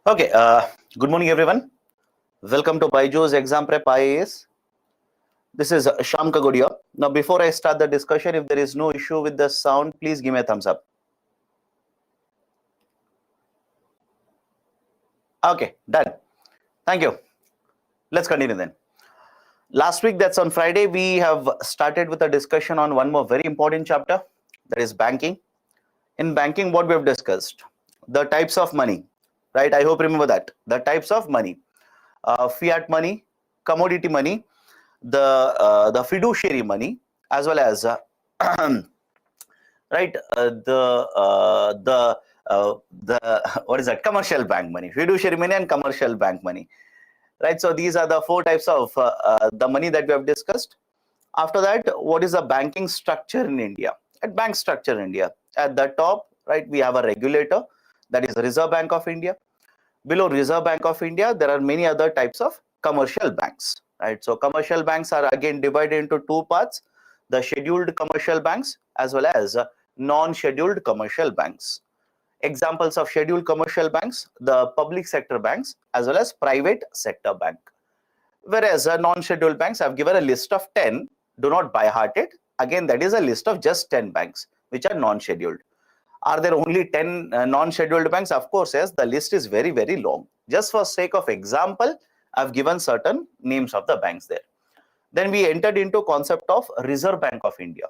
Okay, good morning everyone. Welcome to Byju's Exam Prep IAS. This is Sham Kagodia. Now before I start the discussion, if there is no issue with the sound, please give me a thumbs up. Okay, done. Thank you. Let's continue then. Last week, that's on Friday, we have started with a discussion on one more very important chapter, that is banking. In banking, what we have discussed, the types of money, right? I hope you remember that. The types of money, fiat money, commodity money, the fiduciary money, as well as right the what is that, commercial bank money, fiduciary money and commercial bank money, right? So these are the four types of the money that we have discussed. After that, what is the banking structure in India? At bank structure in India, at the top, right, we have a regulator, that is Reserve Bank of India. Below Reserve Bank of India, there are many other types of commercial banks, right? So commercial banks are again divided into two parts, the scheduled commercial banks as well as non-scheduled commercial banks. Examples of scheduled commercial banks, the public sector banks as well as private sector bank. Whereas non-scheduled banks, I've given a list of 10, do not by heart it. Again, that is a list of just 10 banks which are non-scheduled. Are there only 10 non-scheduled banks? Of course, yes. The list is very, very long. Just for sake of example, I've given certain names of the banks there. Then we entered into concept of Reserve Bank of India.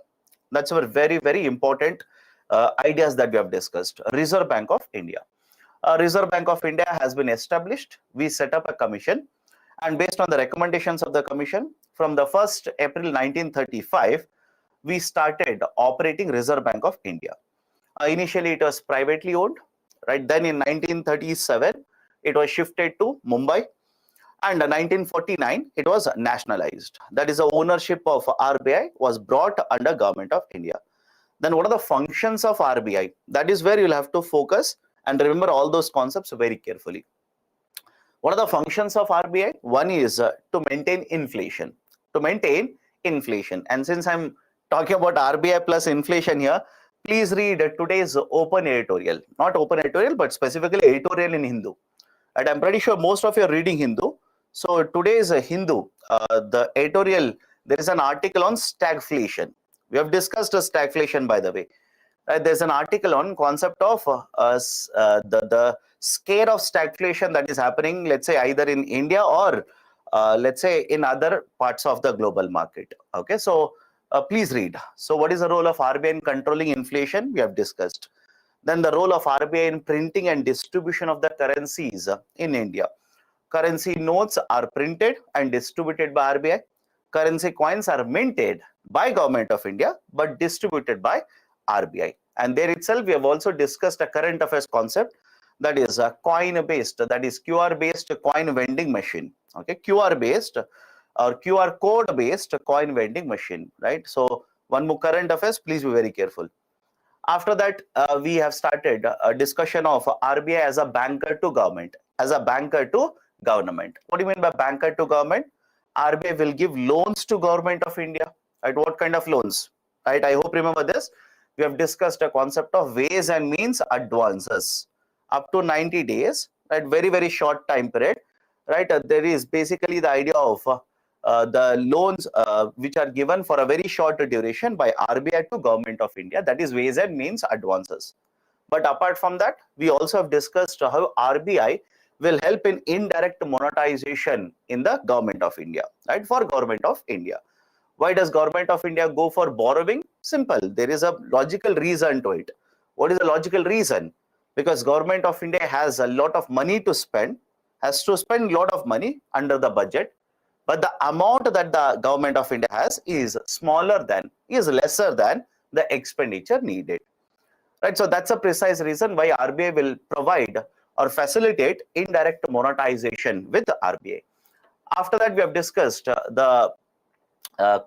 That's a very, very important ideas that we have discussed. Reserve Bank of India. Reserve Bank of India has been established. We set up a commission, and based on the recommendations of the commission, from the 1st April 1935, we started operating Reserve Bank of India. Initially, it was privately owned, right? Then in 1937, it was shifted to Mumbai, and in 1949, it was nationalized. That is, the ownership of RBI was brought under Government of India. Then what are the functions of RBI? That is where you'll have to focus and remember all those concepts very carefully. What are the functions of RBI? One is to maintain inflation. To maintain inflation. And since I'm talking about RBI plus inflation here, please read today's open editorial. Not open editorial, but specifically editorial in Hindu. And I'm pretty sure most of you are reading Hindu. So today's Hindu, the editorial, there is an article on stagflation. We have discussed stagflation, by the way. There's an article on concept of the scare of stagflation that is happening, let's say either in India or let's say in other parts of the global market. Okay, so please read. So what is the role of RBI in controlling inflation? We have discussed. Then the role of RBI in printing and distribution of the currencies in India. Currency notes are printed and distributed by RBI. Currency coins are minted by Government of India but distributed by RBI. And there itself, we have also discussed a current affairs concept, that is a coin based, that is QR based coin vending machine. Okay, QR based or QR code based coin vending machine, right? So one more current affairs, please be very careful. After that, we have started a discussion of RBI as a banker to government, as a banker to government. What do you mean by banker to government? RBI will give loans to Government of India. Right? What kind of loans? Right? I hope remember this. We have discussed a concept of ways and means advances up to 90 days. Right? Very, very short time period. Right? There is basically the idea of the loans which are given for a very short duration by RBI to Government of India. That is ways and means advances. But apart from that, we also have discussed how RBI will help in indirect monetization in the Government of India, right? For Government of India. Why does Government of India go for borrowing? Simple. There is a logical reason to it. What is the logical reason? Because Government of India has a lot of money to spend, has to spend a lot of money under the budget, but the amount that the Government of India has is smaller than, is lesser than the expenditure needed. Right, so that's a precise reason why RBI will provide or facilitate indirect monetization with RBI. After that, we have discussed the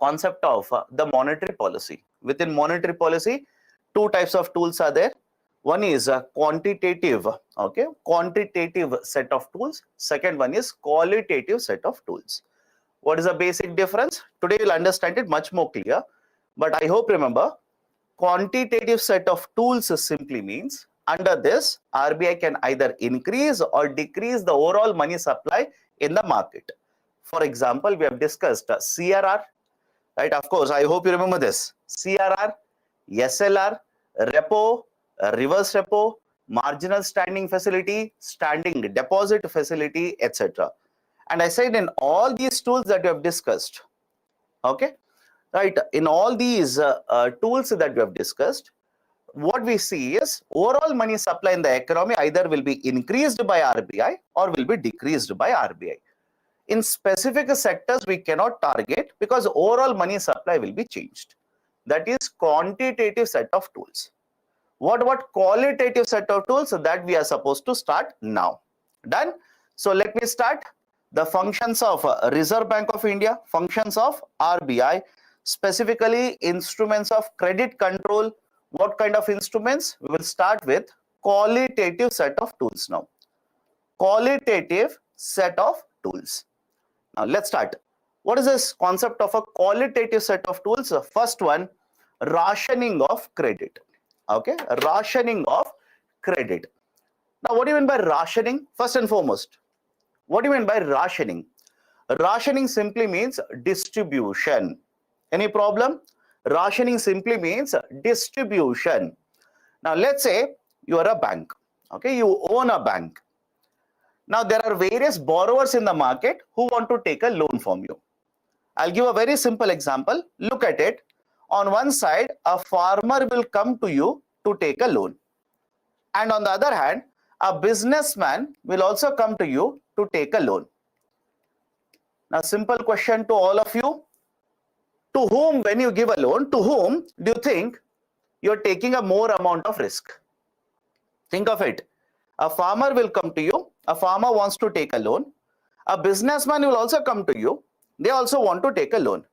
concept of the monetary policy. Within monetary policy, two types of tools are there. One is a quantitative, okay, quantitative set of tools. Second one is qualitative set of tools. What is the basic difference? Today you'll understand it much more clear, but I hope remember, quantitative set of tools simply means under this, RBI can either increase or decrease the overall money supply in the market. For example, we have discussed CRR, right? Of course, I hope you remember this. CRR, SLR, repo, reverse repo, marginal standing facility, standing deposit facility, etc. And I said in all these tools that we have discussed, okay, right, in all these tools that we have discussed, what we see is overall money supply in the economy either will be increased by RBI or will be decreased by RBI. In specific sectors, we cannot target because overall money supply will be changed. That is quantitative set of tools. What about qualitative set of tools that we are supposed to start now? Done? So let me start. The functions of Reserve Bank of India, functions of RBI, specifically instruments of credit control. What kind of instruments? We will start with qualitative set of tools now. Qualitative set of tools. Now let's start. What is this concept of a qualitative set of tools? First one, rationing of credit. Okay, rationing of credit. Now what do you mean by rationing? First and foremost, what do you mean by rationing? Rationing simply means distribution. Any problem? Rationing simply means distribution. Now let's say you are a bank. Okay, you own a bank. Now there are various borrowers in the market who want to take a loan from you. I'll give a very simple example. Look at it. On one side, a farmer will come to you to take a loan. And on the other hand, a businessman will also come to you to take a loan. Now, simple question to all of you. To whom, when you give a loan, to whom do you think you're taking a more amount of risk? Think of it. A farmer will come to you. A farmer wants to take a loan. A businessman will also come to you. They also want to take a loan.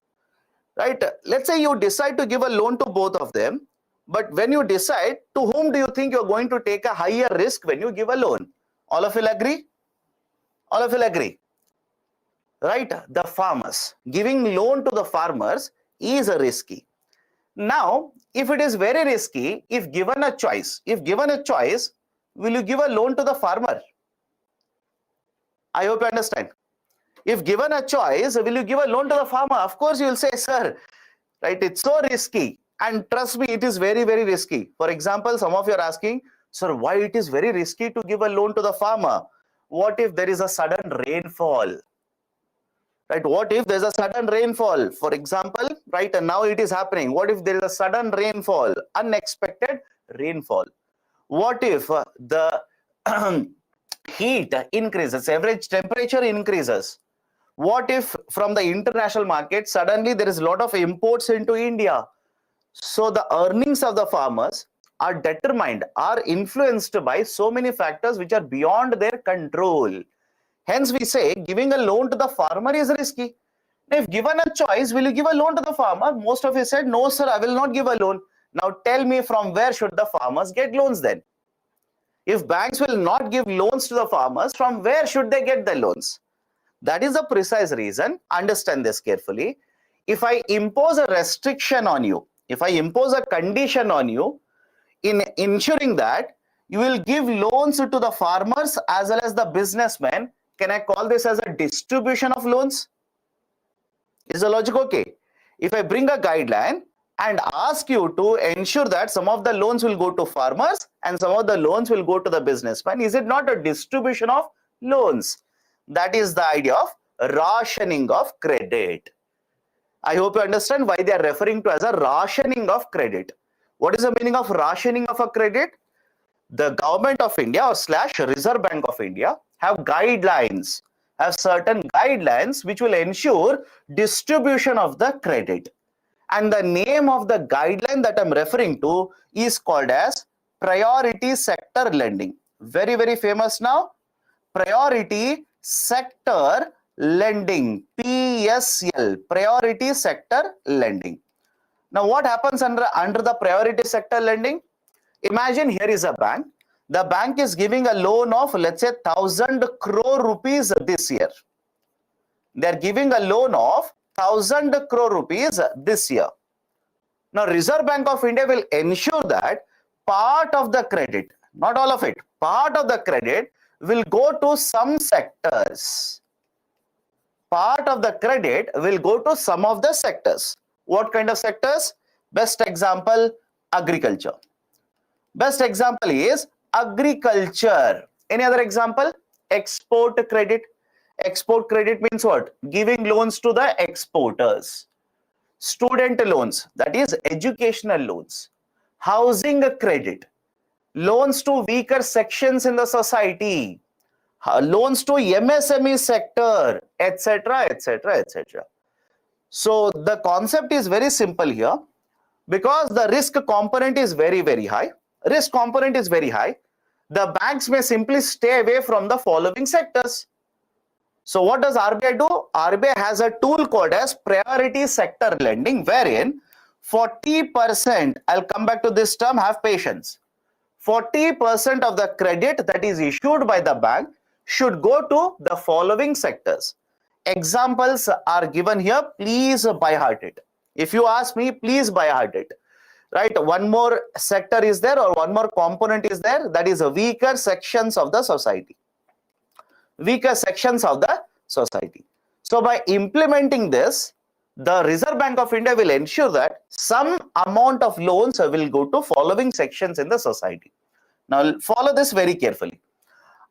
Right? Let's say you decide to give a loan to both of them. But when you decide, to whom do you think you're going to take a higher risk when you give a loan? All of you agree? All of you agree? Right? The farmers. Giving loan to the farmers is risky. Now, if it is very risky, if given a choice, will you give a loan to the farmer? I hope you understand. If given a choice, will you give a loan to the farmer? Of course, you will say, sir, right, it's so risky. And trust me, it is very, very risky. For example, some of you are asking, sir, why it is very risky to give a loan to the farmer? What if there is a sudden rainfall? Right? What if there's a sudden rainfall? For example, right, and now it is happening. What if there is a sudden rainfall, unexpected rainfall? What if the heat increases, average temperature increases? What if from the international market, suddenly there is a lot of imports into India? So the earnings of the farmers are determined, are influenced by so many factors which are beyond their control. Hence, we say giving a loan to the farmer is risky. If given a choice, will you give a loan to the farmer? Most of you said, no, sir, I will not give a loan. Now tell me, from where should the farmers get loans then? If banks will not give loans to the farmers, from where should they get the loans? That is the precise reason. Understand this carefully. If I impose a restriction on you, if I impose a condition on you in ensuring that you will give loans to the farmers as well as the businessmen, can I call this as a distribution of loans? Is the logic okay? If I bring a guideline and ask you to ensure that some of the loans will go to farmers and some of the loans will go to the businessmen, is it not a distribution of loans? That is the idea of rationing of credit. I hope you understand why they are referring to as a rationing of credit. What is the meaning of rationing of a credit? The government of India or / Reserve Bank of India have guidelines, have certain guidelines which will ensure distribution of the credit. And the name of the guideline that I'm referring to is called as priority sector lending. Very, very famous now. Priority sector lending, PSL, priority sector lending. Now what happens under the priority sector lending? Imagine here is a bank. The bank is giving a loan of, let's say, 1,000 crore rupees this year. They are giving a loan of 1,000 crore rupees this year. Now Reserve Bank of India will ensure that part of the credit, not all of it, part of the credit will go to some sectors. Part of the credit will go to some of the sectors. What kind of sectors? Best example, agriculture. Best example is agriculture. Any other example? Export credit. Export credit means what? Giving loans to the exporters. Student loans, that is educational loans. Housing credit. Loans to weaker sections in the society. Loans to MSME sector, etc., etc., etc. So the concept is very simple here, because the risk component is very, very high. Risk component is very high. The banks may simply stay away from the following sectors. So what does RBI do? RBI has a tool called as priority sector lending, wherein 40%, I'll come back to this term, have patience. 40% of the credit that is issued by the bank should go to the following sectors. Examples are given here. Please by heart it. If you ask me, please by heart it. Right? One more sector is there, or one more component is there, that is a weaker sections of the society. Weaker sections of the society. So by implementing this, the Reserve Bank of India will ensure that some amount of loans will go to following sections in the society. Now follow this very carefully.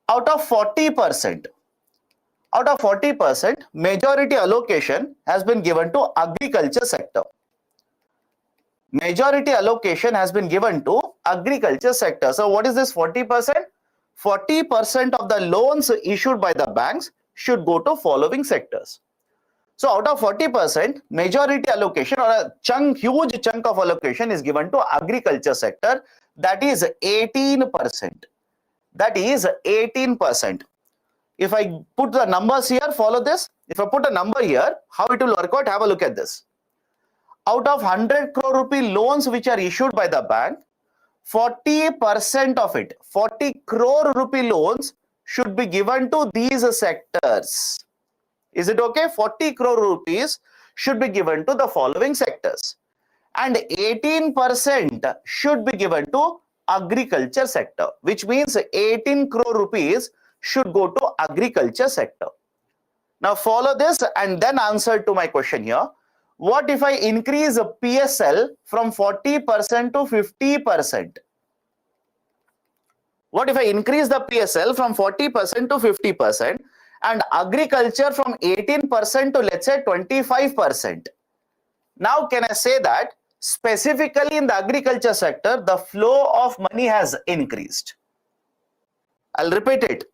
Out of 40%, majority allocation has been given to agriculture sector. Majority allocation has been given to agriculture sector. So what is this 40%? 40% of the loans issued by the banks should go to following sectors. So out of 40%, majority allocation, or a huge chunk of allocation is given to agriculture sector, that is 18%. That is 18%. If I put the numbers here, follow this. If I put a number here, how it will work out, have a look at this. Out of 100 crore rupee loans which are issued by the bank, 40% of it, 40 crore rupee loans should be given to these sectors. Is it okay? 40 crore rupees should be given to the following sectors. And 18% should be given to agriculture sector, which means 18 crore rupees should go to agriculture sector. Now follow this and then answer to my question here. What if I increase PSL from 40% to 50%? What if I increase the PSL from 40% to 50% and agriculture from 18% to, let's say, 25%? Now can I say that specifically in the agriculture sector, the flow of money has increased? I'll repeat it.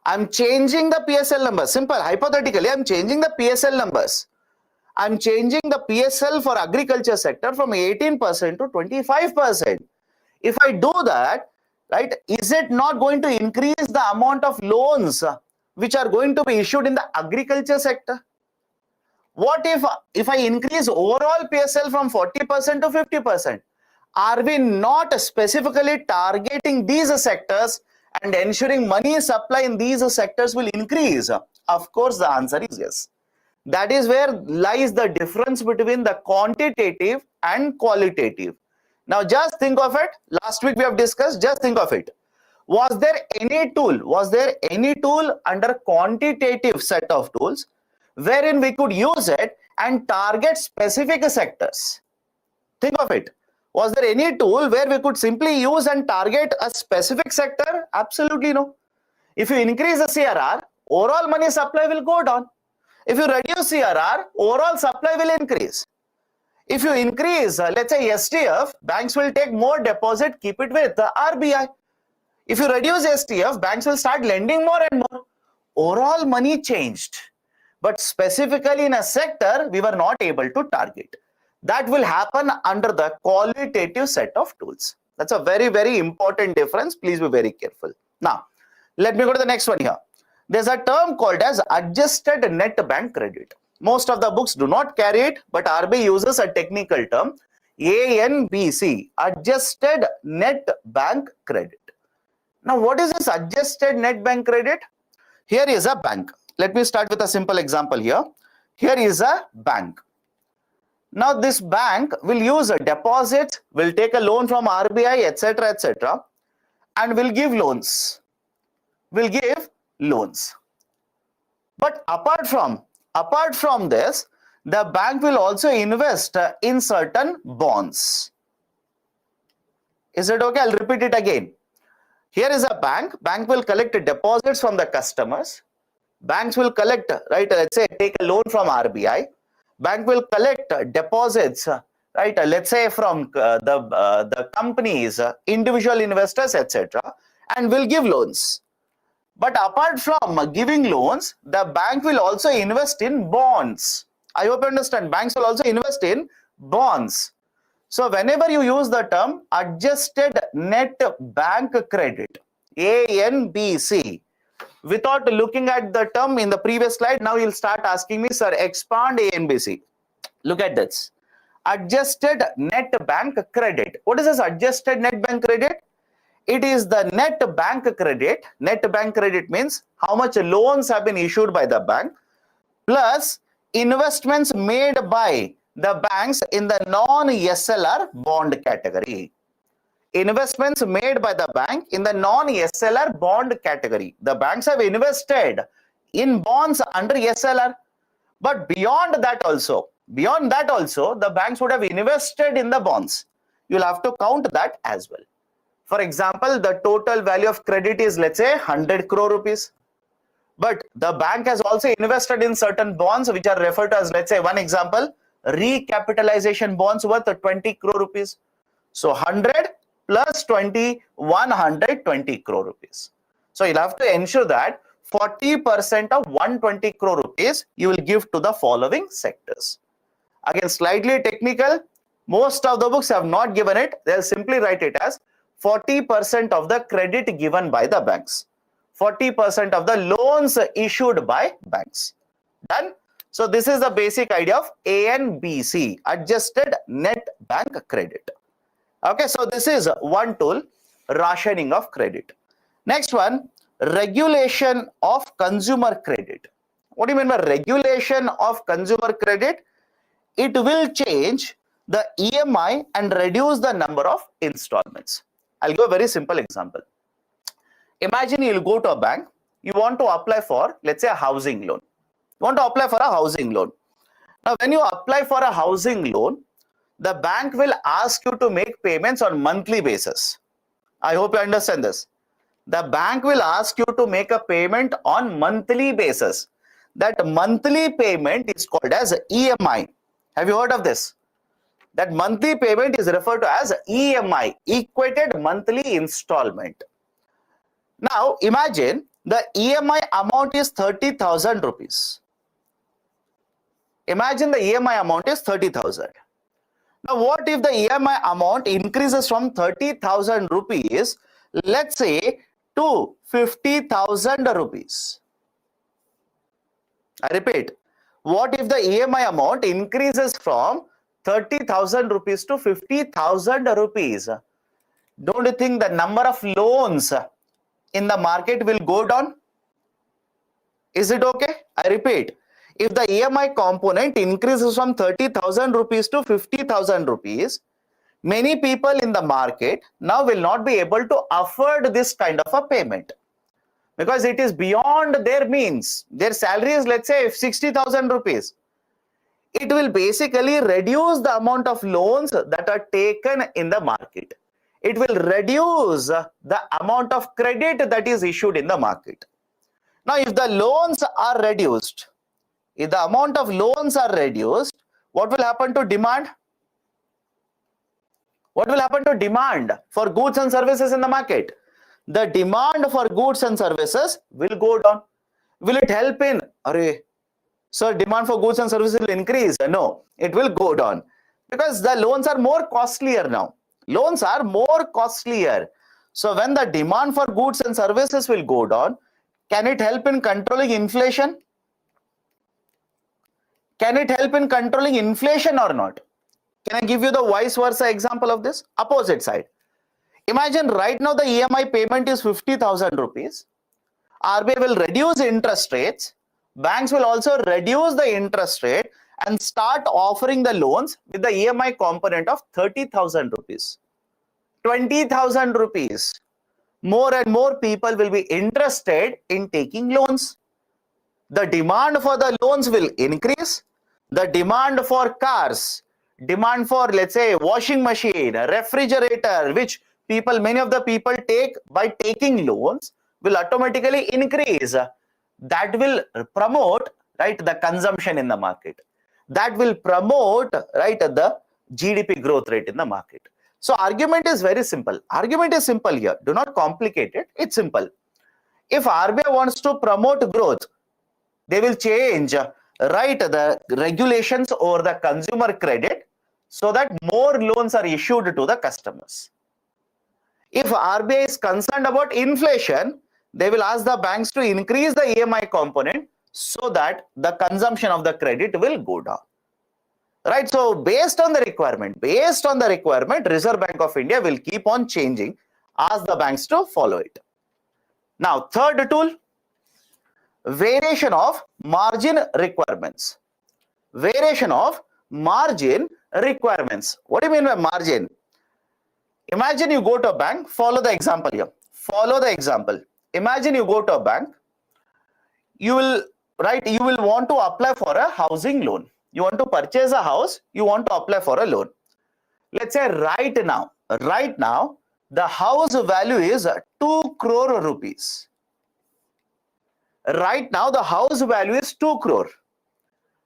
I'm changing the PSL numbers. Simple, hypothetically, I'm changing the PSL numbers. I'm changing the PSL for agriculture sector from 18% to 25%. If I do that, right, is it not going to increase the amount of loans which are going to be issued in the agriculture sector? What if I increase overall PSL from 40% to 50%? Are we not specifically targeting these sectors and ensuring money supply in these sectors will increase? Of course, the answer is yes. That is where lies the difference between the quantitative and qualitative. Now just think of it. Last week we have discussed, just think of it. Was there any tool under quantitative set of tools wherein we could use it and target specific sectors? Think of it. Was there any tool where we could simply use and target a specific sector? Absolutely no. If you increase the CRR, overall money supply will go down. If you reduce CRR, overall supply will increase. If you increase, let's say STF, banks will take more deposit, keep it with the RBI. If you reduce STF, banks will start lending more and more. Overall money changed. But specifically in a sector, we were not able to target. That will happen under the qualitative set of tools. That's a very, very important difference. Please be very careful. Now, let me go to the next one here. There's a term called as adjusted net bank credit. Most of the books do not carry it, but RBI uses a technical term, ANBC, adjusted net bank credit. Now, what is this adjusted net bank credit? Here is a bank. Let me start with a simple example here. Here is a bank. Now, this bank will use a deposit, will take a loan from RBI, etc., etc. and will give loans. Will give loans. But apart from this, the bank will also invest in certain bonds. Is it okay? I'll repeat it again. Here is a bank. Bank will collect deposits from the customers. Banks will collect, right? Let's say take a loan from RBI. Bank will collect deposits, right? Let's say from the companies, individual investors, etc., and will give loans. But apart from giving loans, the bank will also invest in bonds. I hope you understand. Banks will also invest in bonds. So whenever you use the term adjusted net bank credit, ANBC, without looking at the term in the previous slide, now you'll start asking me, sir, expand ANBC. Look at this. Adjusted net bank credit. What is this adjusted net bank credit? It is the net bank credit. Net bank credit means how much loans have been issued by the bank plus investments made by the banks in the non-SLR bond category. Investments made by the bank in the non-SLR bond category. The banks have invested in bonds under SLR. But beyond that also, the banks would have invested in the bonds. You'll have to count that as well. For example, the total value of credit is, let's say, 100 crore rupees. But the bank has also invested in certain bonds which are referred to as, let's say, one example, recapitalization bonds worth 20 crore rupees. So 100 plus 20, 120 crore rupees. So you'll have to ensure that 40% of 120 crore rupees you will give to the following sectors. Again, slightly technical. Most of the books have not given it. They'll simply write it as 40% of the credit given by the banks. 40% of the loans issued by banks. Done? So this is the basic idea of ANBC, adjusted net bank credit. Okay, so this is one tool, rationing of credit. Next one, regulation of consumer credit. What do you mean by regulation of consumer credit? It will change the EMI and reduce the number of installments. I'll give a very simple example. Imagine you'll go to a bank, you want to apply for, let's say, a housing loan. You want to apply for a housing loan. Now, when you apply for a housing loan, the bank will ask you to make payments on monthly basis. I hope you understand this. The bank will ask you to make a payment on monthly basis. That monthly payment is called as EMI. Have you heard of this? That monthly payment is referred to as EMI, equated monthly installment. Now, imagine the EMI amount is 30,000 rupees. Imagine the EMI amount is 30,000. Now, what if the EMI amount increases from 30,000 rupees, let's say, to 50,000 rupees? I repeat, what if the EMI amount increases from 30,000 rupees to 50,000 rupees? Don't you think the number of loans in the market will go down? Is it okay? I repeat, if the EMI component increases from 30,000 rupees to 50,000 rupees, many people in the market now will not be able to afford this kind of a payment because it is beyond their means. Their salary is, let's say, 60,000 rupees. It will basically reduce the amount of loans that are taken in the market. It will reduce the amount of credit that is issued in the market. Now, if the loans are reduced, if the amount of loans are reduced, what will happen to demand? What will happen to demand for goods and services in the market? The demand for goods and services will go down. Will it help in? So demand for goods and services will increase? No, it will go down because the loans are more costlier now. Loans are more costlier. So when the demand for goods and services will go down, can it help in controlling inflation? Can it help in controlling inflation or not? Can I give you the vice versa example of this? Opposite side. Imagine right now the EMI payment is 50,000 rupees. RBI will reduce interest rates. Banks will also reduce the interest rate and start offering the loans with the EMI component of 30,000 rupees, 20,000 rupees, more and more people will be interested in taking loans. The demand for the loans will increase. The demand for cars, demand for, let's say, washing machine, refrigerator, which many of the people take by taking loans, will automatically increase. That will promote, right, the consumption in the market. That will promote, right, the GDP growth rate in the market. So argument is very simple. Argument is simple here. Do not complicate it. It's simple. If RBI wants to promote growth, they will change, right, the regulations over the consumer credit so that more loans are issued to the customers. If RBI is concerned about inflation, they will ask the banks to increase the EMI component so that the consumption of the credit will go down. Right, so based on the requirement, Reserve Bank of India will keep on changing, ask the banks to follow it. Now, third tool, variation of margin requirements. Variation of margin requirements. What do you mean by margin? Imagine you go to a bank, follow the example here. Follow the example. Imagine you go to a bank, you will want to apply for a housing loan. You want to purchase a house, you want to apply for a loan. Let's say right now, the house value is 2 crore rupees. Right now, the house value is 2 crore.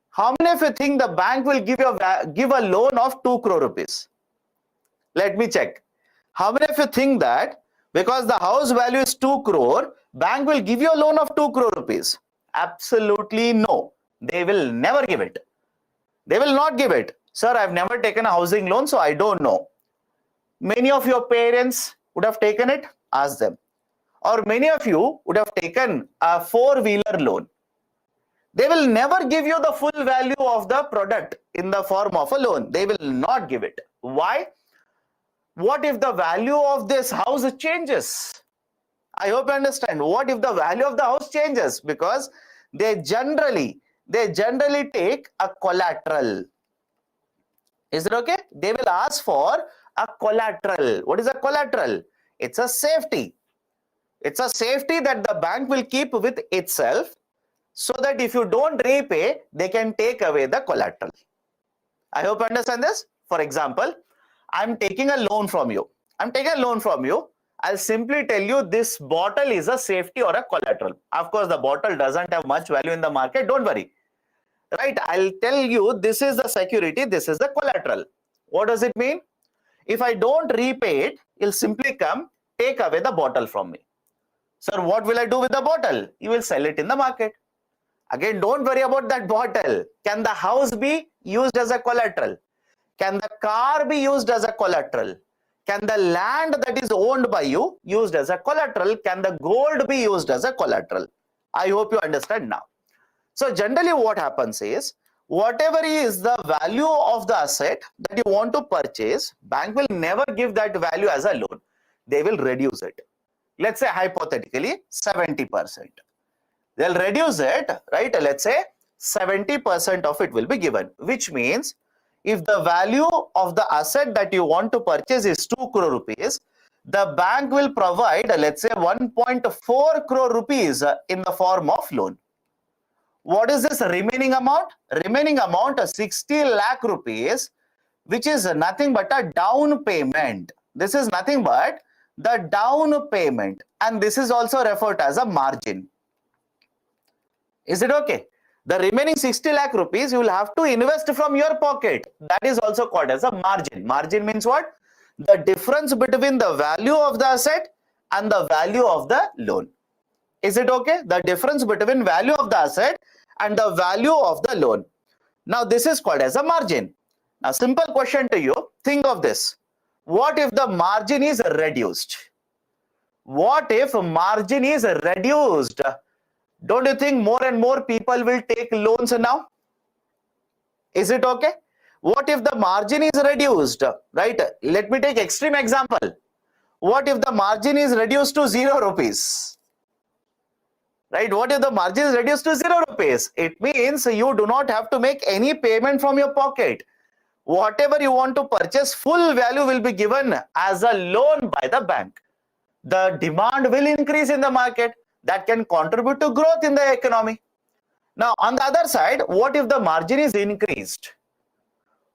How many of you think the bank will give a loan of 2 crore rupees? Let me check. How many of you think that because the house value is 2 crore, bank will give you a loan of 2 crore rupees? Absolutely no. They will never give it. They will not give it. Sir, I've never taken a housing loan, so I don't know. Many of your parents would have taken it. Ask them. Or many of you would have taken a four-wheeler loan. They will never give you the full value of the product in the form of a loan. They will not give it. Why? What if the value of this house changes? I hope you understand. What if the value of the house changes? Because they generally take a collateral. Is it okay? They will ask for a collateral. What is a collateral? It's a safety. It's a safety that the bank will keep with itself so that if you don't repay, they can take away the collateral. I hope you understand this. For example, I'm taking a loan from you. I'll simply tell you this bottle is a safety or a collateral. Of course, the bottle doesn't have much value in the market. Don't worry. Right? I'll tell you this is the security, this is the collateral. What does it mean? If I don't repay it, you'll simply come, take away the bottle from me. Sir, what will I do with the bottle? You will sell it in the market. Again, don't worry about that bottle. Can the house be used as a collateral? Can the car be used as a collateral? Can the land that is owned by you used as a collateral? Can the gold be used as a collateral? I hope you understand now. So generally what happens is, whatever is the value of the asset that you want to purchase, bank will never give that value as a loan. They will reduce it. Let's say hypothetically 70%. They'll reduce it, right? Let's say 70% of it will be given, which means if the value of the asset that you want to purchase is 2 crore rupees, the bank will provide, let's say 1.4 crore rupees in the form of loan. What is this remaining amount? Remaining amount is 60 lakh rupees, which is nothing but a down payment. This is nothing but the down payment, and this is also referred to as a margin. Is it okay? The remaining 60 lakh rupees you will have to invest from your pocket. That is also called as a margin. Margin means what? The difference between the value of the asset and the value of the loan. Is it okay? The difference between value of the asset and the value of the loan. Now this is called as a margin. Now simple question to you. Think of this. What if the margin is reduced? What if margin is reduced? Don't you think more and more people will take loans now? Is it okay? What if the margin is reduced? Right? Let me take extreme example. What if the margin is reduced to 0 rupees? Right? What if the margin is reduced to 0 rupees? It means you do not have to make any payment from your pocket. Whatever you want to purchase, full value will be given as a loan by the bank. the demand will increase in the market. That can contribute to growth in the economy. Now, on the other side, what if the margin is increased?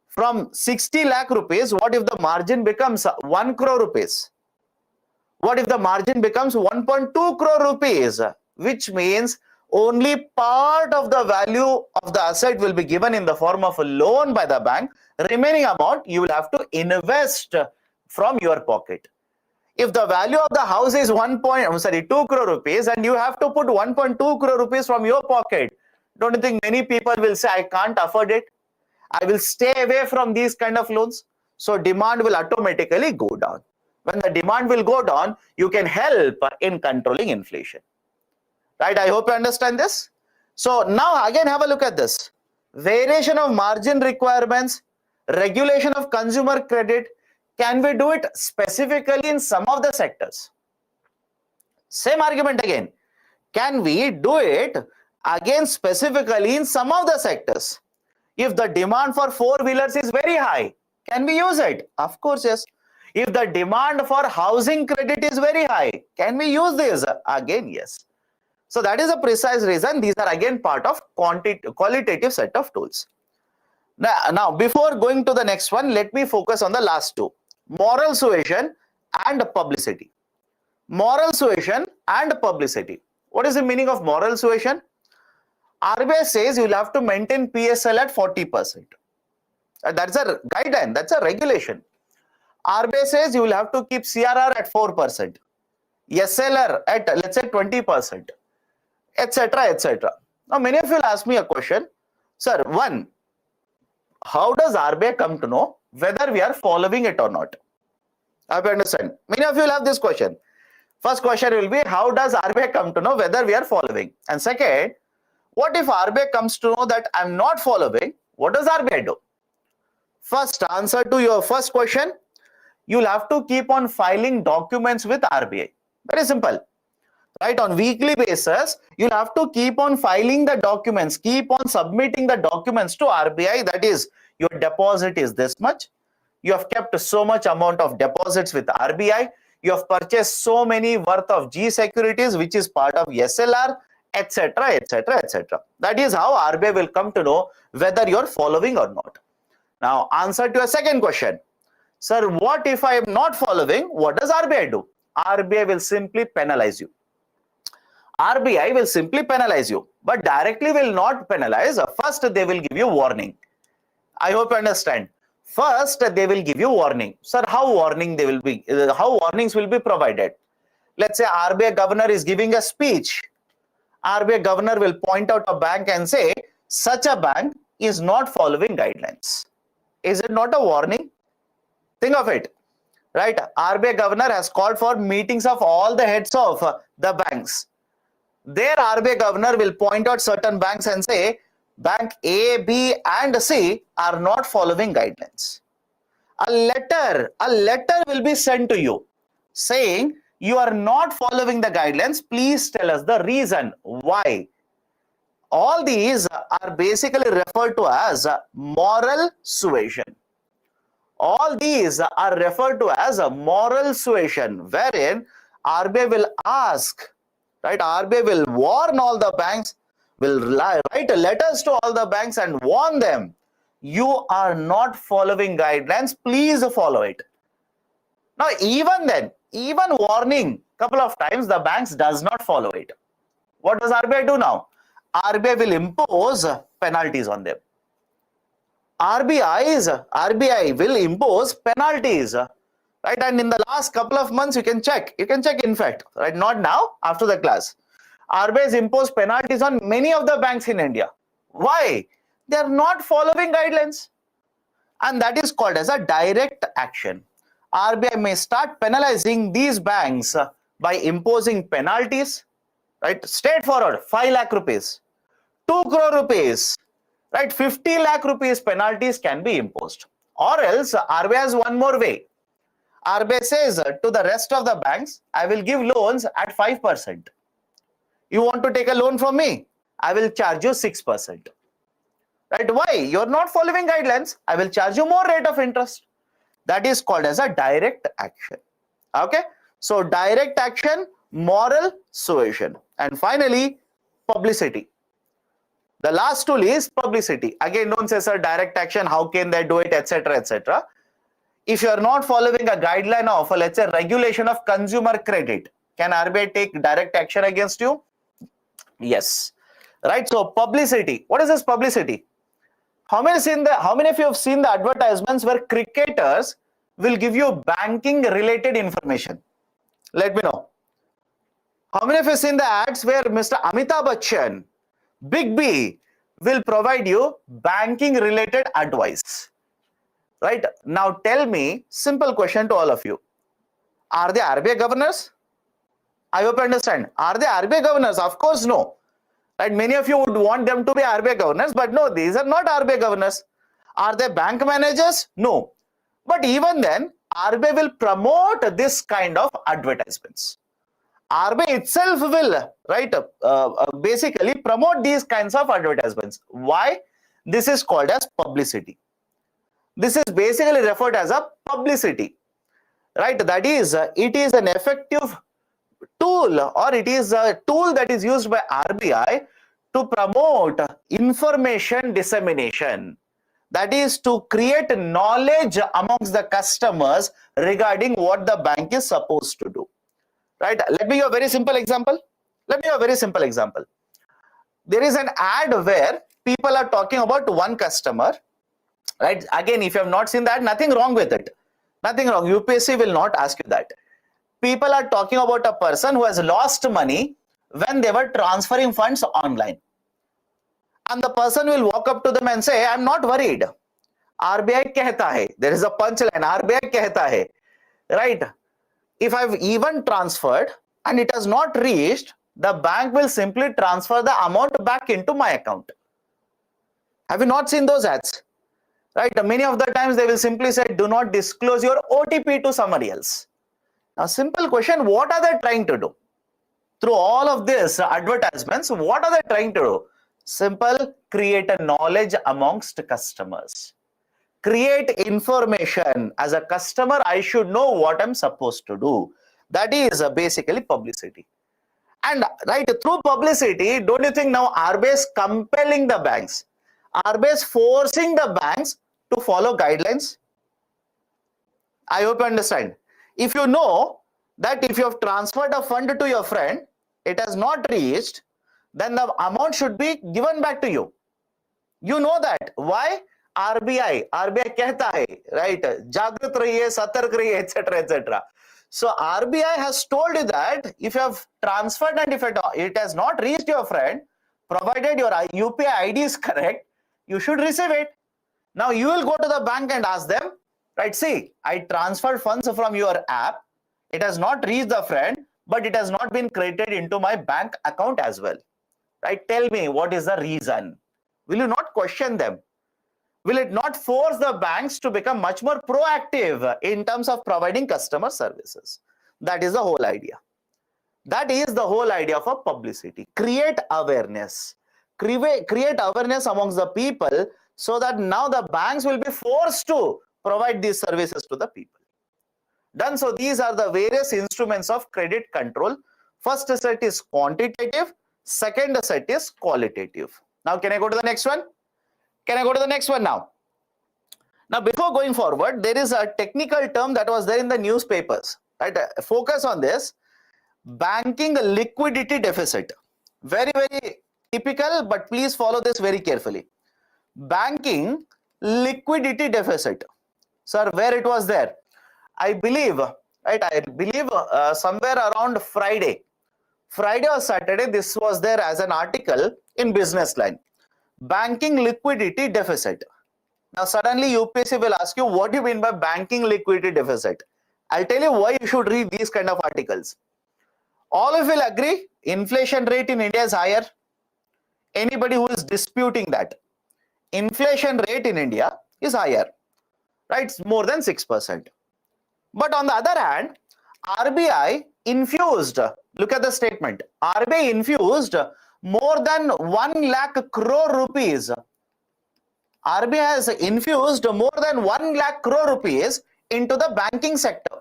From 60 lakh rupees, what if the margin becomes 1 crore rupees? What if the margin becomes 1.2 crore rupees? Which means only part of the value of the asset will be given in the form of a loan by the bank. Remaining amount you will have to invest from your pocket. If the value of the house is 2 crore rupees and you have to put 1.2 crore rupees from your pocket, don't you think many people will say, I can't afford it? I will stay away from these kind of loans. So demand will automatically go down. When the demand will go down, you can help in controlling inflation. Right? I hope you understand this. So now again have a look at this. Variation of margin requirements, regulation of consumer credit. Can we do it specifically in some of the sectors? Same argument again. Can we do it again specifically in some of the sectors? If the demand for four-wheelers is very high, can we use it? Of course, yes. If the demand for housing credit is very high, can we use this? Again, yes. So that is a precise reason. These are again part of qualitative set of tools. Now, before going to the next one, let me focus on the last two. Moral suasion and publicity. Moral suasion and publicity. What is the meaning of moral suasion? RBI says you will have to maintain PSL at 40%. That's a guideline, that's a regulation. RBI says you will have to keep CRR at 4%, SLR at let's say 20%, etc. etc. Now many of you will ask me a question, sir, one, how does RBI come to know whether we are following it or not? I hope you understand. Many of you will have this question. First question will be, how does RBI come to know whether we are following? And second, what if RBI comes to know that I'm not following? What does RBI do? First, answer to your first question, you'll have to keep on filing documents with RBI. Very simple. Right? On weekly basis, you'll have to keep on filing the documents, keep on submitting the documents to RBI. That is, your deposit is this much. You have kept so much amount of deposits with RBI. You have purchased so many worth of G securities, which is part of SLR, etc., etc., etc. That is how RBI will come to know whether you're following or not. Now, answer to a second question. Sir, what if I am not following? What does RBI do? RBI will simply penalize you. RBI will simply penalize you, but directly will not penalize. First, they will give you warning. I hope you understand. First, they will give you warning. Sir, how warnings will be provided? Let's say RBI governor is giving a speech. RBI governor will point out a bank and say, such a bank is not following guidelines. Is it not a warning? Think of it, right? RBI governor has called for meetings of all the heads of the banks. There, RBI governor will point out certain banks and say, bank A, B, and C are not following guidelines. A letter will be sent to you saying, you are not following the guidelines. Please tell us the reason why. All these are basically referred to as moral suasion. All these are referred to as a moral suasion, wherein RBI will ask, right? RBI will warn all the banks, will write letters to all the banks and warn them, you are not following guidelines, please follow it. Now, even then, even warning couple of times, the banks does not follow it. What does RBI do now? RBI will impose penalties on them. RBI will impose penalties, right? And in the last couple of months, you can check in fact, right? Not now, after the class. RBI has imposed penalties on many of the banks in India. Why? They are not following guidelines. And that is called as a direct action. RBI may start penalizing these banks by imposing penalties, right? Straightforward, 5 lakh rupees, 2 crore rupees, right? 50 lakh rupees penalties can be imposed. Or else RBI has one more way. RBI says to the rest of the banks, I will give loans at 5%. You want to take a loan from me? I will charge you 6%. Right? Why? You're not following guidelines. I will charge you more rate of interest. That is called as a direct action. Okay. So direct action, moral suasion, and finally publicity. The last tool is publicity. Again, don't say, sir, direct action, how can they do it, etc., etc. If you are not following a guideline of, let's say, regulation of consumer credit, can RBI take direct action against you? Yes. Right. So publicity. What is this publicity? How many of you have seen the advertisements where cricketers will give you banking related information? Let me know. How many of you have seen the ads where Mr. Amitabh Bachchan, Big B, will provide you banking related advice? Right. Now tell me, simple question to all of you. Are they RBI governors? I hope you understand. Are they RBI governors? Of course, no. Right? Many of you would want them to be RBI governors, but no, these are not RBI governors. Are they bank managers? No. But even then, RBI will promote this kind of advertisements. RBI itself will, right, basically promote these kinds of advertisements. Why? This is called as publicity. This is basically referred as a publicity, right? That is, it is an effective tool, or it is a tool that is used by RBI to promote information dissemination. That is to create knowledge amongst the customers regarding what the bank is supposed to do. Right? Let me give a very simple example. There is an ad where people are talking about one customer. Right? Again, if you have not seen that, nothing wrong with it. Nothing wrong. UPSC will not ask you that. People are talking about a person who has lost money when they were transferring funds online. And the person will walk up to them and say, I'm not worried. RBI कहता है. There is a punchline. RBI कहता है. Right? If I've even transferred and it has not reached, the bank will simply transfer the amount back into my account. Have you not seen those ads? Right? Many of the times they will simply say, do not disclose your OTP to somebody else. Now, simple question, what are they trying to do? Through all of this advertisements, what are they trying to do? Simple, create a knowledge amongst customers. Create information. As a customer, I should know what I'm supposed to do. That is basically publicity. And right, through publicity, don't you think now RBI is compelling the banks? RBI is forcing the banks to follow guidelines? I hope you understand. If you know that if you have transferred a fund to your friend, it has not reached, then the amount should be given back to you. You know that. Why? RBI कहता है, right? जागृत रहिए, सतर्क रहिए, etc., etc. So RBI has told you that if you have transferred and if it has not reached your friend, provided your UPI ID is correct, you should receive it. Now you will go to the bank and ask them, right? See, I transferred funds from your app. It has not reached the friend, but it has not been credited into my bank account as well. Right? Tell me, what is the reason? Will you not question them? Will it not force the banks to become much more proactive in terms of providing customer services? That is the whole idea. That is the whole idea of a publicity. Create awareness. Create awareness amongst the people so that now the banks will be forced to provide these services to the people. Done. So these are the various instruments of credit control. First set is quantitative. Second set is qualitative. Now, can I go to the next one? Can I go to the next one now? Now, before going forward, there is a technical term that was there in the newspapers. Right? Focus on this. Banking liquidity deficit. Very, very typical, but please follow this very carefully. Banking liquidity deficit. Sir, where it was there? I believe, right? I believe somewhere around Friday or Saturday, this was there as an article in Business Line. Banking liquidity deficit. Now, suddenly UPSC will ask you, what do you mean by banking liquidity deficit? I'll tell you why you should read these kind of articles. All of you will agree, inflation rate in India is higher. Anybody who is disputing that? Inflation rate in India is higher, right? It's more than 6%. But on the other hand, RBI infused, look at the statement, RBI infused more than 1 lakh crore rupees. RBI has infused more than 1 lakh crore rupees into the banking sector.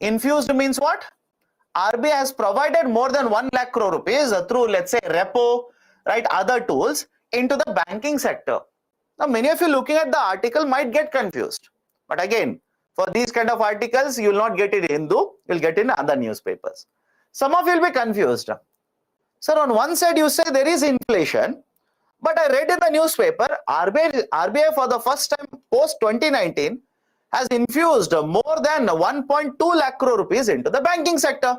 Infused means what? RBI has provided more than 1 lakh crore rupees through, let's say, repo, right, other tools into the banking sector. Now, many of you looking at the article might get confused. But again, for these kind of articles, you will not get it in Hindu, you will get in other newspapers. Some of you will be confused. Sir, on one side you say there is inflation, but I read in the newspaper, RBI for the first time post 2019 has infused more than 1.2 lakh crore rupees into the banking sector.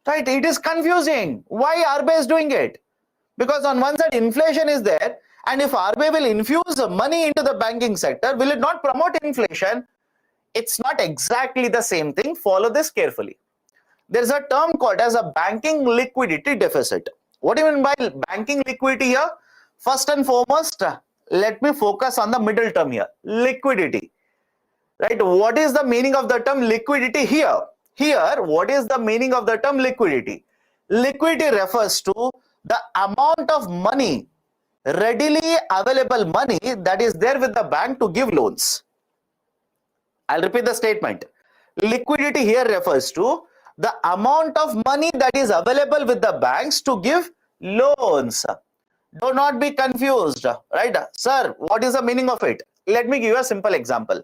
Right? It is confusing. Why RBI is doing it? Because on one side inflation is there, and if RBI will infuse money into the banking sector, will it not promote inflation? It's not exactly the same thing. Follow this carefully. There is a term called as a banking liquidity deficit. What do you mean by banking liquidity here? First and foremost, let me focus on the middle term here, liquidity. Right? What is the meaning of the term liquidity here? Here, what is the meaning of the term liquidity? Liquidity refers to the amount of money, readily available money that is there with the bank to give loans. I'll repeat the statement. Liquidity here refers to the amount of money that is available with the banks to give loans. Do not be confused, right? Sir, what is the meaning of it? Let me give you a simple example.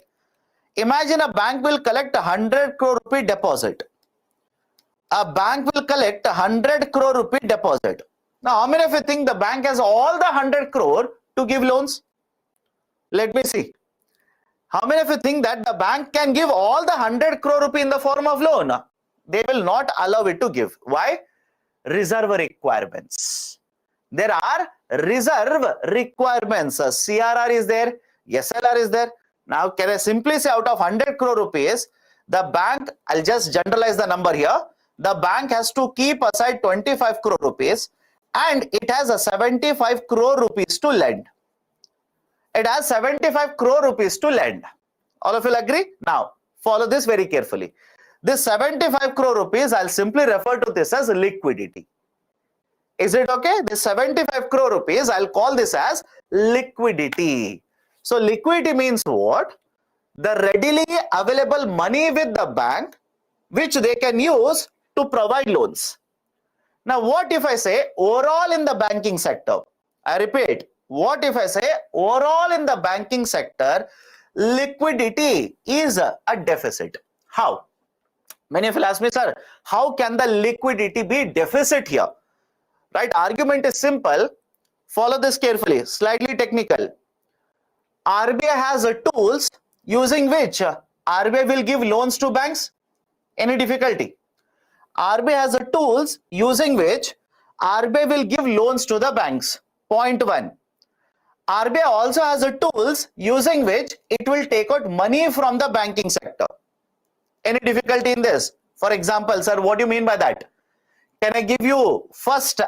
Imagine a bank will collect 100 crore rupee deposit. A bank will collect 100 crore rupee deposit. Now, how many of you think the bank has all the 100 crore to give loans? Let me see. How many of you think that the bank can give all the 100 crore rupee in the form of loan? They will not allow it to give. Why? Reserve requirements. There are reserve requirements. CRR is there, SLR is there. Now, can I simply say out of 100 crore rupees, the bank, I'll just generalize the number here, the bank has to keep aside 25 crore rupees and it has a 75 crore rupees to lend. It has 75 crore rupees to lend. All of you will agree? Now, follow this very carefully. This 75 crore rupees, I'll simply refer to this as liquidity. Is it okay? This 75 crore rupees, I'll call this as liquidity. So liquidity means what? The readily available money with the bank, which they can use to provide loans. Now, what if I say overall in the banking sector? I repeat, what if I say overall in the banking sector, liquidity is a deficit? How? Many of you ask me, sir, how can the liquidity be deficit here? Right? Argument is simple. Follow this carefully, slightly technical. RBI has tools using which RBI will give loans to banks. Any difficulty? RBI has tools using which RBI will give loans to the banks. Point one. RBI also has tools using which it will take out money from the banking sector. Any difficulty in this? For example, sir, what do you mean by that? Can I give you first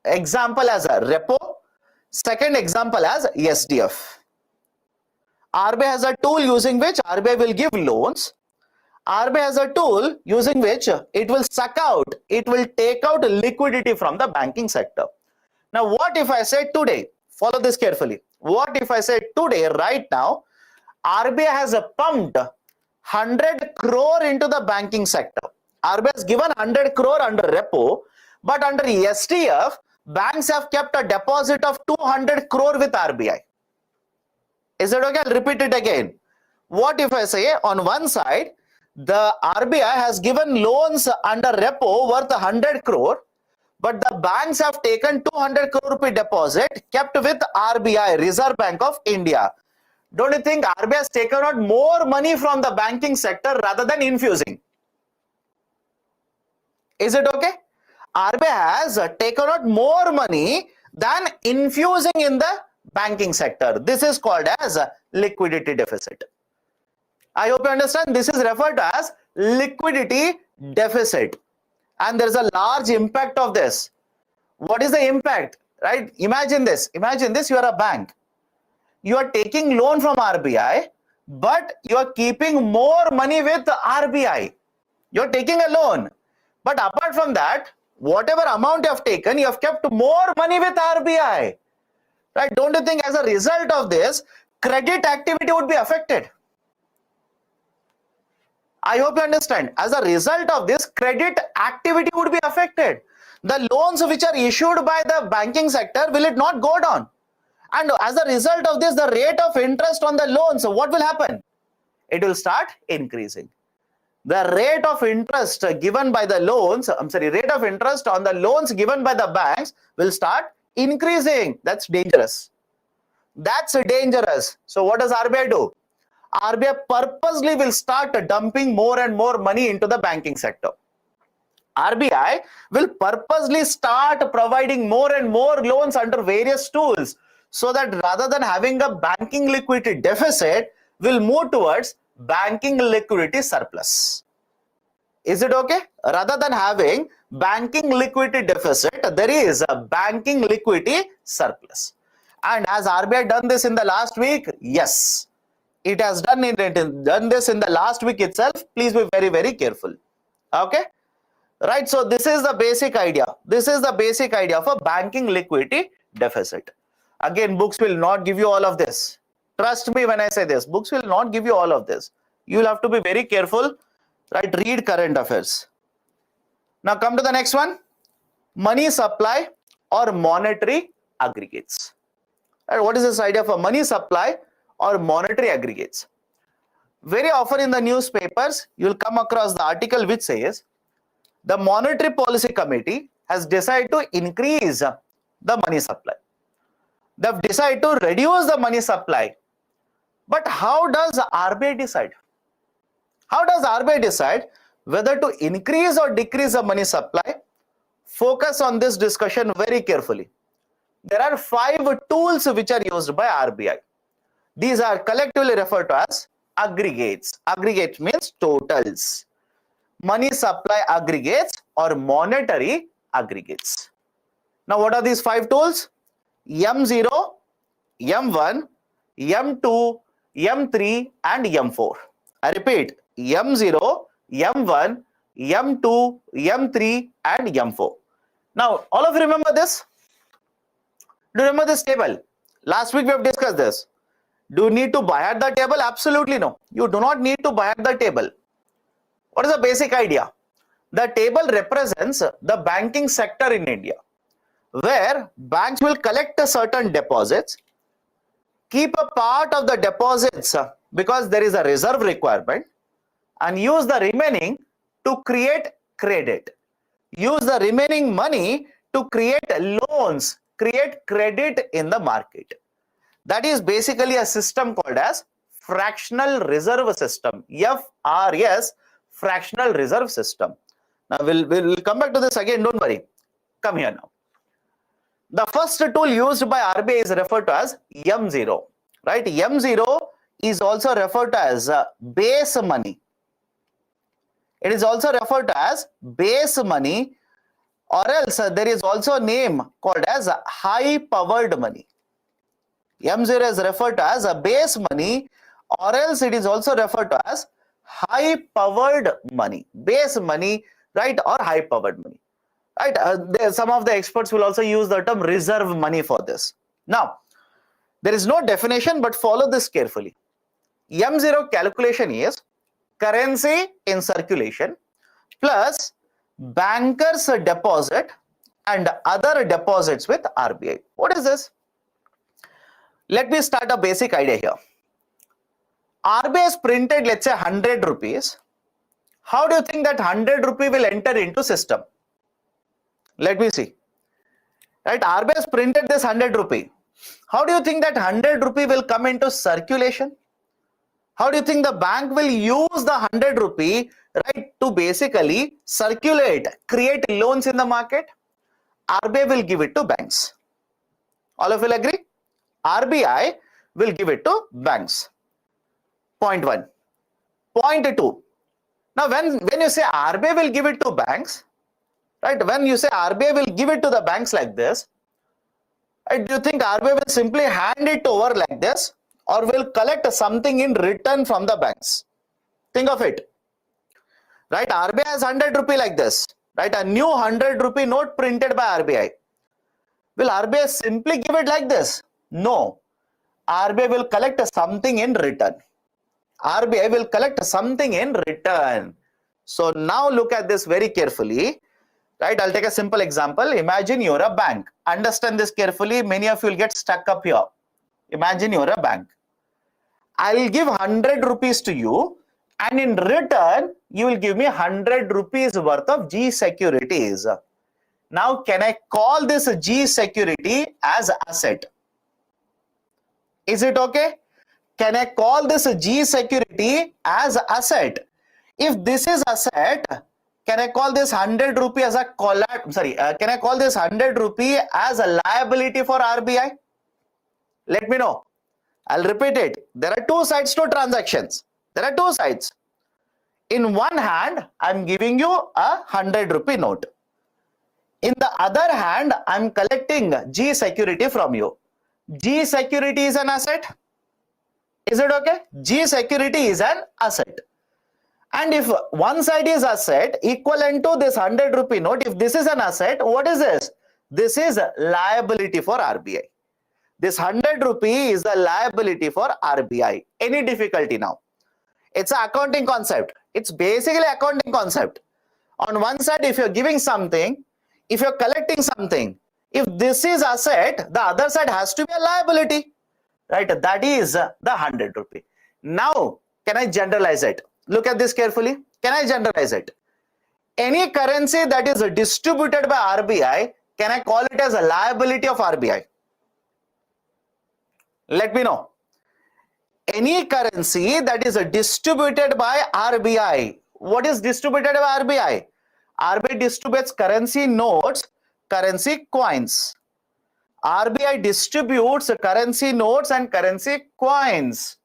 example as a repo, second example as SDF? RBI has a tool using which RBI will give loans. RBI has a tool using which it will suck out, it will take out liquidity from the banking sector. Now, what if I say today, follow this carefully. What if I say today, right now, RBI has pumped 100 crore into the banking sector. RBI has given 100 crore under repo, but under SDF, banks have kept a deposit of 200 crore with RBI. Is it okay? I'll repeat it again. What if I say on one side, the RBI has given loans under repo worth 100 crore, but the banks have taken 200 crore rupee deposit kept with RBI, Reserve Bank of India. Don't you think RBI has taken out more money from the banking sector rather than infusing? Is it okay? RBI has taken out more money than infusing in the banking sector. This is called as a liquidity deficit. I hope you understand. This is referred to as liquidity deficit. And there is a large impact of this. What is the impact? Right? Imagine this. Imagine this. You are a bank. You are taking loan from RBI, but you are keeping more money with RBI. You are taking a loan. But apart from that, whatever amount you have taken, you have kept more money with RBI. Right? Don't you think as a result of this, credit activity would be affected? I hope you understand. As a result of this, credit activity would be affected. The loans which are issued by the banking sector, will it not go down? And as a result of this, the rate of interest on the loans, what will happen? It will start increasing. The rate of interest given by the loans, rate of interest on the loans given by the banks will start increasing. That's dangerous. That's dangerous. So what does RBI do? RBI purposely will start dumping more and more money into the banking sector. RBI will purposely start providing more and more loans under various tools, so that rather than having a banking liquidity deficit, will move towards banking liquidity surplus. Is it okay? Rather than having banking liquidity deficit, there is a banking liquidity surplus. And has RBI done this in the last week? Yes, it has done this in the last week itself. Please be very, very careful. Okay, right? So this is the basic idea. This is the basic idea of a banking liquidity deficit. Again, books will not give you all of this. Trust me when I say this, books will not give you all of this. You will have to be very careful, right? Read current affairs. Now come to the next one. Money supply or monetary aggregates. And what is this idea of a money supply or monetary aggregates? Very often in the newspapers, you will come across the article which says the Monetary Policy Committee has decided to increase the money supply. They've decided to reduce the money supply. But how does RBI decide? How does RBI decide whether to increase or decrease the money supply? Focus on this discussion very carefully. There are 5 tools which are used by RBI. These are collectively referred to as aggregates. Aggregate means totals. Money supply aggregates or monetary aggregates. Now what are these 5 tools? M0, M1, M2, M3 and M4. I repeat, M0, M1, M2, M3 and M4. Now all of you remember this? Do you remember this table? Last week we have discussed this. Do you need to buy at the table? Absolutely no. You do not need to buy at the table. What is the basic idea? The table represents the banking sector in India, where banks will collect a certain deposits, keep a part of the deposits because there is a reserve requirement, and use the remaining to create credit. Use the remaining money to create loans, create credit in the market. That is basically a system called as fractional reserve system, FRS, fractional reserve system. Now we'll come back to this again, don't worry. Come here now. The first tool used by RBI is referred to as M0, right? M0 is also referred to as base money. It is also referred to as base money, or else there is also a name called as high powered money. M0 is referred to as a base money, or else it is also referred to as high powered money, base money, right, or high powered money, right? Some of the experts will also use the term reserve money for this. Now, there is no definition, but follow this carefully. M0 calculation is currency in circulation plus bankers deposit and other deposits with RBI. What is this? Let me start a basic idea here. RBI has printed, let's say, 100 rupees. How do you think that 100 rupee will enter into system? Let me see. Right, RBI has printed this 100 rupee. How do you think that 100 rupee will come into circulation? How do you think the bank will use the 100 rupee, right, to basically circulate, create loans in the market? RBI will give it to banks. All of you will agree? RBI will give it to banks. Point 1. Point 2. Now, when you say RBI will give it to banks, right? When you say RBI will give it to the banks like this, right, do you think RBI will simply hand it over like this, or will collect something in return from the banks? Think of it. Right? RBI has 100 rupee like this, right? A new 100 rupee note printed by RBI. Will RBI simply give it like this? No. RBI will collect something in return. RBI will collect something in return. So now look at this very carefully. Right, I'll take a simple example. Imagine you're a bank. Understand this carefully. Many of you will get stuck up here. Imagine you're a bank. I'll give 100 rupees to you, and in return, you will give me 100 rupees worth of G securities. Now, can I call this G security as asset? Is it okay? Can I call this G security as asset? If this is asset, can I call this 100 rupee as a can I call this 100 rupee as a liability for RBI? Let me know. I'll repeat it. There are two sides to transactions. There are two sides. In one hand, I'm giving you a 100 rupee note. In the other hand, I'm collecting G security from you. G security is an asset. Is it okay? G security is an asset. And if one side is asset equivalent to this 100 rupee note, if this is an asset, what is this? This is liability for RBI. This 100 rupee is the liability for RBI. Any difficulty now? It's an accounting concept. It's basically accounting concept. On one side, if you're giving something, if you're collecting something, if this is asset, the other side has to be a liability. Right? That is the 100 rupee. Now, can I generalize it? Look at this carefully. Can I generalize it? Any currency that is distributed by RBI, can I call it as a liability of RBI? Let me know. Any currency that is distributed by RBI. What is distributed by RBI? RBI distributes currency notes, currency coins. RBI distributes currency notes and currency coins.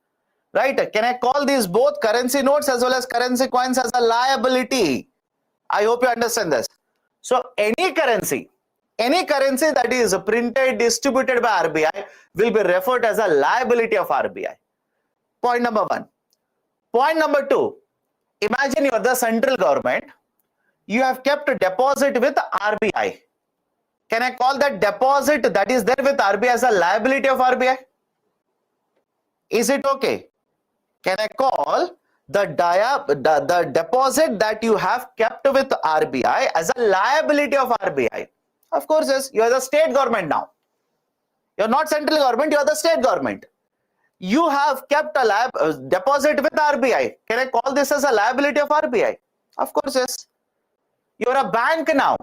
Right? Can I call these both currency notes as well as currency coins as a liability? I hope you understand this. So any currency that is printed, distributed by RBI will be referred as a liability of RBI. Point number one. Point number two. Imagine you are the central government. You have kept a deposit with RBI. Can I call that deposit that is there with RBI as a liability of RBI? Is it okay? Can I call the deposit that you have kept with RBI as a liability of RBI? Of course, yes. You are the state government now. You are not central government, you are the state government. You have kept a deposit with RBI. Can I call this as a liability of RBI? Of course, yes. You are a bank now.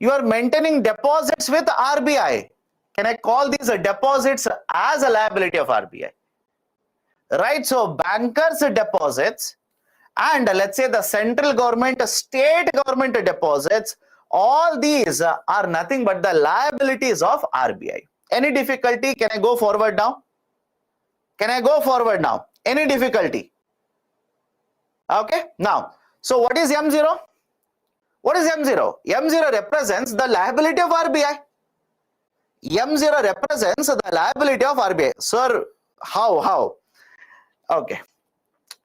You are maintaining deposits with RBI. Can I call these deposits as a liability of RBI? Right, so bankers' deposits and let's say the central government, state government deposits, all these are nothing but the liabilities of RBI. Any difficulty? Can I go forward now? Can I go forward now? Any difficulty? Okay, now, so what is M0? What is M0? M0 represents the liability of RBI. M0 represents the liability of RBI. Sir, how? Okay,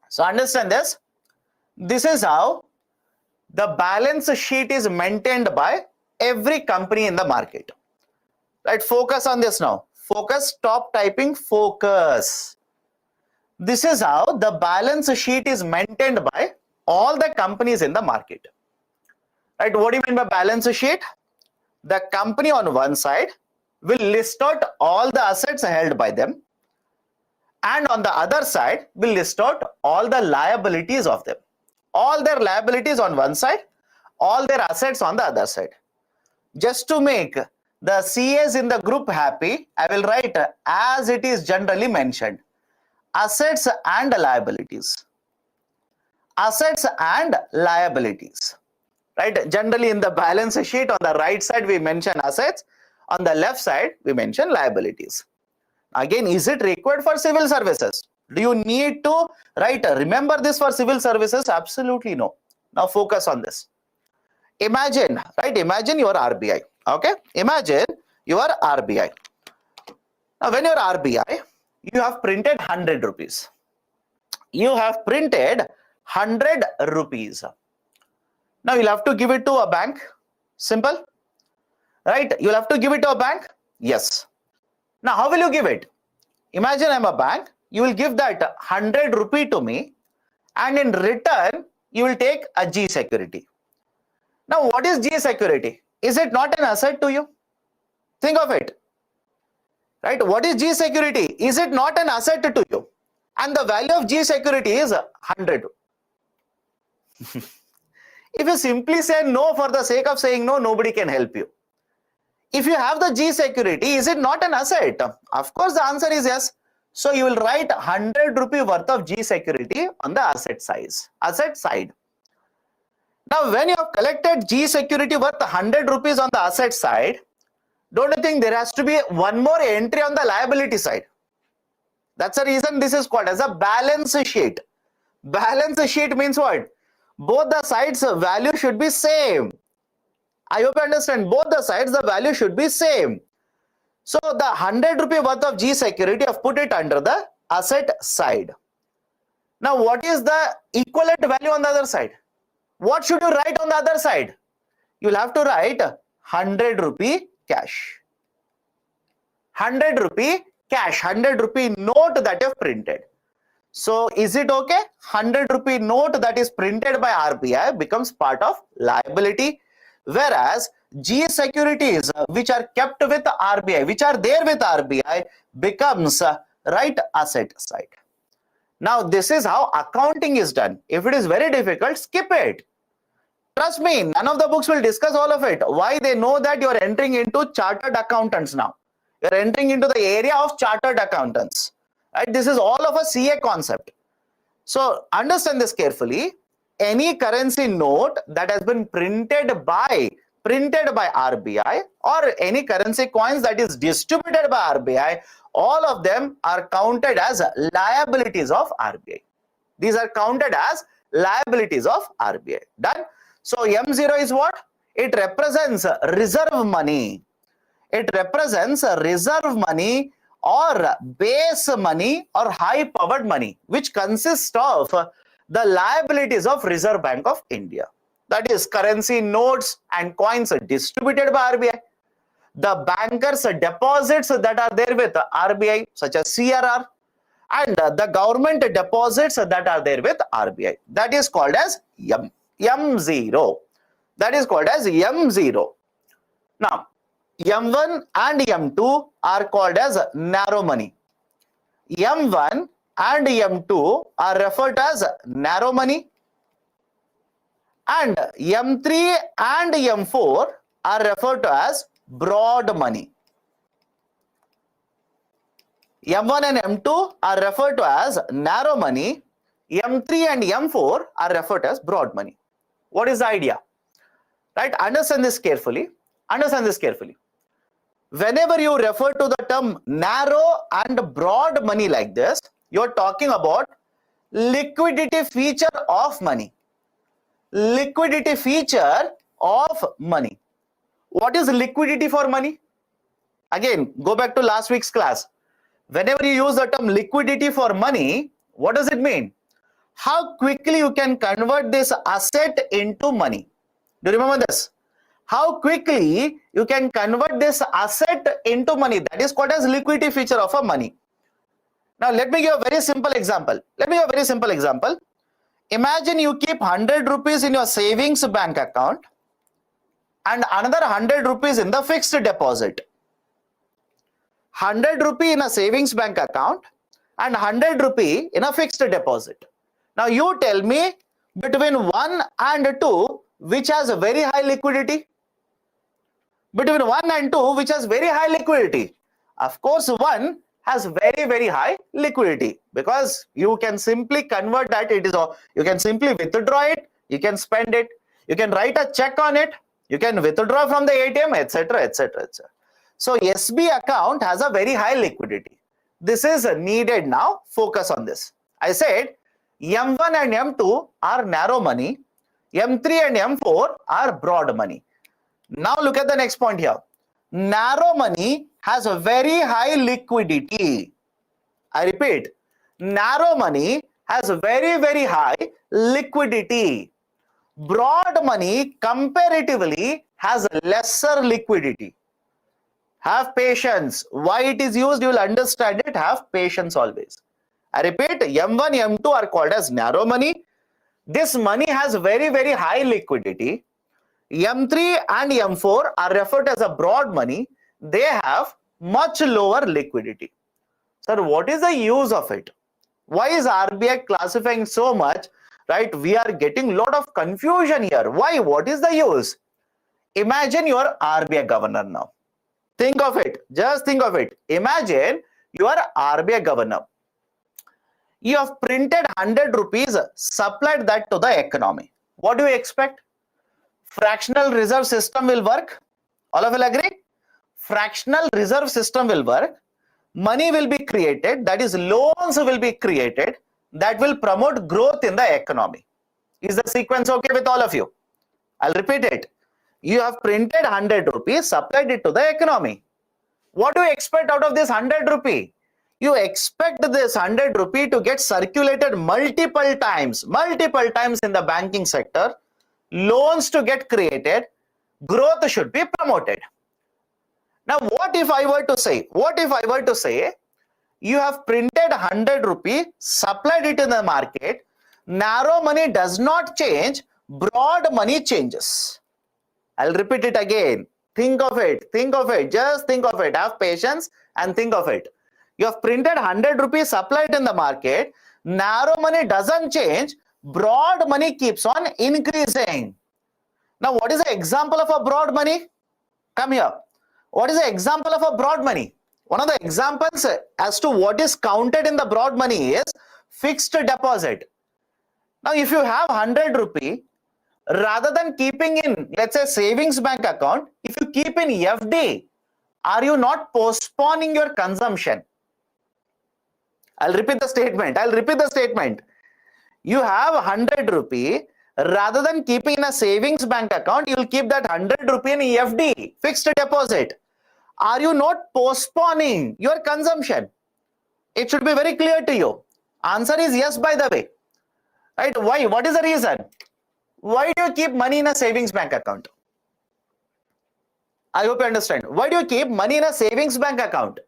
so understand this. This is how the balance sheet is maintained by every company in the market. Right, focus on this now. Focus, stop typing, focus. This is how the balance sheet is maintained by all the companies in the market. Right, what do you mean by balance sheet? The company on one side will list out all the assets held by them, and on the other side will list out all the liabilities of them. All their liabilities on one side, all their assets on the other side. Just to make the CAs in the group happy, I will write as it is generally mentioned. Assets and liabilities. Assets and liabilities. Right? Generally in the balance sheet on the right side we mention assets, on the left side we mention liabilities. Again, is it required for civil services? Do you need to remember this for civil services? Absolutely no. Now focus on this. Imagine, imagine your RBI. Okay, imagine your RBI. Now when your RBI, you have printed 100 rupees. You have printed 100 rupees. Now you'll have to give it to a bank. Simple. Right? You'll have to give it to a bank. Yes. Now how will you give it? Imagine I'm a bank. you will give that 100 rupee to me, and in return, you will take a G security. Now, what is G security? Is it not an asset to you? Think of it. Right? What is G security? Is it not an asset to you? And the value of G security is 100. If you simply say no for the sake of saying no, nobody can help you. If you have the G security, is it not an asset? Of course, the answer is yes. So you will write 100 rupee worth of G security on the asset side. Now, when you have collected G security worth 100 rupees on the asset side, don't you think there has to be one more entry on the liability side? That's the reason this is called as a balance sheet. Balance sheet means what? Both the sides value should be same. I hope you understand. Both the sides the value should be same. So the 100 rupee worth of G security, I've put it under the asset side. Now what is the equivalent value on the other side? What should you write on the other side? You'll have to write 100 rupee cash. 100 rupee cash, 100 rupee note that you've printed. So is it okay? 100 rupee note that is printed by RBI becomes part of liability, whereas G securities which are kept with RBI, which are there with RBI, becomes right asset side. Now this is how accounting is done. If it is very difficult, skip it. Trust me, none of the books will discuss all of it. Why? They know that you are entering into chartered accountants now. You are entering into the area of chartered accountants. Right? This is all of a CA concept. So understand this carefully. Any currency note that has been printed by RBI, or any currency coins that is distributed by RBI, all of them are counted as liabilities of RBI. These are counted as liabilities of RBI. Done? So M0 is what? It represents reserve money. It represents reserve money or base money or high powered money, which consists of the liabilities of Reserve Bank of India. That is currency notes and coins distributed by RBI. The bankers' deposits that are there with RBI, such as CRR, and the government deposits that are there with RBI. That is called as M0. That is called as M0. Now, M1 and M2 are called as narrow money. M1 and M2 are referred as narrow money, and M3 and M4 are referred to as broad money. M1 and M2 are referred to as narrow money. M3 and M4 are referred to as broad money. What is the idea? Right? Understand this carefully. Understand this carefully. Whenever you refer to the term narrow and broad money like this, you're talking about liquidity feature of money. Liquidity feature of money. What is liquidity for money? Again, go back to last week's class. Whenever you use the term liquidity for money, what does it mean? How quickly you can convert this asset into money. Do you remember this? How quickly you can convert this asset into money. That is called as liquidity feature of a money. Now let me give a very simple example. Imagine you keep 100 rupees in your savings bank account and another 100 rupees in the fixed deposit. 100 rupee in a savings bank account and 100 rupee in a fixed deposit. Now you tell me, between 1 and 2, which has a very high liquidity? Between 1 and 2, which has very high liquidity? Of course, 1 has very, very high liquidity, because you can simply convert that. You can simply withdraw it, you can spend it, you can write a check on it, you can withdraw from the ATM, etc., etc., etc. So SB account has a very high liquidity. This is needed now. Focus on this. I said M1 and M2 are narrow money, M3 and M4 are broad money. Now look at the next point here. Narrow money has a very high liquidity. I repeat, narrow money has a very, very high liquidity. Broad money comparatively has lesser liquidity. Have patience. Why it is used, you will understand it. Have patience always. I repeat, M1, M2 are called as narrow money. This money has very, very high liquidity. M3 and M4 are referred as a broad money. They have much lower liquidity. Sir, what is the use of it? Why is RBI classifying so much? Right? We are getting a lot of confusion here. Why? What is the use? Imagine you are RBI governor now. Think of it. Just think of it. Imagine you are RBI governor. You have printed 100 rupees, supplied that to the economy. What do you expect? Fractional reserve system will work. All of you agree? Fractional reserve system will work. Money will be created, that is loans will be created, that will promote growth in the economy. Is the sequence okay with all of you? I'll repeat it. You have printed 100 rupees, supplied it to the economy. What do you expect out of this 100 rupee? You expect this 100 rupee to get circulated multiple times in the banking sector, loans to get created, growth should be promoted. Now, what if I were to say, you have printed 100 rupee, supplied it in the market, narrow money does not change, broad money changes. I'll repeat it again. Think of it, just think of it. Have patience and think of it. You have printed 100 rupees, supplied in the market, narrow money doesn't change, broad money keeps on increasing. Now, what is the example of a broad money? Come here. What is the example of a broad money? One of the examples as to what is counted in the broad money is fixed deposit. Now, if you have 100 rupee, rather than keeping in, let's say, savings bank account, if you keep in FD, are you not postponing your consumption? I'll repeat the statement. You have 100 rupee, rather than keeping in a savings bank account, you will keep that 100 rupee in FD, fixed deposit. Are you not postponing your consumption? It should be very clear to you. Answer is yes, by the way. Right? Why? What is the reason? Why do you keep money in a savings bank account? I hope you understand. Why do you keep money in a savings bank account?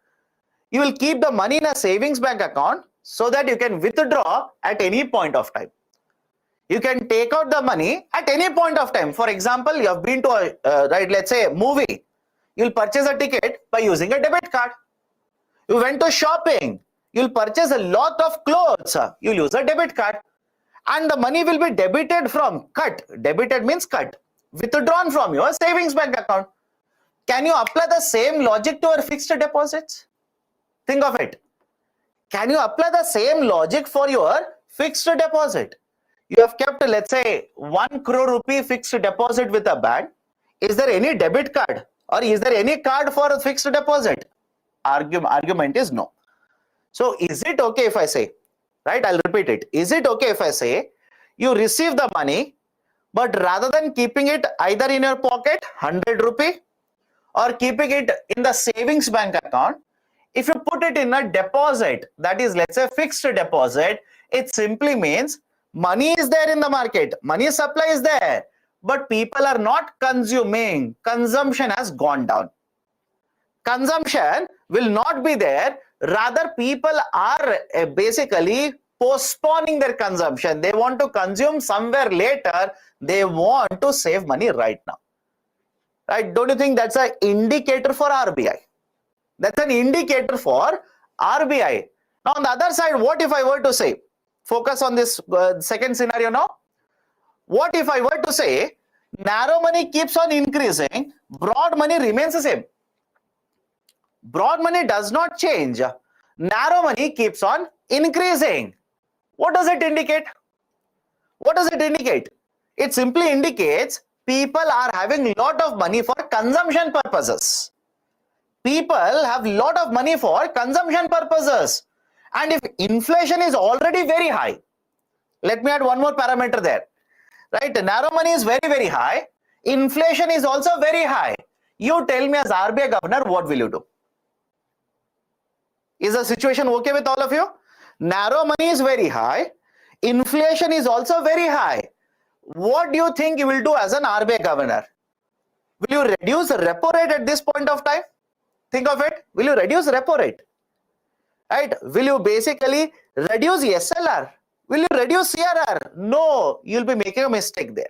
You will keep the money in a savings bank account so that you can withdraw at any point of time. You can take out the money at any point of time. For example, you have been to let's say a movie. You'll purchase a ticket by using a debit card. You went to shopping. You'll purchase a lot of clothes. You'll use a debit card. And the money will be debited from, debited means cut, withdrawn from your savings bank account. Can you apply the same logic to your fixed deposits? Think of it. Can you apply the same logic for your fixed deposit? You have kept, let's say, 1 crore rupee fixed deposit with a bank. Is there any debit card or is there any card for a fixed deposit? Argument is no. So is it okay if I say, right? I'll repeat it. Is it okay if I say you receive the money, but rather than keeping it either in your pocket, 100 rupee, or keeping it in the savings bank account, if you put it in a deposit, that is, let's say, fixed deposit, it simply means money is there in the market, money supply is there, but people are not consuming. Consumption has gone down. Consumption will not be there. Rather, people are basically postponing their consumption. They want to consume somewhere later. They want to save money right now. Right? Don't you think that's an indicator for RBI? That's an indicator for RBI. Now, on the other side, what if I were to say, focus on this second scenario now. What if I were to say, narrow money keeps on increasing, broad money remains the same. Broad money does not change. Narrow money keeps on increasing. What does it indicate? What does it indicate? It simply indicates people are having a lot of money for consumption purposes. People have a lot of money for consumption purposes. And if inflation is already very high, let me add one more parameter there. Right? Narrow money is very, very high. Inflation is also very high. You tell me as RBI governor, what will you do? Is the situation okay with all of you? Narrow money is very high. Inflation is also very high. What do you think you will do as an RBI governor? Will you reduce repo rate at this point of time? Think of it. Will you reduce repo rate? Right? Will you basically reduce SLR? Will you reduce CRR? No, you'll be making a mistake there.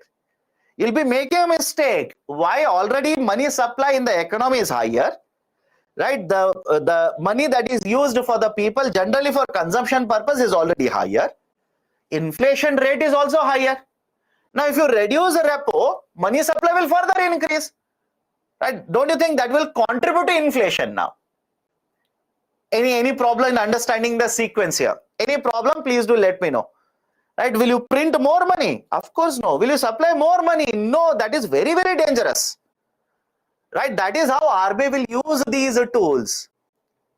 You'll be making a mistake. Why? Already money supply in the economy is higher, right? The money that is used for the people generally for consumption purpose is already higher. Inflation rate is also higher. Now, if you reduce the repo, money supply will further increase, right? Don't you think that will contribute to inflation now? Any problem in understanding the sequence here? Any problem? Please do let me know. Right? Will you print more money? Of course no. Will you supply more money? No. That is very, very dangerous. Right? That is how RBI will use these tools.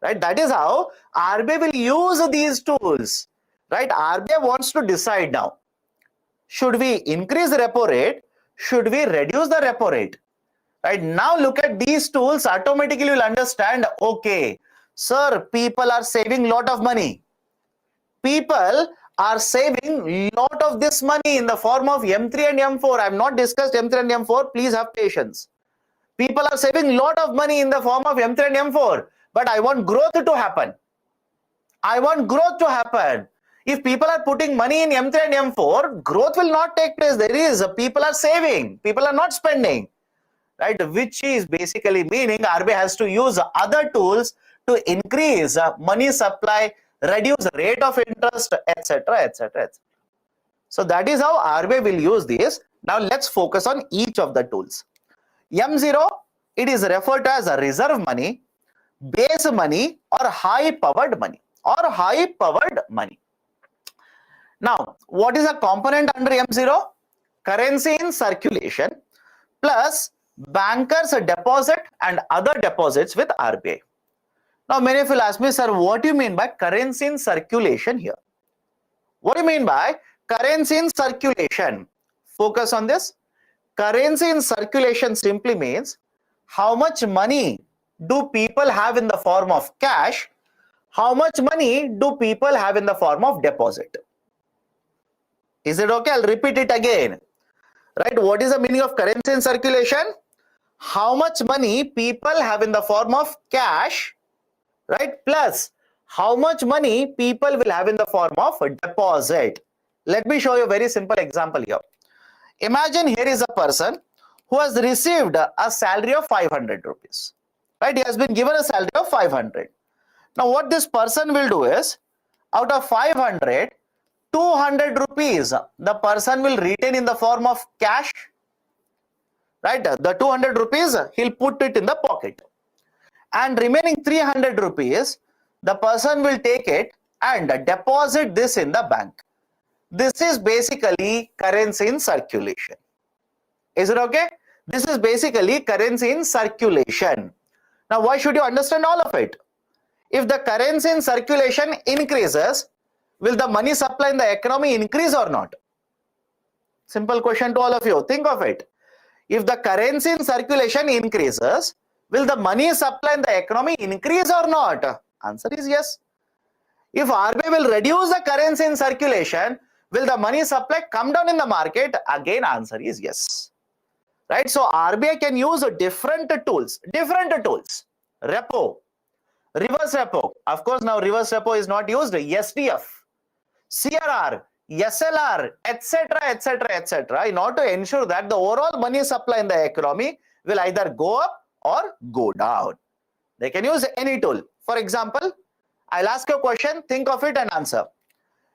Right? That is how RBI will use these tools. Right? RBI wants to decide now. Should we increase the repo rate? Should we reduce the repo rate? Right? Now look at these tools. Automatically you will understand, okay, sir, people are saving lot of money. People are saving lot of this money in the form of M3 and M4. I have not discussed M3 and M4. Please have patience. People are saving lot of money in the form of M3 and M4. But I want growth to happen. I want growth to happen. If people are putting money in M3 and M4, growth will not take place. There is, people are saving. People are not spending. Right? Which is basically meaning RBI has to use other tools to increase money supply, reduce rate of interest, etc., etc., etc. So that is how RBI will use this. Now let's focus on each of the tools. M0, it is referred to as a reserve money, base money, or high powered money, Now, what is a component under M0? Currency in circulation plus bankers deposit and other deposits with RBI. Now, many of you will ask me, sir, what do you mean by currency in circulation here? What do you mean by currency in circulation? Focus on this. Currency in circulation simply means how much money do people have in the form of cash? How much money do people have in the form of deposit? Is it okay? I'll repeat it again. Right? What is the meaning of currency in circulation? How much money people have in the form of cash, right? Plus how much money people will have in the form of a deposit. Let me show you a very simple example here. Imagine here is a person who has received a salary of 500 rupees. Right? He has been given a salary of 500. Now what this person will do is, out of 500, 200 rupees the person will retain in the form of cash. Right? The 200 rupees he'll put it in the pocket. And remaining 300 rupees, the person will take it and deposit this in the bank. This is basically currency in circulation. Is it okay? This is basically currency in circulation. Now, why should you understand all of it? If the currency in circulation increases, will the money supply in the economy increase or not? Simple question to all of you. Think of it. If the currency in circulation increases, will the money supply in the economy increase or not? Answer is yes. If RBI will reduce the currency in circulation, will the money supply come down in the market? Again, answer is yes. Right? So RBI can use different tools. Repo, reverse repo. Of course, now reverse repo is not used. SDF, CRR, SLR, etc., etc., etc. in order to ensure that the overall money supply in the economy will either go up or go down. They can use any tool. For example, I'll ask you a question, think of it and answer.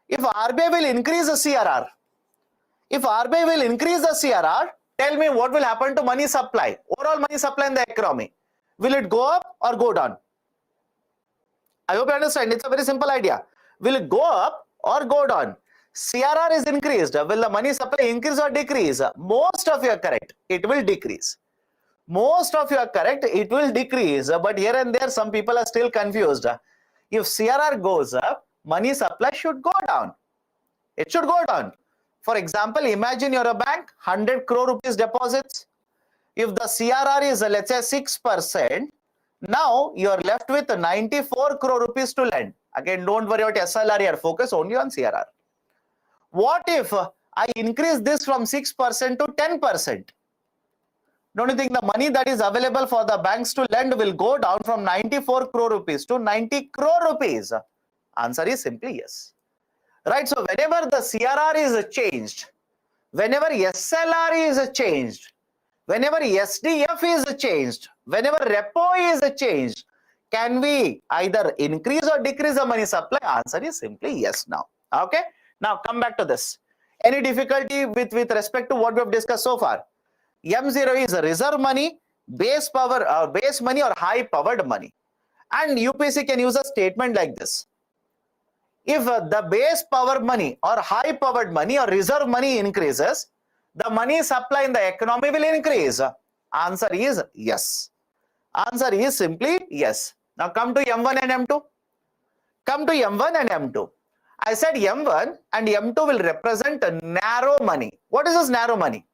If RBI will increase the CRR, tell me what will happen to money supply, overall money supply in the economy. Will it go up or go down? I hope you understand. It's a very simple idea. Will it go up or go down? CRR is increased. Will the money supply increase or decrease? Most of you are correct. It will decrease. Most of you are correct. It will decrease. But here and there, some people are still confused. If CRR goes up, money supply should go down. It should go down. For example, imagine you're a bank, 100 crore rupees deposits. If the CRR is, let's say, 6%, now you're left with 94 crore rupees to lend. Again, don't worry about SLR here. Focus only on CRR. What if I increase this from 6% to 10%? Don't you think the money that is available for the banks to lend will go down from 94 crore rupees to 90 crore rupees? Answer is simply yes. right? So whenever the CRR is changed, whenever SLR is changed, whenever SDF is changed, whenever repo is changed, can we either increase or decrease the money supply? Answer is simply yes now. Okay. Now come back to this. Any difficulty with respect to what we have discussed so far? M0 is reserve money, base power, base money or high powered money. And UPSC can use a statement like this. If the base power money or high powered money or reserve money increases, the money supply in the economy will increase. Answer is yes. Answer is simply yes. Now come to M1 and M2. Come to M1 and M2. I said M1 and M2 will represent narrow money. What is this narrow money?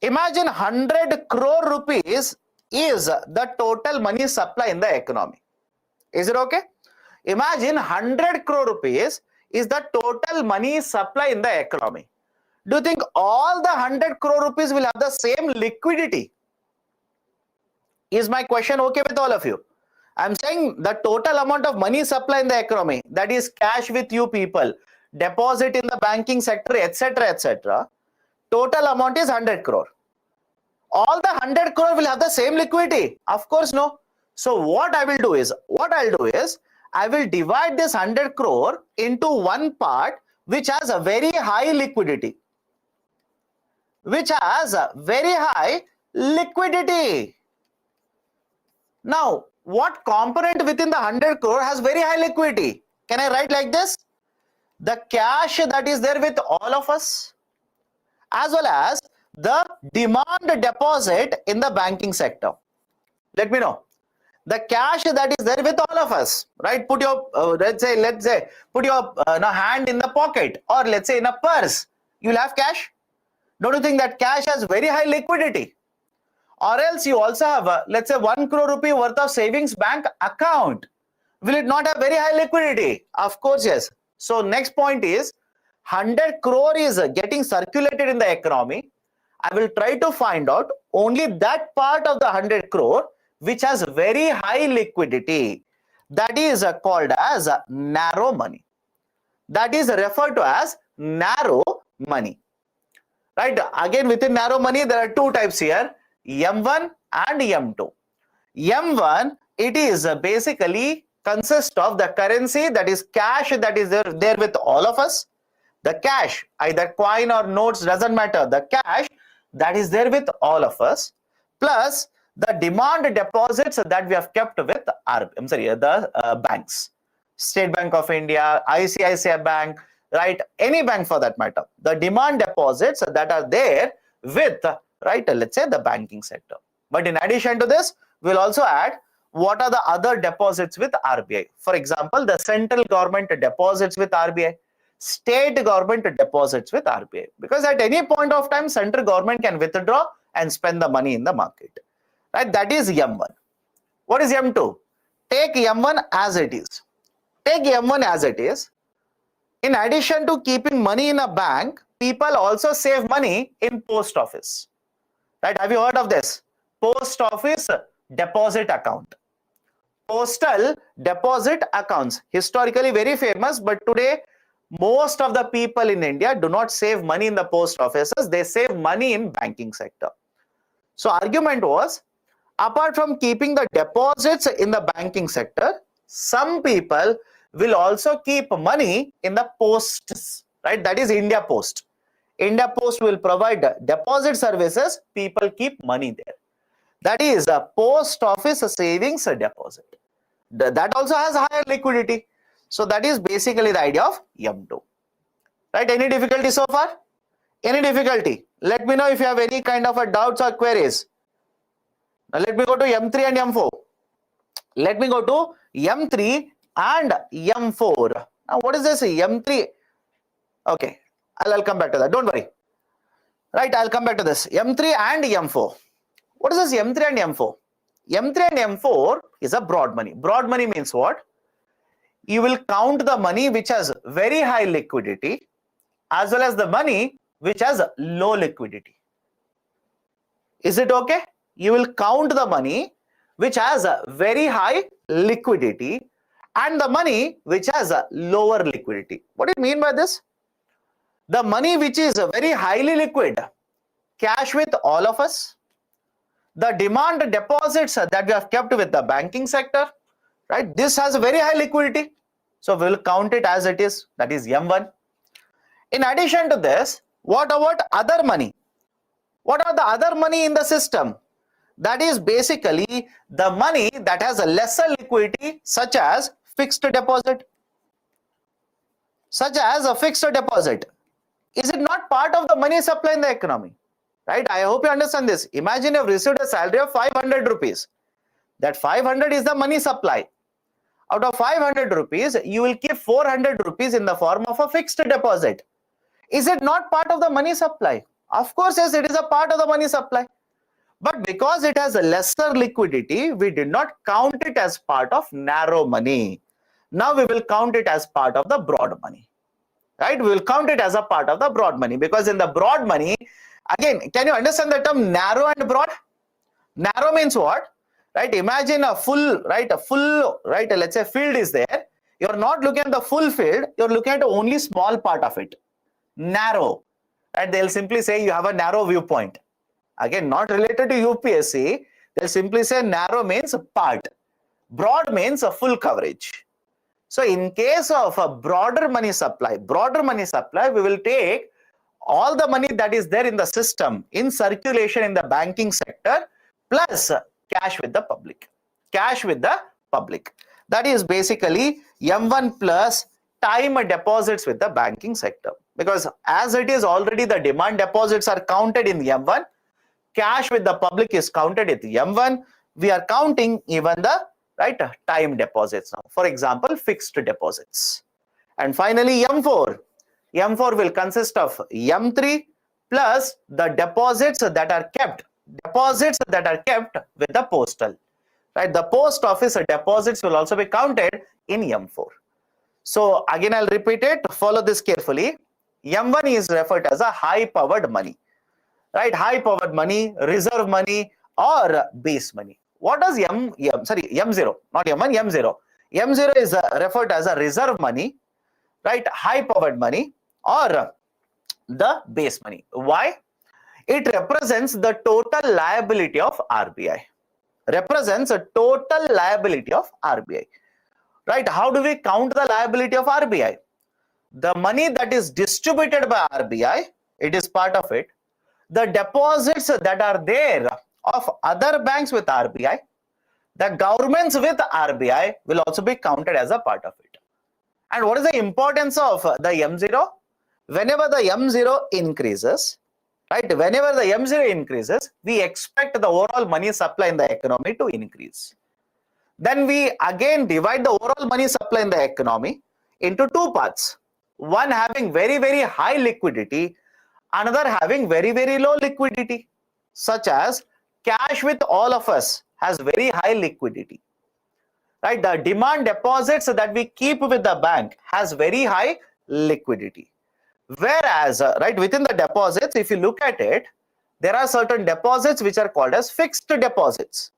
Imagine 100 crore rupees is the total money supply in the economy. Is it okay? Imagine 100 crore rupees is the total money supply in the economy. Do you think all the 100 crore rupees will have the same liquidity? Is my question okay with all of you? I'm saying the total amount of money supply in the economy, that is cash with you people, deposit in the banking sector, etc., etc. Total amount is 100 crore. All the 100 crore will have the same liquidity? Of course, no. So what I'll do is, I will divide this 100 crore into one part which has a very high liquidity. Now, what component within the 100 crore has very high liquidity? Can I write like this? The cash that is there with all of us, as well as the demand deposit in the banking sector. Let me know. The cash that is there with all of us, right? Put your, let's say, put your hand in the pocket, or let's say in a purse. You'll have cash. Don't you think that cash has very high liquidity? Or else you also have, let's say, 1 crore rupee worth of savings bank account. Will it not have very high liquidity? Of course, yes. So next point is, 100 crore is getting circulated in the economy. I will try to find out only that part of the 100 crore which has very high liquidity. That is called as narrow money. That is referred to as narrow money. Right? Again, within narrow money, there are two types here, M1 and M2. M1, it is basically consists of the currency, that is cash, that is there with all of us. The cash, either coin or notes, doesn't matter. The cash that is there with all of us, plus the demand deposits that we have kept with the banks. State Bank of India, ICICI Bank, right? Any bank for that matter. The demand deposits that are there with, right, let's say the banking sector. But in addition to this, we'll also add what are the other deposits with RBI. For example, the central government deposits with RBI, state government deposits with RBI. Because at any point of time, central government can withdraw and spend the money in the market. Right? That is M1. What is M2? Take M1 as it is. Take M1 as it is. In addition to keeping money in a bank, people also save money in post office. Right? Have you heard of this? Post office deposit account. Postal deposit accounts. Historically very famous, but today most of the people in India do not save money in the post offices. They save money in banking sector. So argument was, apart from keeping the deposits in the banking sector, some people will also keep money in the posts, right? That is India Post. India Post will provide deposit services. People keep money there. That is a post office savings deposit. That also has higher liquidity. So that is basically the idea of M2. Right? Any difficulty so far? Any difficulty? Let me know if you have any kind of a doubts or queries. Now let me go to M3 and M4. Let me go to M3 and M4. Now what is this M3? Okay, I'll come back to that. Don't worry. Right, I'll come back to this. M3 and M4. What is this M3 and M4? M3 and M4 is a broad money. Broad money means what? You will count the money which has very high liquidity as well as the money which has low liquidity. Is it okay? You will count the money which has a very high liquidity and the money which has a lower liquidity. What do you mean by this? The money which is very highly liquid, cash with all of us, the demand deposits that we have kept with the banking sector, right? This has a very high liquidity. So we will count it as it is, that is M1. In addition to this, what about other money? What are the other money in the system? That is basically the money that has a lesser liquidity, such as fixed deposit. Such as a fixed deposit. Is it not part of the money supply in the economy? Right? I hope you understand this. Imagine you've received a salary of 500 rupees. That 500 is the money supply. Out of 500 rupees, you will keep 400 rupees in the form of a fixed deposit. Is it not part of the money supply? Of course, yes, it is a part of the money supply. But because it has a lesser liquidity, we did not count it as part of narrow money. Now we will count it as part of the broad money. Right? We will count it as a part of the broad money, because in the broad money, again, can you understand the term narrow and broad? Narrow means what? Right? Imagine a full, let's say field is there. You're not looking at the full field, you're looking at only small part of it. Narrow. And they'll simply say you have a narrow viewpoint. Again, not related to UPSC. They'll simply say narrow means part. Broad means a full coverage. So in case of a broader money supply, we will take all the money that is there in the system, in circulation in the banking sector, plus cash with the public. Cash with the public. That is basically M1 plus time deposits with the banking sector. Because as it is already, the demand deposits are counted in the M1, cash with the public is counted at the M1, we are counting even the time deposits now. For example, fixed deposits. And finally, M4. M4 will consist of M3 plus the deposits that are kept with the postal. Right? The post office deposits will also be counted in M4. So again, I'll repeat it. Follow this carefully. M1 is referred as a high-powered money. Right? High-powered money, reserve money, or base money. What does M0, not M1, M0. M0 is referred as a reserve money, right? High-powered money, or the base money. Why? It represents the total liability of RBI. Represents a total liability of RBI. Right? How do we count the liability of RBI? The money that is distributed by RBI, it is part of it. The deposits that are there of other banks with RBI, the governments with RBI will also be counted as a part of it. And what is the importance of the M0? Whenever the M0 increases, right? Whenever the M0 increases, we expect the overall money supply in the economy to increase. Then we again divide the overall money supply in the economy into two parts. One having very, very high liquidity, another having very, very low liquidity, such as cash with all of us has very high liquidity. Right? The demand deposits that we keep with the bank has very high liquidity. Whereas, right, within the deposits, if you look at it, there are certain deposits which are called as fixed deposits.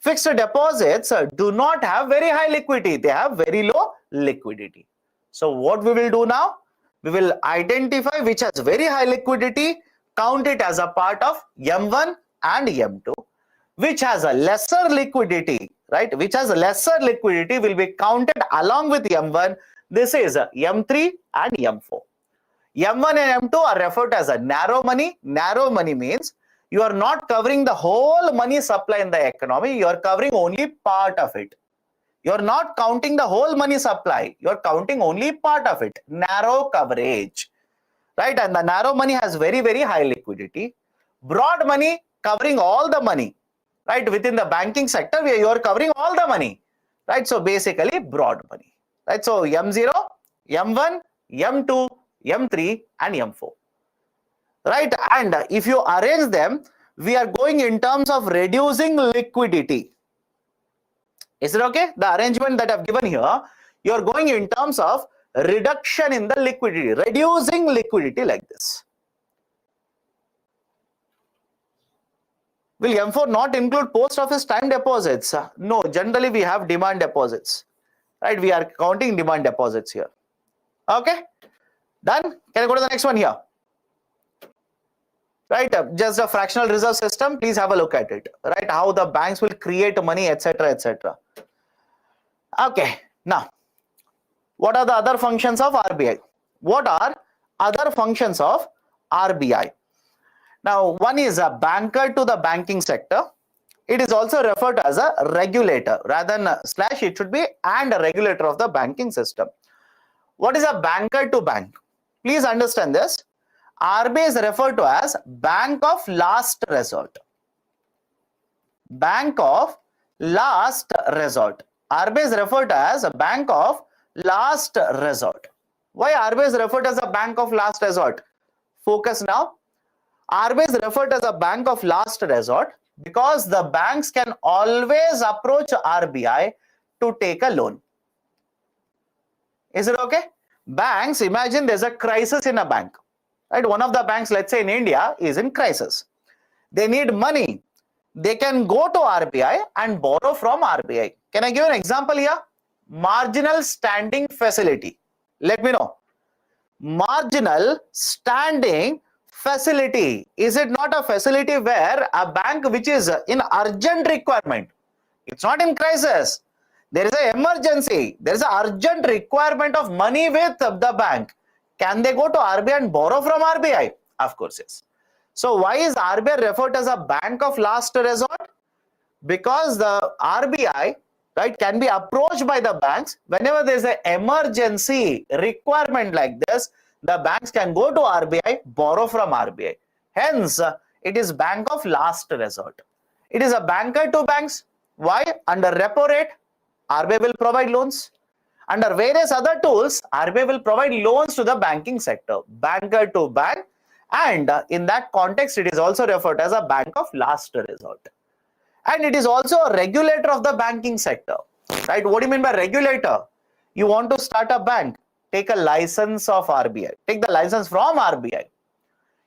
Fixed deposits do not have very high liquidity. They have very low liquidity. So what we will do now? We will identify which has very high liquidity, count it as a part of M1 and M2. Which has a lesser liquidity, right? Which has a lesser liquidity will be counted along with M1. This is M3 and M4. M1 and M2 are referred to as a narrow money. Narrow money means you are not covering the whole money supply in the economy. You are covering only part of it. You are not counting the whole money supply. You are counting only part of it. Narrow coverage, right? And the narrow money has very, very high liquidity. Broad money covering all the money, right? Within the banking sector, where you are covering all the money, right? So basically broad money, right? So M0, M1, M2, M3 and M4, right? And if you arrange them, we are going in terms of reducing liquidity. Is it okay? The arrangement that I've given here, you are going in terms of reduction in the liquidity, reducing liquidity like this. Will M4 not include post office time deposits? No, generally we have demand deposits. right? We are counting demand deposits here. Okay, done. Can I go to the next one here? Right, just a fractional reserve system. Please have a look at it. Right, how the banks will create money, etc., etc. Okay, now what are the other functions of RBI? What are other functions of RBI? Now, one is a banker to the banking sector. It is also referred to as a regulator. Rather than slash, it should be and a regulator of the banking system. What is a banker to bank? Please understand this. RBI is referred to as bank of last resort. Bank of last resort. RBI is referred to as a bank of last resort. Why RBI is referred to as a bank of last resort? Focus now. RBI is referred to as a bank of last resort because the banks can always approach RBI to take a loan. Is it okay? Banks, imagine there's a crisis in a bank. Right? One of the banks, let's say in India, is in crisis. They need money. They can go to RBI and borrow from RBI. Can I give an example here? Marginal standing facility. Let me know. Marginal standing facility. Is it not a facility where a bank which is in urgent requirement? It's not in crisis. There is an emergency. There is an urgent requirement of money with the bank. Can they go to RBI and borrow from RBI? Of course, yes. So why is RBI referred to as a bank of last resort? Because the RBI, right, can be approached by the banks whenever there is an emergency requirement like this. The banks can go to RBI, borrow from RBI. Hence, it is bank of last resort. It is a banker to banks. Why? Under repo rate, RBI will provide loans. Under various other tools, RBI will provide loans to the banking sector, banker to bank, and in that context, it is also referred as a bank of last resort. And it is also a regulator of the banking sector, right? What do you mean by regulator? You want to start a bank, take a license of RBI, take the license from RBI.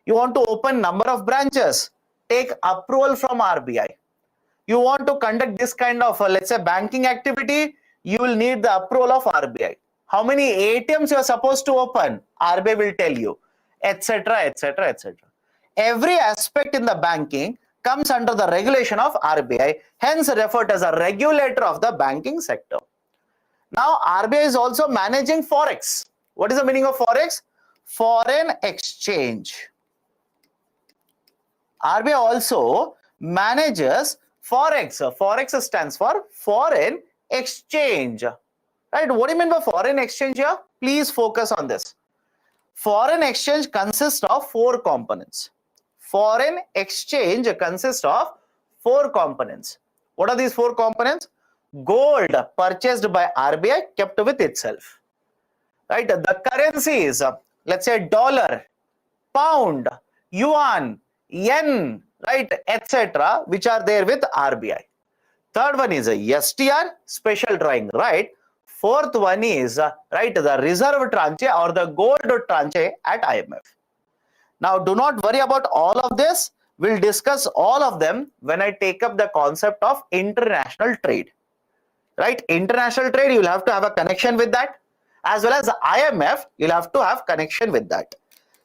You want to open number of branches, take approval from RBI. You want to conduct this kind of, let's say, banking activity, you will need the approval of RBI. How many ATMs you are supposed to open? RBI will tell you, etc., etc., etc. Every aspect in the banking comes under the regulation of RBI, hence referred as a regulator of the banking sector. Now, RBI is also managing Forex. What is the meaning of Forex? Foreign exchange. RBI also manages Forex. Forex stands for foreign exchange. Right? What do you mean by foreign exchange here? Please focus on this. Foreign exchange consists of 4 components. Foreign exchange consists of 4 components. What are these 4 components? Gold purchased by RBI kept with itself. Right? The currencies, let's say dollar, pound, yuan, yen, right, etc., which are there with RBI. Third one is a STR, special drawing right. Fourth one is right, the reserve tranche or the gold tranche at IMF. Now, do not worry about all of this. We'll discuss all of them when I take up the concept of international trade. Right? International trade, you'll have to have a connection with that. As well as IMF, you'll have to have connection with that.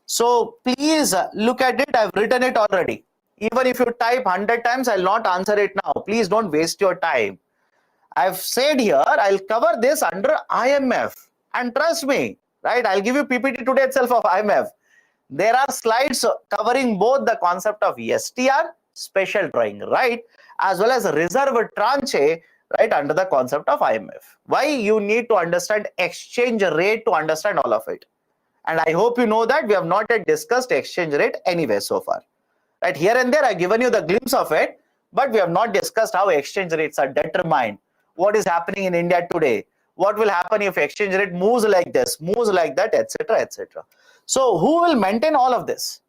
So please look at it. I've written it already. Even if you type 100 times, I'll not answer it now. Please don't waste your time. I've said here, I'll cover this under IMF. And trust me, right? I'll give you PPT today itself of IMF. There are slides covering both the concept of STR, special drawing right, as well as reserve tranche, right, under the concept of IMF. Why? You need to understand exchange rate to understand all of it. And I hope you know that we have not yet discussed exchange rate anywhere so far. Right, here and there I've given you the glimpse of it, but we have not discussed how exchange rates are determined. What is happening in India today? What will happen if exchange rate moves like this, moves like that, etc., etc. So who will maintain all of this?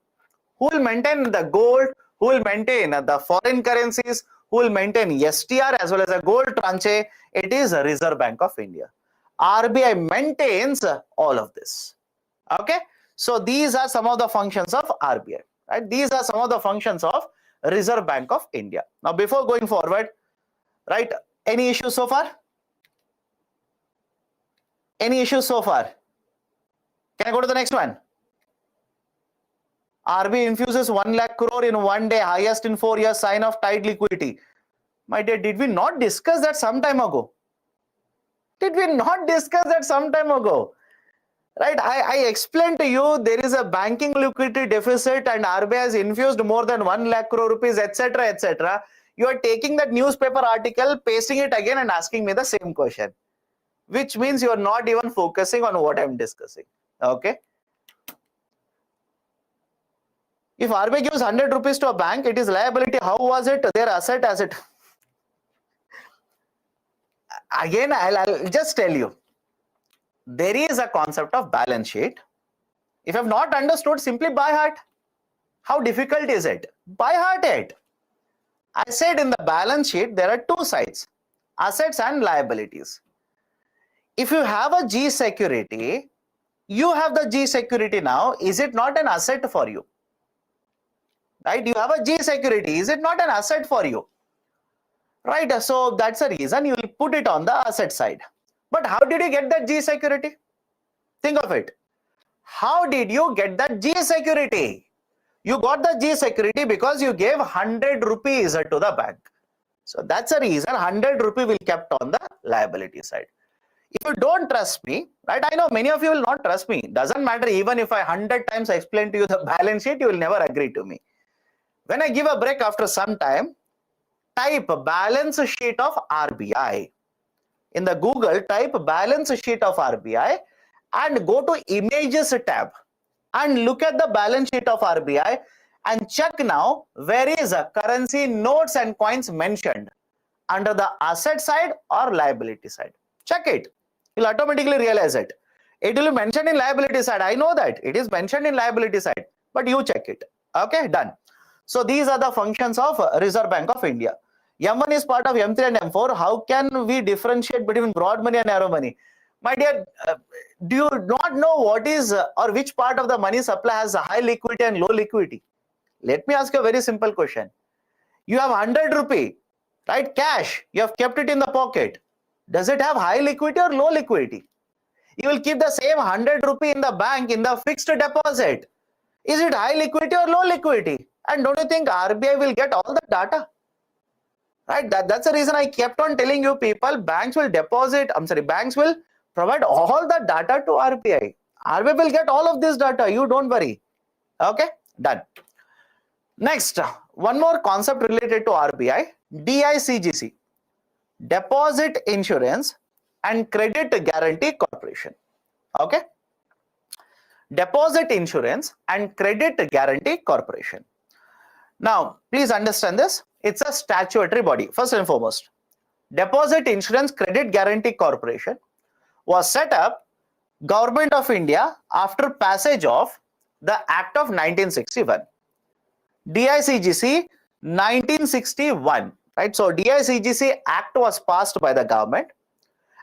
Who will maintain the gold? Who will maintain the foreign currencies? Who will maintain STR as well as a gold tranche? It is a Reserve Bank of India. RBI maintains all of this. Okay, so these are some of the functions of RBI. Right? These are some of the functions of Reserve Bank of India. Now, before going forward, right, any issues so far? Any issues so far? Can I go to the next one? RBI infuses 1 lakh crore in one day, highest in 4 years, sign of tight liquidity. My dear, did we not discuss that some time ago? Did we not discuss that some time ago? Right, I explained to you there is a banking liquidity deficit and RBI has infused more than 1 lakh crore rupees, etc., etc. You are taking that newspaper article, pasting it again and asking me the same question, which means you are not even focusing on what I am discussing. Okay. If RBI gives 100 rupees to a bank, it is liability. How was it? Their asset as it. Again, I'll just tell you. There is a concept of balance sheet. If you have not understood, simply by heart. How difficult is it? By heart it. I said in the balance sheet, there are two sides, assets and liabilities. If you have a G security, you have the G security now. Is it not an asset for you? Right? You have a G security. Is it not an asset for you? Right? So that's the reason you will put it on the asset side. But how did you get that G security? Think of it. How did you get that G security? You got the G security because you gave 100 rupees to the bank. So that's the reason 100 rupee will kept on the liability side. If you don't trust me, right? I know many of you will not trust me. Doesn't matter even if I 100 times explain to you the balance sheet, you will never agree to me. When I give a break after some time, type balance sheet of RBI. In the Google, type balance sheet of RBI and go to images tab and look at the balance sheet of RBI and check now where is a currency notes and coins mentioned, under the asset side or liability side. Check it. You'll automatically realize it. It will be mentioned in liability side. I know that it is mentioned in liability side, but you check it. Okay, done. So these are the functions of Reserve Bank of India. M1 is part of M3 and M4. How can we differentiate between broad money and narrow money? My dear, do you not know what is or which part of the money supply has a high liquidity and low liquidity? Let me ask you a very simple question. You have 100 rupee, right? Cash. You have kept it in the pocket. Does it have high liquidity or low liquidity? You will keep the same 100 rupee in the bank in the fixed deposit. Is it high liquidity or low liquidity? And don't you think RBI will get all the data? Right? That's the reason I kept on telling you people, banks will provide all the data to RBI. RBI will get all of this data. You don't worry. Okay, done. Next, one more concept related to RBI, DICGC, Deposit Insurance and Credit Guarantee Corporation. Okay, Deposit Insurance and Credit Guarantee Corporation. Now, please understand this. It's a statutory body. First and foremost, Deposit Insurance Credit Guarantee Corporation was set up Government of India after passage of the Act of 1961. DICGC 1961, right? So DICGC Act was passed by the government,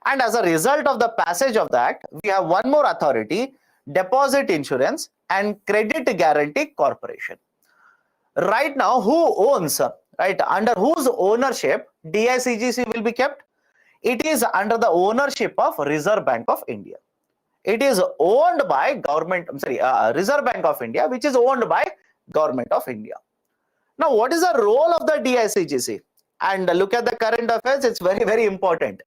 and as a result of the passage of the Act, we have one more authority, Deposit Insurance and Credit Guarantee Corporation. Right now, who owns, right, under whose ownership DICGC will be kept? It is under the ownership of Reserve Bank of India. It is owned by Reserve Bank of India, which is owned by Government of India. Now, what is the role of the DICGC? And look at the current affairs, it's very, very important.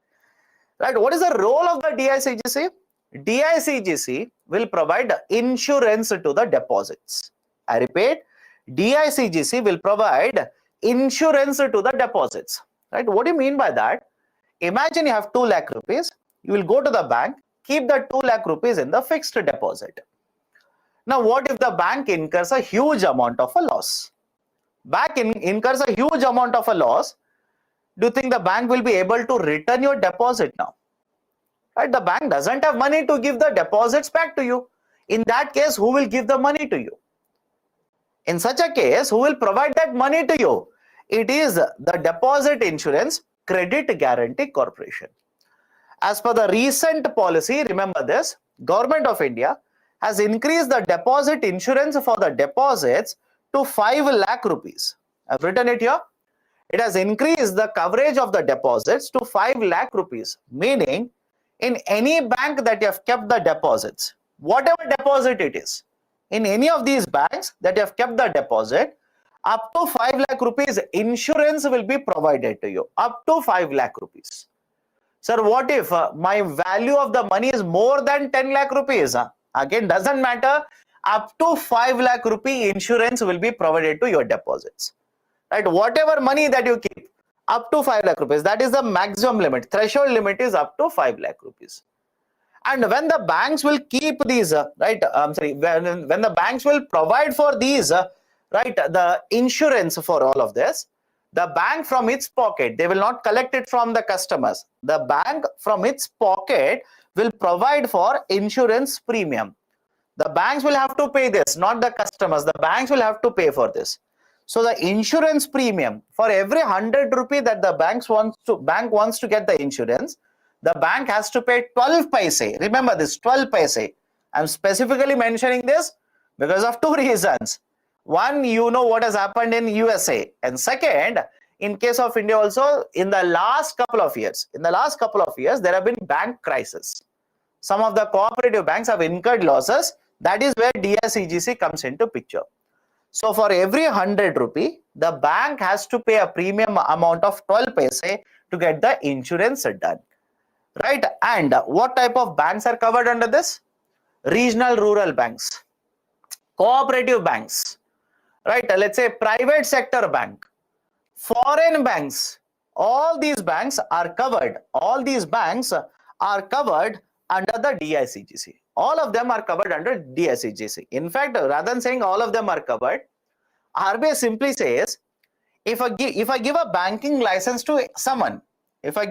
Right? What is the role of the DICGC? DICGC will provide insurance to the deposits. I repeat, DICGC will provide insurance to the deposits. Right? What do you mean by that? Imagine you have 2 lakh rupees. You will go to the bank, keep the 2 lakh rupees in the fixed deposit. Now, what if the bank incurs a huge amount of a loss? Bank incurs a huge amount of a loss. Do you think the bank will be able to return your deposit now? Right? The bank doesn't have money to give the deposits back to you. In that case, who will give the money to you? In such a case, who will provide that money to you? It is the Deposit Insurance Credit Guarantee Corporation. As per the recent policy, remember this, Government of India has increased the deposit insurance for the deposits to 5 lakh rupees. I've written it here. It has increased the coverage of the deposits to 5 lakh rupees, meaning in any bank that you have kept the deposits, whatever deposit it is, in any of these banks that you have kept the deposit, up to 5 lakh rupees insurance will be provided to you, up to 5 lakh rupees. Sir, what if my value of the money is more than 10 lakh rupees? Again, doesn't matter, up to 5 lakh rupee insurance will be provided to your deposits. Right, whatever money that you keep, up to 5 lakh rupees, that is the maximum limit. Threshold limit is up to 5 lakh rupees. And when the banks will keep these, when the banks will provide for these, the insurance for all of this, the bank from its pocket, they will not collect it from the customers. The bank from its pocket will provide for insurance premium. The banks will have to pay this, not the customers. The banks will have to pay for this. So the insurance premium, for every 100 rupee that the bank wants to get the insurance, the bank has to pay 12 paise. Remember this, 12 paise. I'm specifically mentioning this because of two reasons. One, you know what has happened in USA. And second, in case of India also, in the last couple of years, there have been bank crises. Some of the cooperative banks have incurred losses. That is where DICGC comes into picture. So for every 100 rupee, the bank has to pay a premium amount of 12 paise to get the insurance done. Right? And what type of banks are covered under this? Regional rural banks, cooperative banks, right? Let's say private sector bank, foreign banks, all these banks are covered. All these banks are covered under the DICGC. All of them are covered under DICGC. In fact, rather than saying all of them are covered, RBI simply says, if I give a banking license to someone, by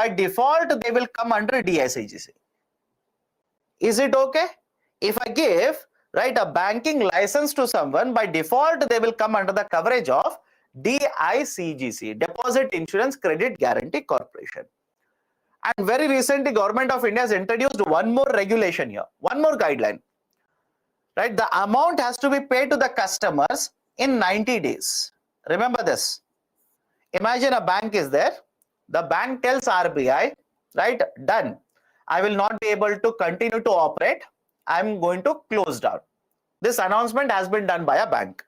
default, they will come under DICGC. Is it okay? If I give a banking license to someone, by default, they will come under the coverage of DICGC, Deposit Insurance Credit Guarantee Corporation. And very recently, Government of India has introduced one more regulation here, one more guideline. Right? The amount has to be paid to the customers in 90 days. Remember this. Imagine a bank is there. The bank tells RBI, right, done. I will not be able to continue to operate. I'm going to close down. This announcement has been done by a bank.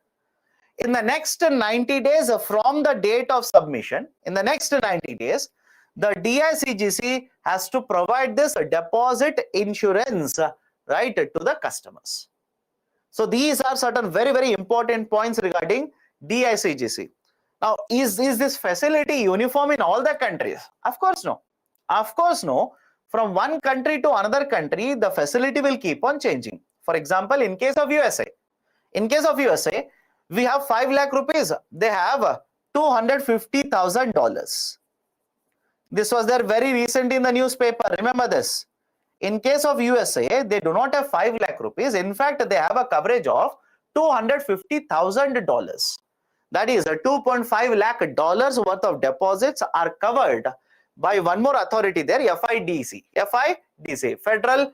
In the next 90 days from the date of submission, in the next 90 days, the DICGC has to provide this deposit insurance, right, to the customers. So these are certain very, very important points regarding DICGC. Now, is this facility uniform in all the countries? Of course, no. Of course, no. From one country to another country, the facility will keep on changing. For example, in case of USA, we have 5 lakh rupees. They have $250,000. This was there very recent in the newspaper. Remember this. In case of USA, they do not have 5 lakh rupees. In fact, they have a coverage of $250,000. That is $2.5 lakh worth of deposits are covered by one more authority there, FIDC, Federal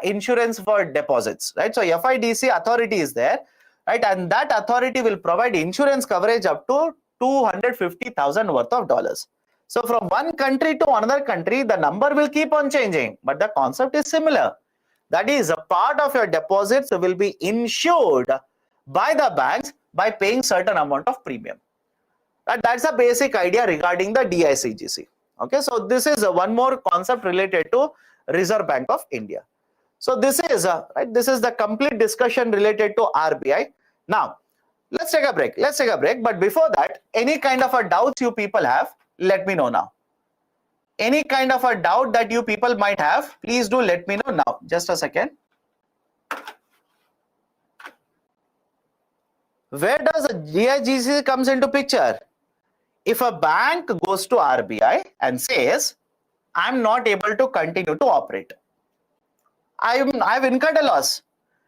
Insurance for Deposits, right? So FIDC authority is there, right? And that authority will provide insurance coverage up to $250,000 worth of dollars. So from one country to another country, the number will keep on changing, but the concept is similar. That is, a part of your deposits will be insured by the banks by paying certain amount of premium. That's a basic idea regarding the DICGC. Okay, so this is one more concept related to Reserve Bank of India. So this is this is the complete discussion related to RBI. Now, let's take a break. But before that, any kind of a doubts you people have, let me know now. Any kind of a doubt that you people might have, please do let me know now. Just a second. Where does DICGC comes into picture? If a bank goes to RBI and says, I'm not able to continue to operate. I've incurred a loss.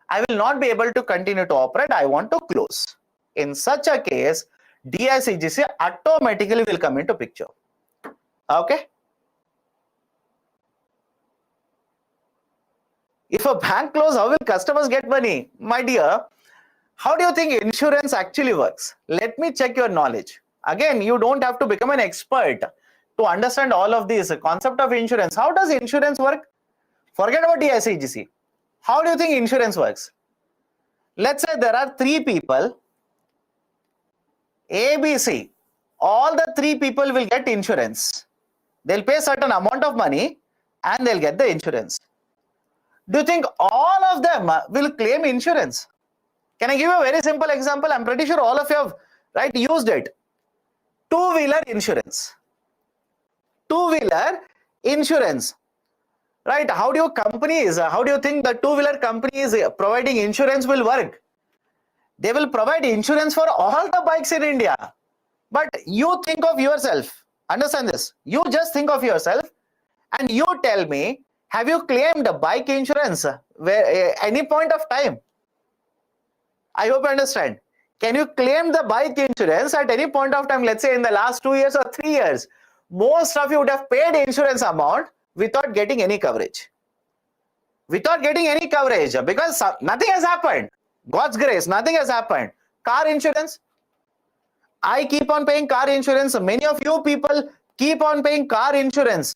I will not be able to continue to operate. I want to close. In such a case, DICGC automatically will come into picture. Okay. If a bank closes, how will customers get money? My dear, how do you think insurance actually works? Let me check your knowledge. Again, you don't have to become an expert. to understand all of these concept of insurance. How does insurance work? Forget about DICGC. How do you think insurance works? Let's say there are three people, A, B, C. All the three people will get insurance. They'll pay a certain amount of money and they'll get the insurance. Do you think all of them will claim insurance? Can I give you a very simple example? I'm pretty sure all of you have used it. Two-wheeler insurance. Two-wheeler insurance. Right? How do you think the two-wheeler companies providing insurance will work? They will provide insurance for all the bikes in India. But you think of yourself. Understand this. You just think of yourself and you tell me, have you claimed bike insurance any point of time? I hope you understand. Can you claim the bike insurance at any point of time, let's say in the last 2 years or 3 years? Most of you would have paid insurance amount without getting any coverage. Without getting any coverage because nothing has happened. God's grace, nothing has happened. Car insurance. I keep on paying car insurance. Many of you people keep on paying car insurance.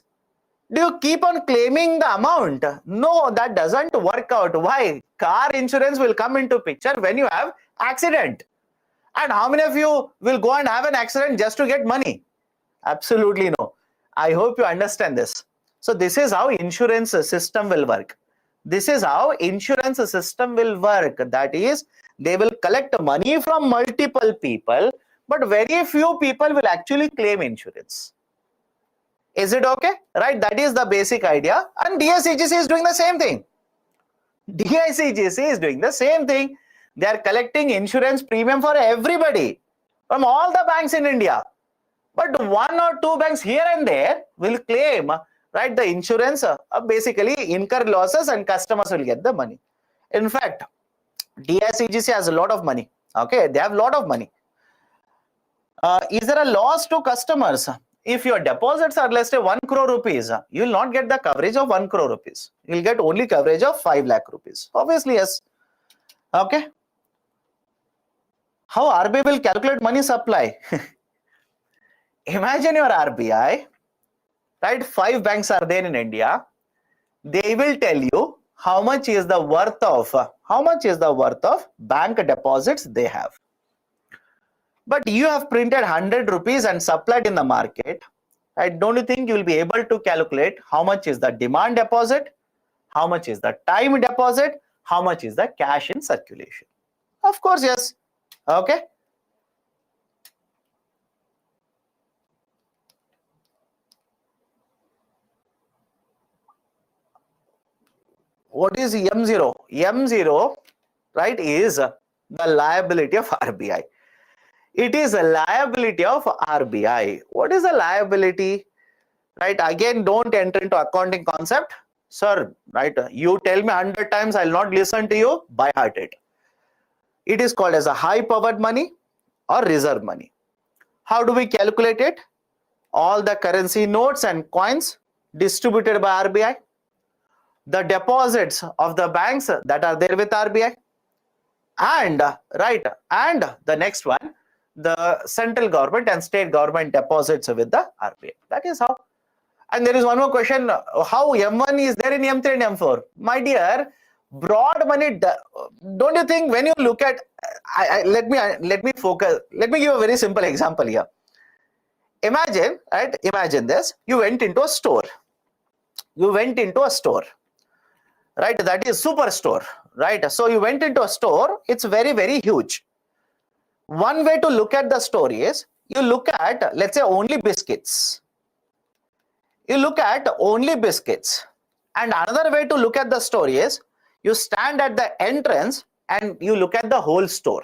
Do you keep on claiming the amount? No, that doesn't work out. Why? Car insurance will come into picture when you have accident. And how many of you will go and have an accident just to get money? Absolutely no. I hope you understand this. So this is how insurance system will work. This is how insurance system will work. That is, they will collect money from multiple people, but very few people will actually claim insurance. Is it okay? Right? That is the basic idea. And DICGC is doing the same thing. DICGC is doing the same thing. They are collecting insurance premium for everybody from all the banks in India. But one or two banks here and there will claim, the insurance, basically incur losses and customers will get the money. In fact, DICGC has a lot of money. Okay, they have a lot of money. Is there a loss to customers? If your deposits are, let's say, 1 crore rupees, you will not get the coverage of 1 crore rupees. You will get only coverage of 5 lakh rupees. Obviously, yes. Okay. How RBI will calculate money supply? Imagine your RBI, 5 banks are there in India. They will tell you how much is the worth of bank deposits they have. But you have printed 100 rupees and supplied in the market. Don't you think you will be able to calculate how much is the demand deposit, how much is the time deposit, how much is the cash in circulation? Of course, yes. Okay. What is M0? M0, is the liability of RBI. It is a liability of RBI. What is a liability? Again, don't enter into accounting concept. Sir, you tell me 100 times, I'll not listen to you. By heart it. It is called as a high powered money or reserve money. How do we calculate it? All the currency notes and coins distributed by RBI. The deposits of the banks that are there with RBI. And, and the next one, the central government and state government deposits with the RBI. That is how. And there is one more question. How M1 is there in M3 and M4? My dear, broad money, don't you think when you look at, let me focus. Let me give a very simple example here. Imagine, imagine this. You went into a store. That is superstore, So you went into a store. It's very, very huge. One way to look at the store is, you look at, let's say, only biscuits. You look at only biscuits. And another way to look at the store is, you stand at the entrance and you look at the whole store.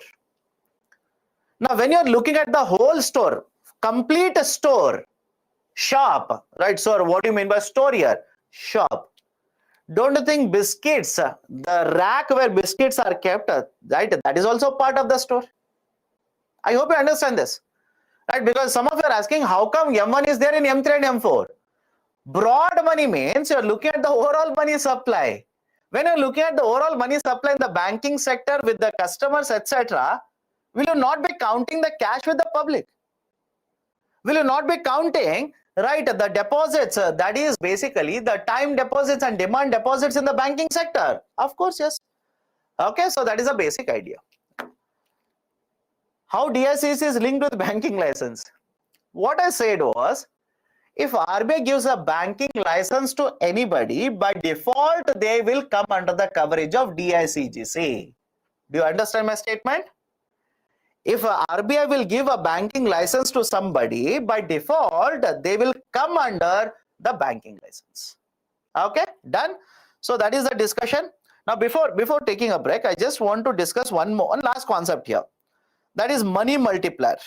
Now, when you're looking at the whole store, complete store, shop, So what do you mean by store here? Shop. Don't you think biscuits, the rack where biscuits are kept, that is also part of the store? I hope you understand this, Because some of you are asking, how come M1 is there in M3 and M4? Broad money means you're looking at the overall money supply. When you're looking at the overall money supply in the banking sector with the customers, etc., will you not be counting the cash with the public? Will you not be counting right, the deposits, that is basically the time deposits and demand deposits in the banking sector. Of course, yes. Okay, so that is a basic idea. How DICC is linked with banking license? What I said was, if RBI gives a banking license to anybody, by default, they will come under the coverage of DICGC. Do you understand my statement? If RBI will give a banking license to somebody, by default, they will come under the banking license. Okay, done. So that is the discussion. Now, before taking a break, I just want to discuss one last concept here. That is money multiplier.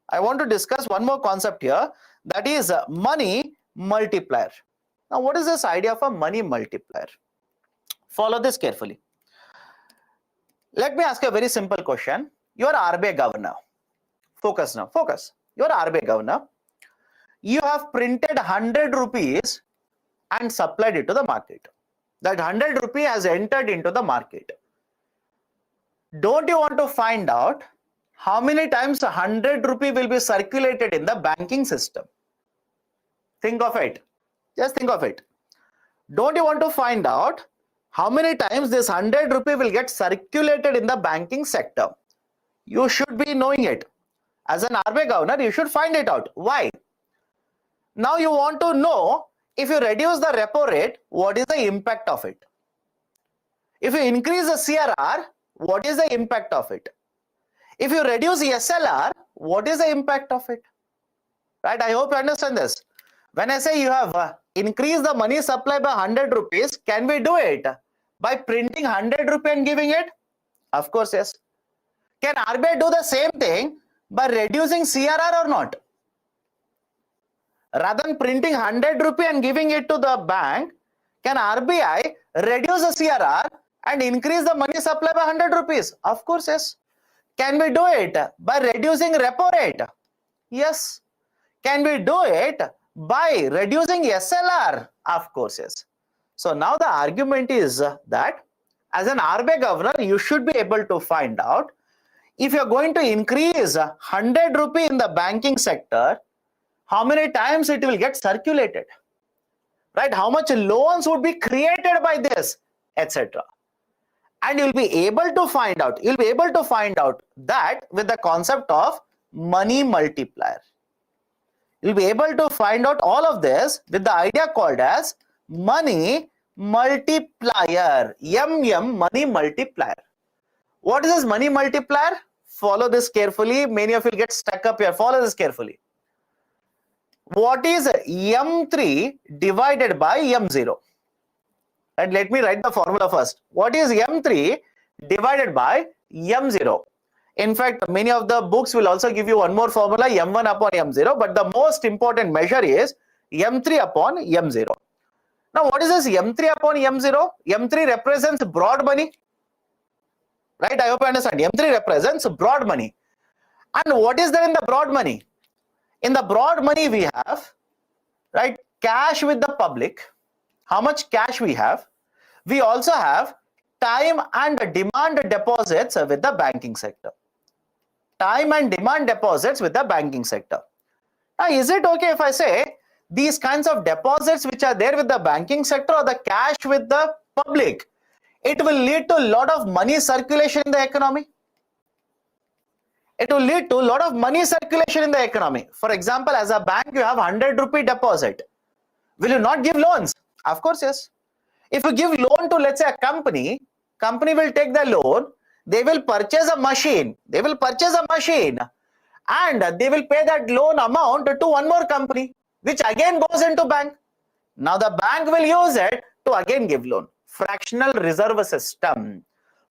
I want to discuss one more concept here. That is money multiplier. Now, what is this idea of a money multiplier? Follow this carefully. Let me ask you a very simple question. You are RBI governor. Focus now. Focus. You are RBI governor. You have printed 100 rupees and supplied it to the market. That 100 rupee has entered into the market. Don't you want to find out how many times 100 rupee will be circulated in the banking system? Think of it. Just think of it. Don't you want to find out how many times this 100 rupee will get circulated in the banking sector? You should be knowing it. As an RBI governor, you should find it out. Why? Now you want to know, if you reduce the repo rate, what is the impact of it? If you increase the CRR, what is the impact of it? If you reduce the SLR, what is the impact of it? Right? I hope you understand this. When I say you have increased the money supply by 100 rupees, can we do it by printing 100 rupee and giving it? Of course, yes. Can RBI do the same thing by reducing CRR or not? Rather than printing 100 rupee and giving it to the bank, can RBI reduce the CRR and increase the money supply by 100 rupees? Of course, yes. Can we do it by reducing repo rate? Yes. Can we do it by reducing SLR? Of course, yes. So now the argument is that as an RBI governor, you should be able to find out, if you're going to increase 100 rupee in the banking sector, how many times it will get circulated, right? How much loans would be created by this, etc. And you'll be able to find out, that with the concept of money multiplier. You'll be able to find out all of this with the idea called as money multiplier, money multiplier. What is this money multiplier? Follow this carefully. Many of you will get stuck up here. Follow this carefully. What is M3 divided by M0? And let me write the formula first. What is M3 divided by M0? In fact, many of the books will also give you one more formula, M1 upon M0, but the most important measure is M3 upon M0. Now, what is this M3 upon M0? M3 represents broad money. Right? I hope you understand. M3 represents broad money. And what is there in the broad money? In the broad money, we have, right, cash with the public. How much cash we have? We also have time and demand deposits with the banking sector. Time and demand deposits with the banking sector. Now, is it okay if I say these kinds of deposits which are there with the banking sector or the cash with the public, it will lead to a lot of money circulation in the economy? It will lead to a lot of money circulation in the economy. For example, as a bank, you have 100 rupee deposit. Will you not give loans? Of course, yes. If you give loan to, let's say, a company will take the loan, they will purchase a machine, and they will pay that loan amount to one more company, which again goes into bank. Now the bank will use it to again give loan. Fractional reserve system.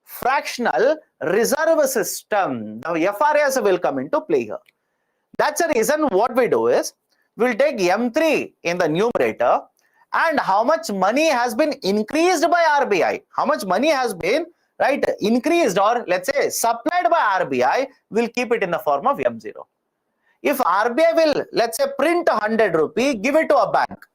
Fractional reserve system. The FRAs will come into play here. That's the reason what we do is, we'll take M3 in the numerator, and how much money has been increased by RBI, how much money has been, right, increased or let's say supplied by RBI, we'll keep it in the form of M0. If RBI will, let's say, print 100 rupee, give it to a bank.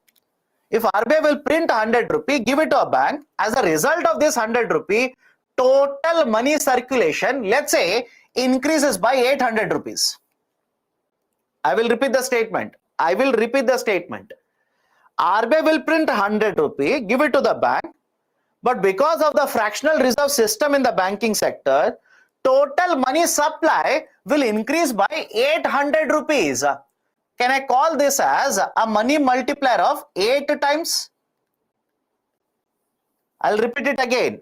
If RBI will print 100 rupee, give it to a bank, as a result of this 100 rupee, total money circulation, let's say, increases by 800 rupees. I will repeat the statement. I will repeat the statement. RBI will print 100 rupee, give it to the bank, but because of the fractional reserve system in the banking sector, total money supply will increase by 800 rupees. Can I call this as a money multiplier of 8 times? I'll repeat it again.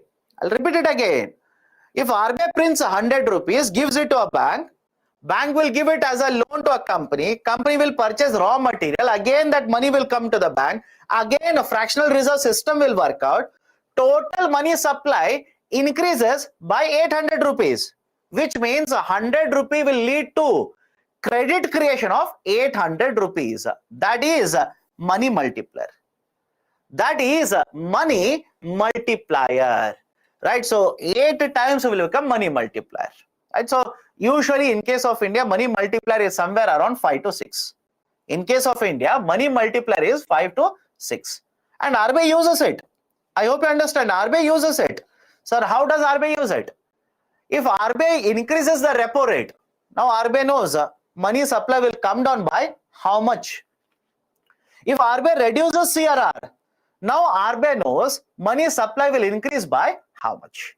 If RBI prints 100 rupees, gives it to a bank, bank will give it as a loan to a company will purchase raw material, again that money will come to the bank, again a fractional reserve system will work out, total money supply increases by 800 rupees, which means 100 rupee will lead to credit creation of 800 rupees. That is money multiplier. That is money multiplier, right? So 8 times will become money multiplier, right? So usually in case of India, money multiplier is somewhere around 5 to 6. In case of India, money multiplier is 5 to 6, and RBI uses it. I hope you understand. RBI uses it. Sir, how does RBI use it? If RBI increases the repo rate, now RBI knows money supply will come down by how much? If RBI reduces CRR, now RBI knows money supply will increase by how much,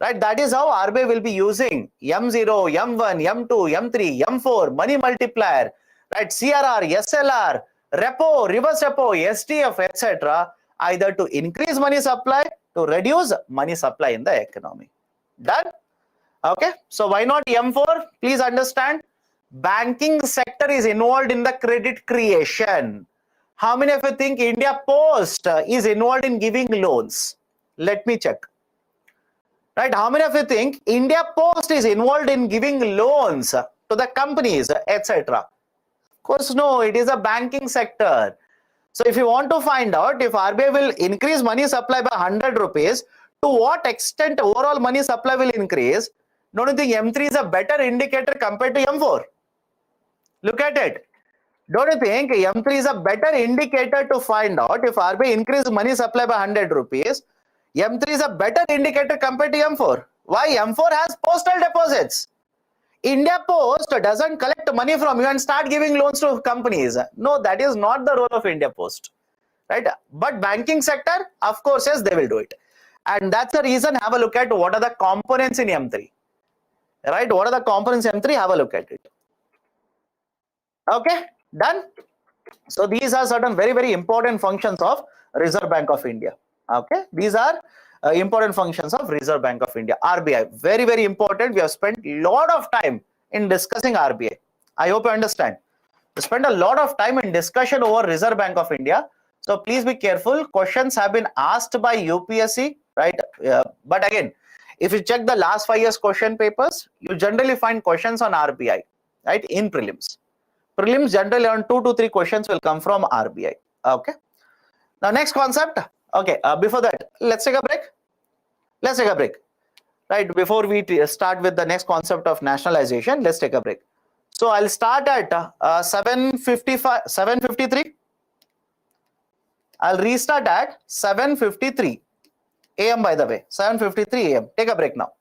right? That is how RBI will be using M0, M1, M2, M3, M4, money multiplier, right? CRR, SLR, repo, reverse repo, STF, etc. either to increase money supply, to reduce money supply in the economy. Done? Okay. So why not M4? Please understand, banking sector is involved in the credit creation. How many of you think India Post is involved in giving loans? Let me check. Right? How many of you think India Post is involved in giving loans to the companies, etc.? Of course, no, it is a banking sector. So if you want to find out if RBI will increase money supply by 100 rupees, to what extent overall money supply will increase, don't you think M3 is a better indicator compared to M4? Look at it. Don't you think M3 is a better indicator to find out if RBI increase money supply by 100 rupees? M3 is a better indicator compared to M4. Why? M4 has postal deposits. India Post doesn't collect money from you and start giving loans to companies. No, that is not the role of India Post, right? But banking sector, of course, yes, they will do it. And that's the reason, have a look at what are the components in M3, right? What are the components in M3? Have a look at it. Okay, done. So these are certain very, very important functions of Reserve Bank of India. Okay, these are important functions of Reserve Bank of India. RBI, very, very important. We have spent a lot of time in discussing RBI. I hope you understand. We spent a lot of time in discussion over Reserve Bank of India. So please be careful. Questions have been asked by UPSC, right? But again, if you check the last 5 years question papers, you generally find questions on RBI, right, in prelims. Prelims generally on 2 to 3 questions will come from RBI. Okay. Now next concept. Okay. Before that, let's take a break. Let's take a break. Right. Before we start with the next concept of nationalization, let's take a break. So I'll start at 7:53. I'll restart at 7:53 a.m. by the way. 7:53 a.m. Take a break now.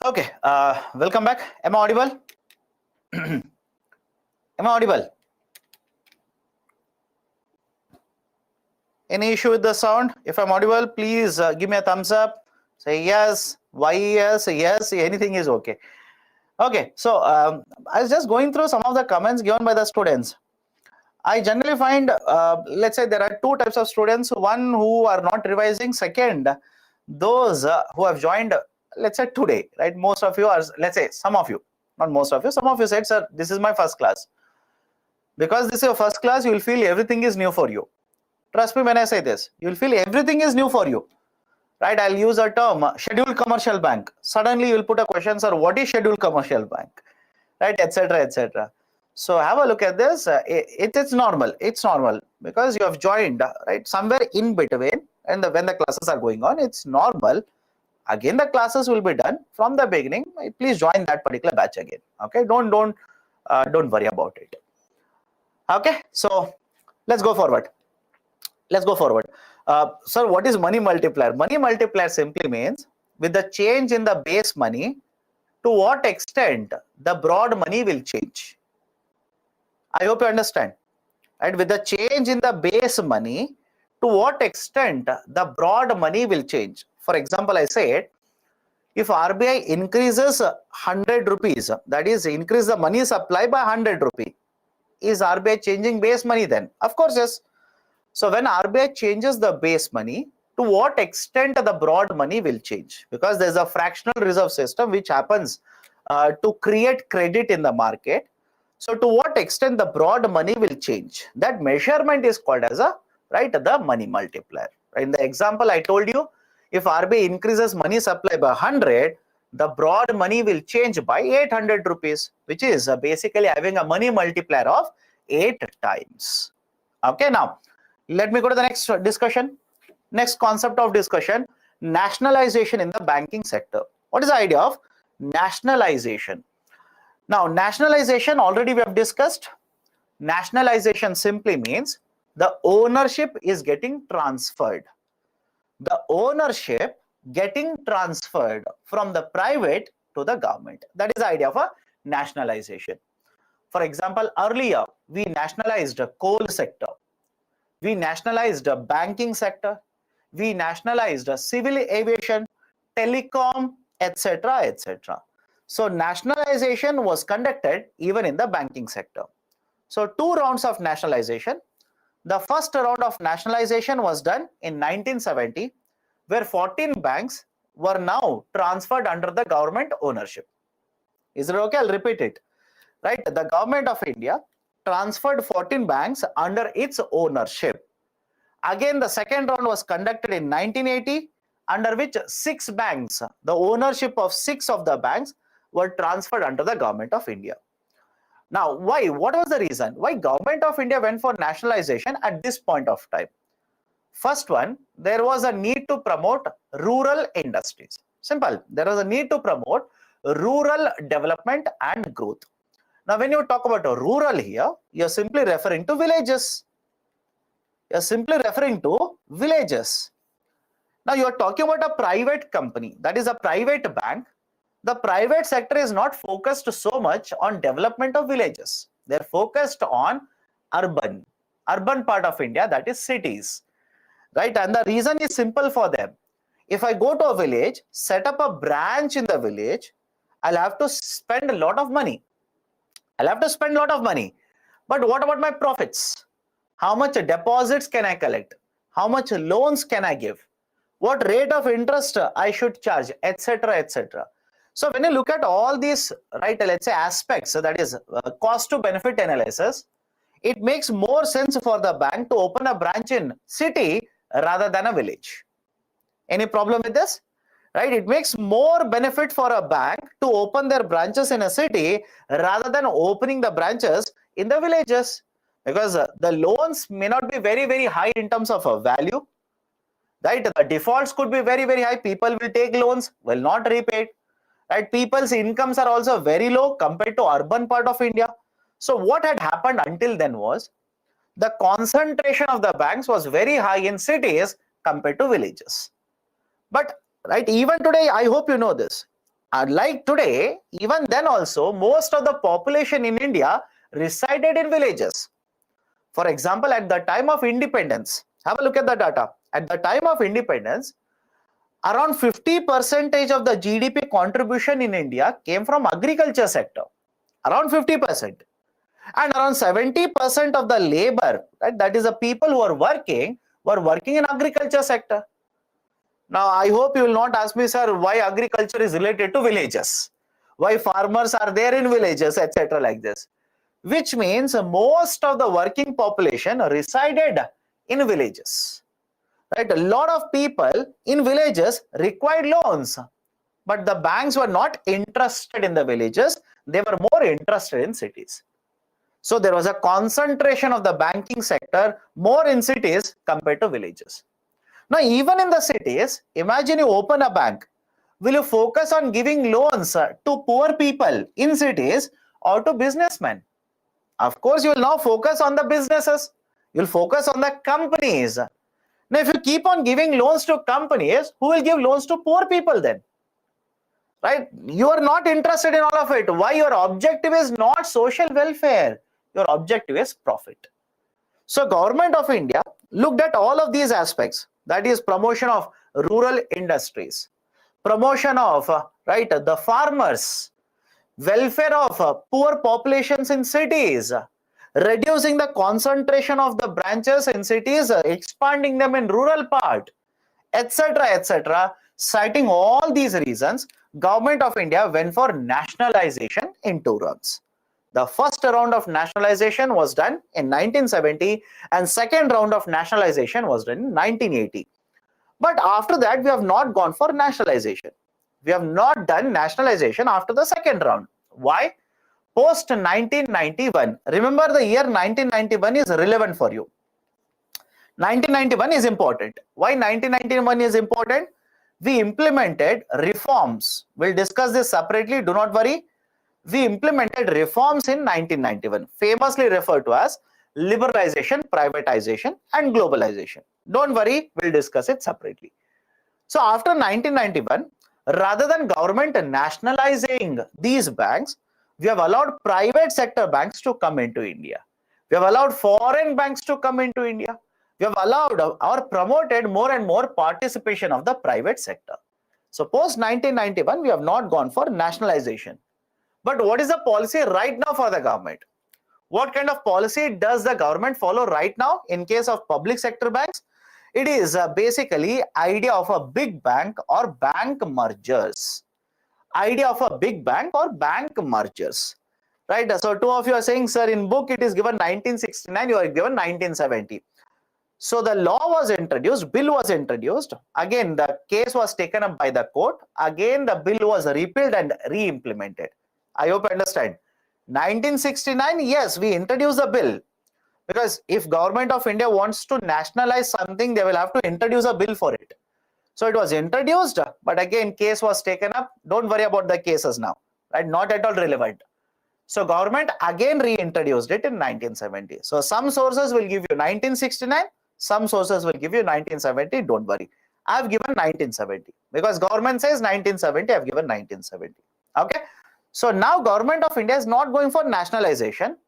Okay, welcome back. Am I audible? Am I audible? Any issue with the sound? If I'm audible, please give me a thumbs up. Say yes, why yes, yes, anything is okay. Okay, so I was just going through some of the comments given by the students. I generally find, let's say there are two types of students. One who are not revising. Second, those who have joined, let's say today, right? Most of you are, let's say some of you, not most of you, some of you said, sir, this is my first class. Because this is your first class, you will feel everything is new for you. Trust me when I say this, you will feel everything is new for you. Right? I'll use a term, scheduled commercial bank. Suddenly you will put a question, sir, what is scheduled commercial bank? Right, etc., etc. So have a look at this. It's normal. It's normal because you have joined right somewhere in between, and when the classes are going on, it's normal. Again, the classes will be done from the beginning. Please join that particular batch again. Okay, don't worry about it. Okay, so let's go forward. Let's go forward. Sir, what is money multiplier? Money multiplier simply means with the change in the base money, to what extent the broad money will change. I hope you understand. Right? With the change in the base money, to what extent the broad money will change. For example, I said, if RBI increases 100 rupees, that is increase the money supply by 100 rupee, is RBI changing base money then? Of course, yes. So when RBI changes the base money, to what extent the broad money will change? Because there's a fractional reserve system which happens to create credit in the market. So to what extent the broad money will change? That measurement is called as the money multiplier. In the example I told you, if RBI increases money supply by 100, the broad money will change by 800 rupees, which is basically having a money multiplier of 8 times. Okay, now let me go to the next discussion. Next concept of discussion, nationalization in the banking sector. What is the idea of nationalization? Now, nationalization already we have discussed. Nationalization simply means the ownership is getting transferred. The ownership getting transferred from the private to the government. That is the idea of a nationalization. For example, earlier we nationalized the coal sector. We nationalized the banking sector. We nationalized the civil aviation, telecom, etc., etc. So nationalization was conducted even in the banking sector. So two rounds of nationalization. The first round of nationalization was done in 1970, where 14 banks were now transferred under the government ownership. Is it okay? I'll repeat it. Right? The government of India transferred 14 banks under its ownership. Again, the second round was conducted in 1980, under which 6 banks, the ownership of 6 of the banks were transferred under the government of India. Now, why? What was the reason? Why government of India went for nationalization at this point of time? First one, there was a need to promote rural industries. Simple. There was a need to promote rural development and growth. Now, when you talk about rural here, you're simply referring to villages. You're simply referring to villages. Now, you're talking about a private company, that is a private bank. The private sector is not focused so much on development of villages. They're focused on urban part of India, that is cities, right? And the reason is simple for them. If I go to a village, set up a branch in the village, I'll have to spend a lot of money. But what about my profits? How much deposits can I collect? How much loans can I give? What rate of interest I should charge, etc., etc. So when you look at all these, right, let's say aspects, so that is cost to benefit analysis, it makes more sense for the bank to open a branch in city rather than a village. Any problem with this? Right? It makes more benefit for a bank to open their branches in a city rather than opening the branches in the villages, because the loans may not be very, very high in terms of value. Right? The defaults could be very, very high. People will take loans, will not repay it. Right? People's incomes are also very low compared to urban part of India. So what had happened until then was the concentration of the banks was very high in cities compared to villages. But right, even today, I hope you know this. Like today, even then also, most of the population in India resided in villages. For example, at the time of independence, have a look at the data. At the time of independence, around 50% of the GDP contribution in India came from agriculture sector, around 50%. And around 70% of the labor, right, that is the people who are working, were working in agriculture sector. Now, I hope you will not ask me, sir, why agriculture is related to villages, why farmers are there in villages, etc. like this. Which means most of the working population resided in villages. Right? A lot of people in villages required loans, but the banks were not interested in the villages. They were more interested in cities. So there was a concentration of the banking sector more in cities compared to villages. Now, even in the cities, imagine you open a bank. Will you focus on giving loans to poor people in cities or to businessmen? Of course, you will now focus on the businesses. You'll focus on the companies. Now, if you keep on giving loans to companies, who will give loans to poor people then? Right? You are not interested in all of it. Why? Your objective is not social welfare. Your objective is profit. So, Government of India looked at all of these aspects. That is promotion of rural industries, promotion of right, the farmers, welfare of poor populations in cities, reducing the concentration of the branches in cities, expanding them in rural part, etc., etc. Citing all these reasons, Government of India went for nationalization in 2 rounds. The first round of nationalization was done in 1970 and second round of nationalization was done in 1980. But after that, we have not gone for nationalization. We have not done nationalization after the second round. Why? Post 1991. Remember, the year 1991 is relevant for you. 1991 is important. Why 1991 is important? We implemented reforms. We'll discuss this separately. Do not worry. We implemented reforms in 1991, famously referred to as liberalization, privatization, and globalization. Don't worry, we'll discuss it separately. So after 1991, rather than government nationalizing these banks, we have allowed private sector banks to come into India. We have allowed foreign banks to come into India. We have allowed or promoted more and more participation of the private sector. So post 1991, we have not gone for nationalization. But what is the policy right now for the government? What kind of policy does the government follow right now in case of public sector banks? It is basically idea of a big bank or bank mergers. Idea of a big bank or bank mergers. Right? So 2 of you are saying, sir, in book it is given 1969, you are given 1970. So the law was introduced, bill was introduced. Again, the case was taken up by the court. Again, the bill was repealed and re-implemented. I hope you understand. 1969, yes, we introduced the bill. Because if Government of India wants to nationalize something, they will have to introduce a bill for it. So it was introduced, but again, case was taken up. Don't worry about the cases now, right? Not at all relevant. So government again reintroduced it in 1970. So some sources will give you 1969, some sources will give you 1970. Don't worry. I've given 1970 because government says 1970. I've given 1970. Okay. So now Government of India is not going for nationalization.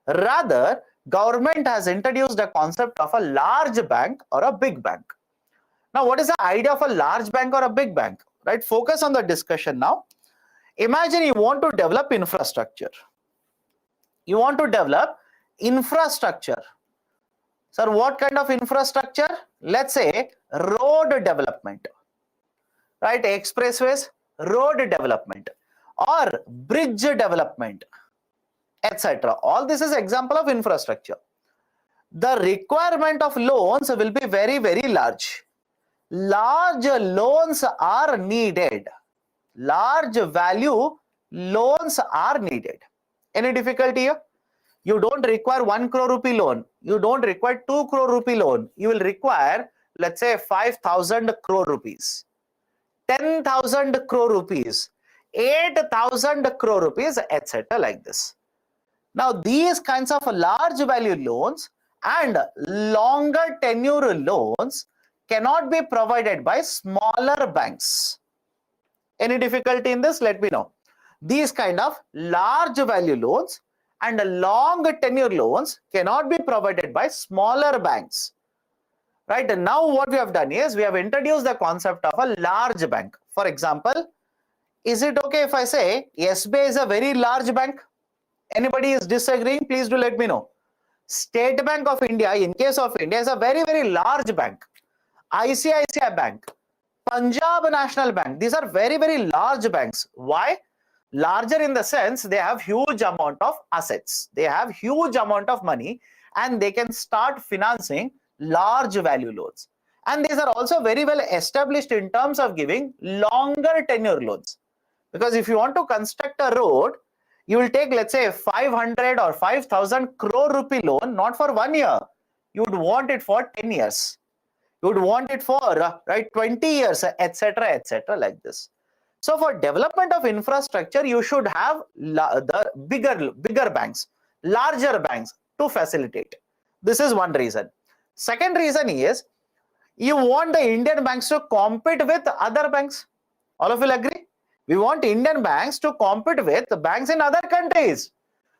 Rather, government has introduced the concept of a large bank or a big bank. Now, what is the idea of a large bank or a big bank? Right? Focus on the discussion now. Imagine you want to develop infrastructure. You want to develop infrastructure. Sir, what kind of infrastructure? Let's say road development. Right? Expressways, road development, or bridge development, etc. All this is example of infrastructure. The requirement of loans will be very, very large. Large loans are needed. Large value loans are needed. Any difficulty here? You don't require 1 crore rupee loan. You don't require 2 crore rupee loan. You will require, let's say, 5,000 crore rupees, 10,000 crore rupees, 8,000 crore rupees, etc. like this. Now, these kinds of large value loans and longer tenure loans cannot be provided by smaller banks. Any difficulty in this? Let me know. These kind of large value loans and long tenure loans cannot be provided by smaller banks. Right? And now what we have done is we have introduced the concept of a large bank. For example, is it okay if I say SBI is a very large bank? Anybody is disagreeing? Please do let me know. State Bank of India, in case of India, is a very, very large bank. ICICI Bank, Punjab National Bank, these are very, very large banks. Why? Larger in the sense they have huge amount of assets. They have huge amount of money and they can start financing large value loans. And these are also very well established in terms of giving longer tenure loans. Because if you want to construct a road, you will take, let's say, 500 or 5,000 crore rupee loan, not for 1 year. You would want it for 10 years. You would want it for, right, 20 years, etc., like this. So for development of infrastructure, you should have the bigger banks, larger banks to facilitate. This is one reason. Second reason is, you want the Indian banks to compete with other banks. All of you will agree? We want Indian banks to compete with the banks in other countries.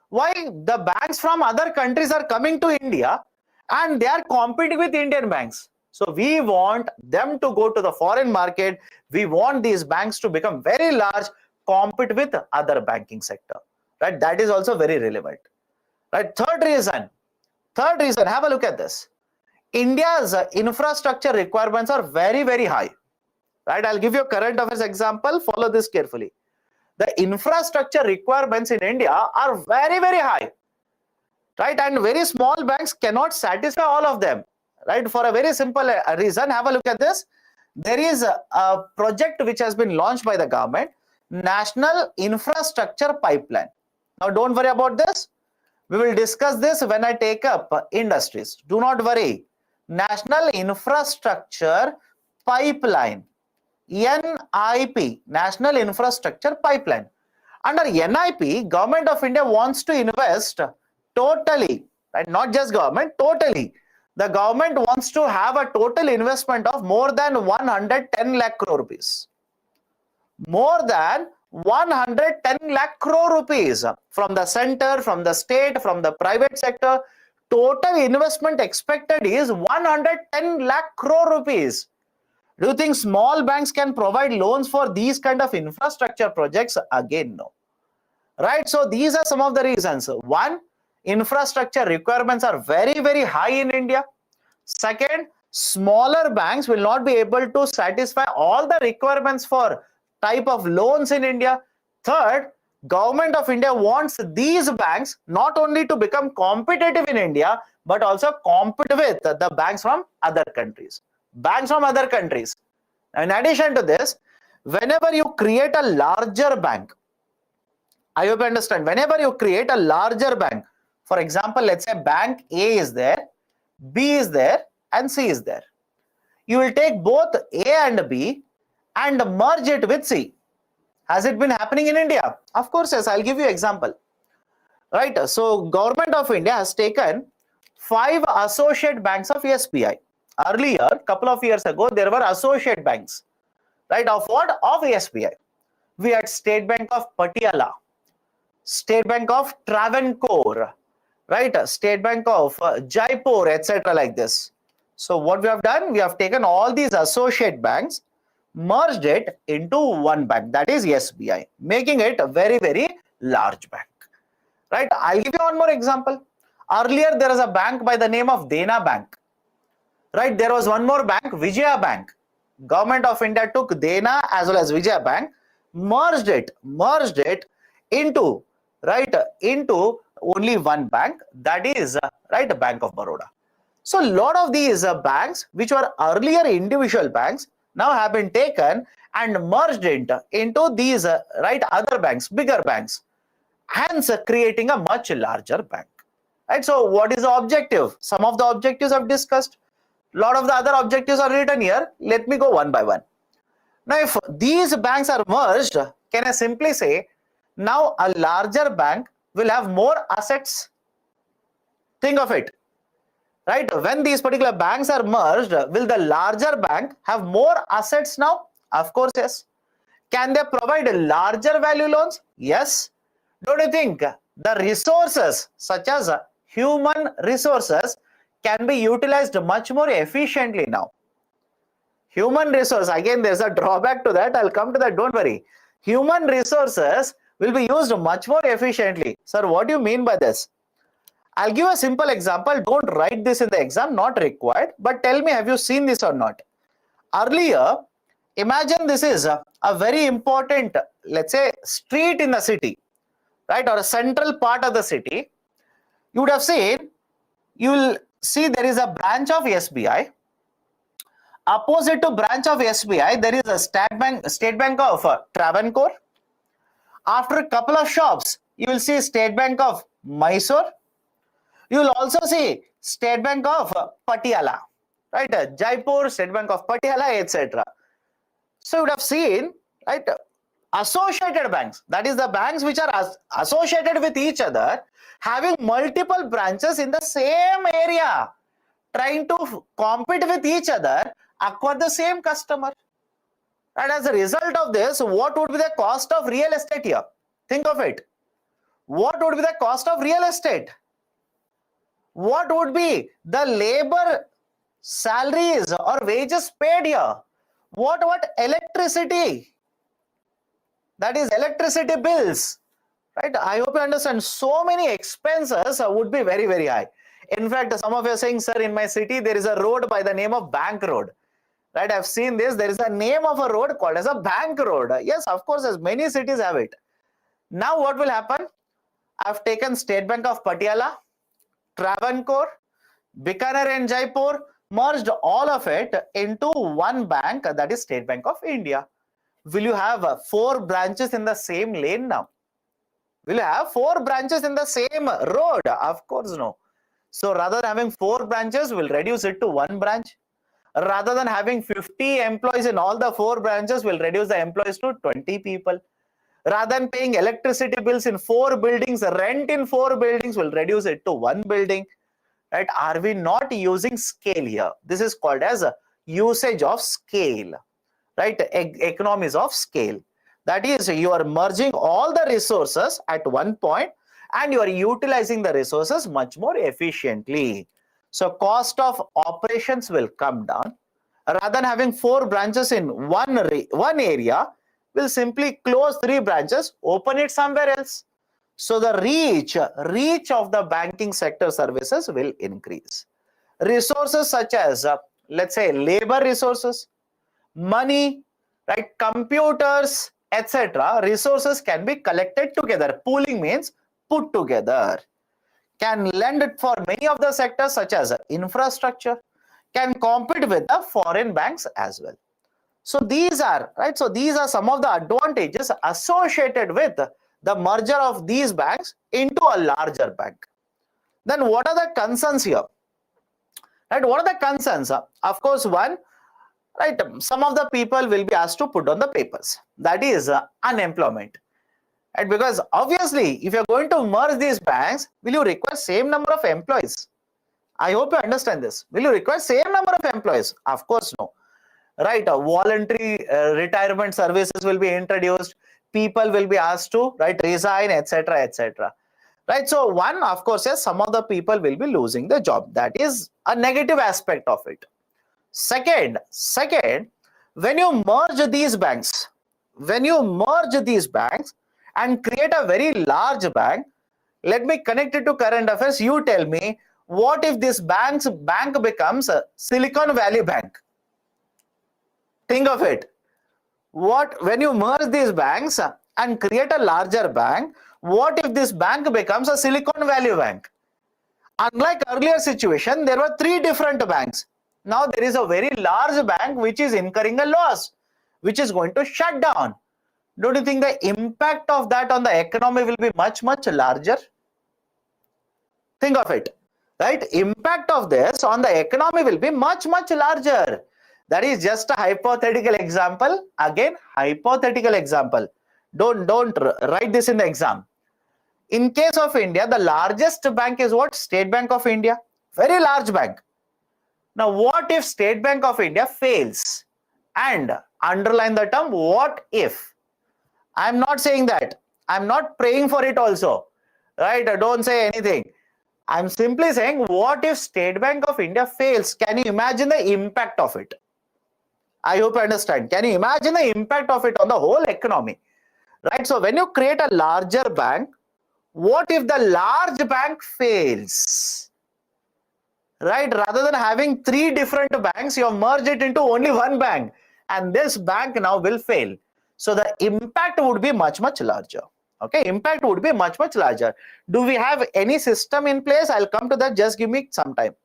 Why? The banks from other countries are coming to India and they are competing with Indian banks. So we want them to go to the foreign market. We want these banks to become very large, compete with other banking sector. Right? That is also very relevant. Right? Third reason, have a look at this. India's infrastructure requirements are very, very high. Right? I'll give you a current affairs example. Follow this carefully. The infrastructure requirements in India are very, very high. Right? And very small banks cannot satisfy all of them. Right? For a very simple reason, have a look at this. There is a project which has been launched by the government, National Infrastructure Pipeline. Now, don't worry about this. We will discuss this when I take up industries. Do not worry. National Infrastructure Pipeline. NIP, National Infrastructure Pipeline. Under NIP, Government of India wants to invest totally, right? Not just government, totally. The government wants to have a total investment of more than 110 lakh crore rupees. More than 110 lakh crore rupees from the center, from the state, from the private sector. Total investment expected is 110 lakh crore rupees. Do you think small banks can provide loans for these kind of infrastructure projects? Again, no. Right? So these are some of the reasons. One, infrastructure requirements are very, very high in India. Second, smaller banks will not be able to satisfy all the requirements for type of loans in India. Third, Government of India wants these banks not only to become competitive in India, but also compete with the banks from other countries. Banks from other countries. In addition to this, whenever you create a larger bank, I hope you understand, whenever you create a larger bank, for example, let's say bank A is there, B is there, and C is there. You will take both A and B and merge it with C. Has it been happening in India? Of course, yes. I'll give you an example. Right. So, Government of India has taken 5 associate banks of SBI. Earlier, couple of years ago, there were associate banks. Right. Of what? Of SBI. We had State Bank of Patiala, State Bank of Travancore, right? State Bank of Jaipur, etc. like this. So what we have done, we have taken all these associate banks, merged it into one bank, that is SBI, making it a very, very large bank. Right? I'll give you one more example. Earlier, there was a bank by the name of Dena Bank. Right? There was one more bank, Vijaya Bank. Government of India took Dena as well as Vijaya Bank, merged it into, right, into only one bank, that is right, Bank of Baroda. So a lot of these banks which were earlier individual banks now have been taken and merged into these right, other banks, bigger banks, hence creating a much larger bank. Right? So what is the objective? Some of the objectives I've discussed. A lot of the other objectives are written here. Let me go one by one. Now, if these banks are merged, can I simply say, now a larger bank will have more assets? Think of it. Right? When these particular banks are merged, will the larger bank have more assets now? Of course, yes. Can they provide larger value loans? Yes. Don't you think the resources such as human resources can be utilized much more efficiently now? Human resource, again, there's a drawback to that. I'll come to that. Don't worry. Human resources will be used much more efficiently. Sir, what do you mean by this? I'll give a simple example. Don't write this in the exam, not required. But tell me, have you seen this or not? Earlier, imagine this is a very important, let's say, street in the city, right? Or a central part of the city. You would have seen, you will see there is a branch of SBI. Opposite to branch of SBI, there is a State Bank of Travancore. After a couple of shops, you will see State Bank of Mysore. You will also see State Bank of Patiala, right? Jaipur, State Bank of Patiala, etc. So you would have seen, right, associated banks, that is the banks which are associated with each other, having multiple branches in the same area, trying to compete with each other, acquire the same customer. And as a result of this, what would be the cost of real estate here? Think of it. What would be the cost of real estate? What would be the labor salaries or wages paid here? What electricity? That is electricity bills, right? I hope you understand. So many expenses would be very, very high. In fact, some of you are saying, sir, in my city, there is a road by the name of Bank Road. Right, I've seen this. There is a name of a road called as a Bank Road. Yes, of course, as many cities have it. Now what will happen? I've taken State Bank of Patiala, Travancore, Bikaner and Jaipur, merged all of it into one bank, that is State Bank of India. Will you have 4 branches in the same lane now? Will you have 4 branches in the same road? Of course, no. So rather than having 4 branches, we'll reduce it to 1 branch. Rather than having 50 employees in all the 4 branches, we'll reduce the employees to 20 people. Rather than paying electricity bills in 4 buildings, rent in 4 buildings, we'll reduce it to 1 building. Right? Are we not using scale here? This is called as a usage of scale, right? Economies of scale. That is, you are merging all the resources at one point and you are utilizing the resources much more efficiently. So cost of operations will come down. Rather than having 4 branches in one area, we'll simply close 3 branches, open it somewhere else. So the reach of the banking sector services will increase. Resources such as, let's say, labor resources, money, right, computers, etc. Resources can be collected together. Pooling means put together. Can lend it for many of the sectors such as infrastructure, can compete with the foreign banks as well. So these are, right, so these are some of the advantages associated with the merger of these banks into a larger bank. Then what are the concerns here? Right, what are the concerns? Of course, one, right, some of the people will be asked to put on the papers. That is unemployment. Right, because obviously, if you're going to merge these banks, will you require same number of employees? I hope you understand this. Will you require same number of employees? Of course, no. Right, voluntary retirement services will be introduced. People will be asked to, right, resign, etc., etc. Right, so one, of course, yes, some of the people will be losing the job. That is a negative aspect of it. Second, when you merge these banks, and create a very large bank, let me connect it to current affairs. You tell me, what if this bank becomes a Silicon Valley Bank? Think of it. When you merge these banks and create a larger bank, what if this bank becomes a Silicon Valley Bank? Unlike earlier situation, there were 3 different banks. Now there is a very large bank which is incurring a loss, which is going to shut down. Don't you think the impact of that on the economy will be much, much larger? Think of it, right? Impact of this on the economy will be much, much larger. That is just a hypothetical example. Again, hypothetical example. Don't write this in the exam. In case of India, the largest bank is what? State Bank of India. Very large bank. Now, what if State Bank of India fails? And underline the term what if. I'm not saying that. I'm not praying for it also, right? Don't say anything. I'm simply saying, what if State Bank of India fails? Can you imagine the impact of it? I hope you understand. Can you imagine the impact of it on the whole economy? Right? So when you create a larger bank, what if the large bank fails? Right? Rather than having 3 different banks, you have merged it into only one bank, and this bank now will fail. So the impact would be much, much larger. Okay, impact would be much, much larger. Do we have any system in place? I'll come to that. Just give me some time.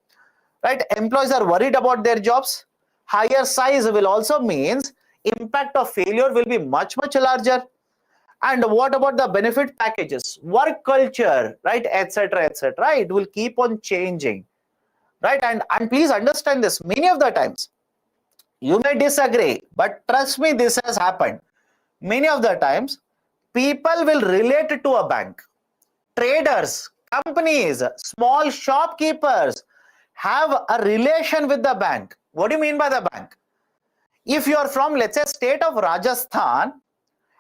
Right? Employees are worried about their jobs. Higher size will also means impact of failure will be much, much larger. And what about the benefit packages, work culture, right, etc., etc.? It will keep on changing, right? And please understand this. Many of the times, you may disagree, but trust me, this has happened. Many of the times, people will relate to a bank. Traders, companies, small shopkeepers have a relation with the bank. What do you mean by the bank? If you are from, let's say, state of Rajasthan,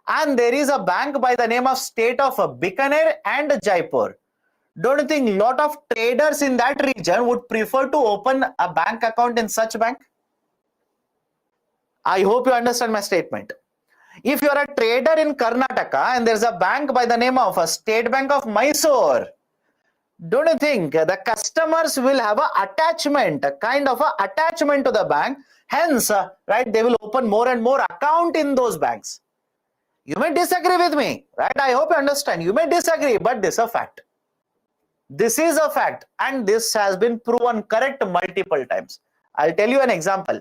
and there is a bank by the name of state of Bikaner and Jaipur, don't you think a lot of traders in that region would prefer to open a bank account in such bank? I hope you understand my statement. If you are a trader in Karnataka and there's a bank by the name of a State Bank of Mysore, don't you think the customers will have a attachment, a kind of a attachment to the bank? Hence, right, they will open more and more account in those banks. You may disagree with me, right? I hope you understand. You may disagree, but this is a fact. This is a fact, and this has been proven correct multiple times. I'll tell you an example.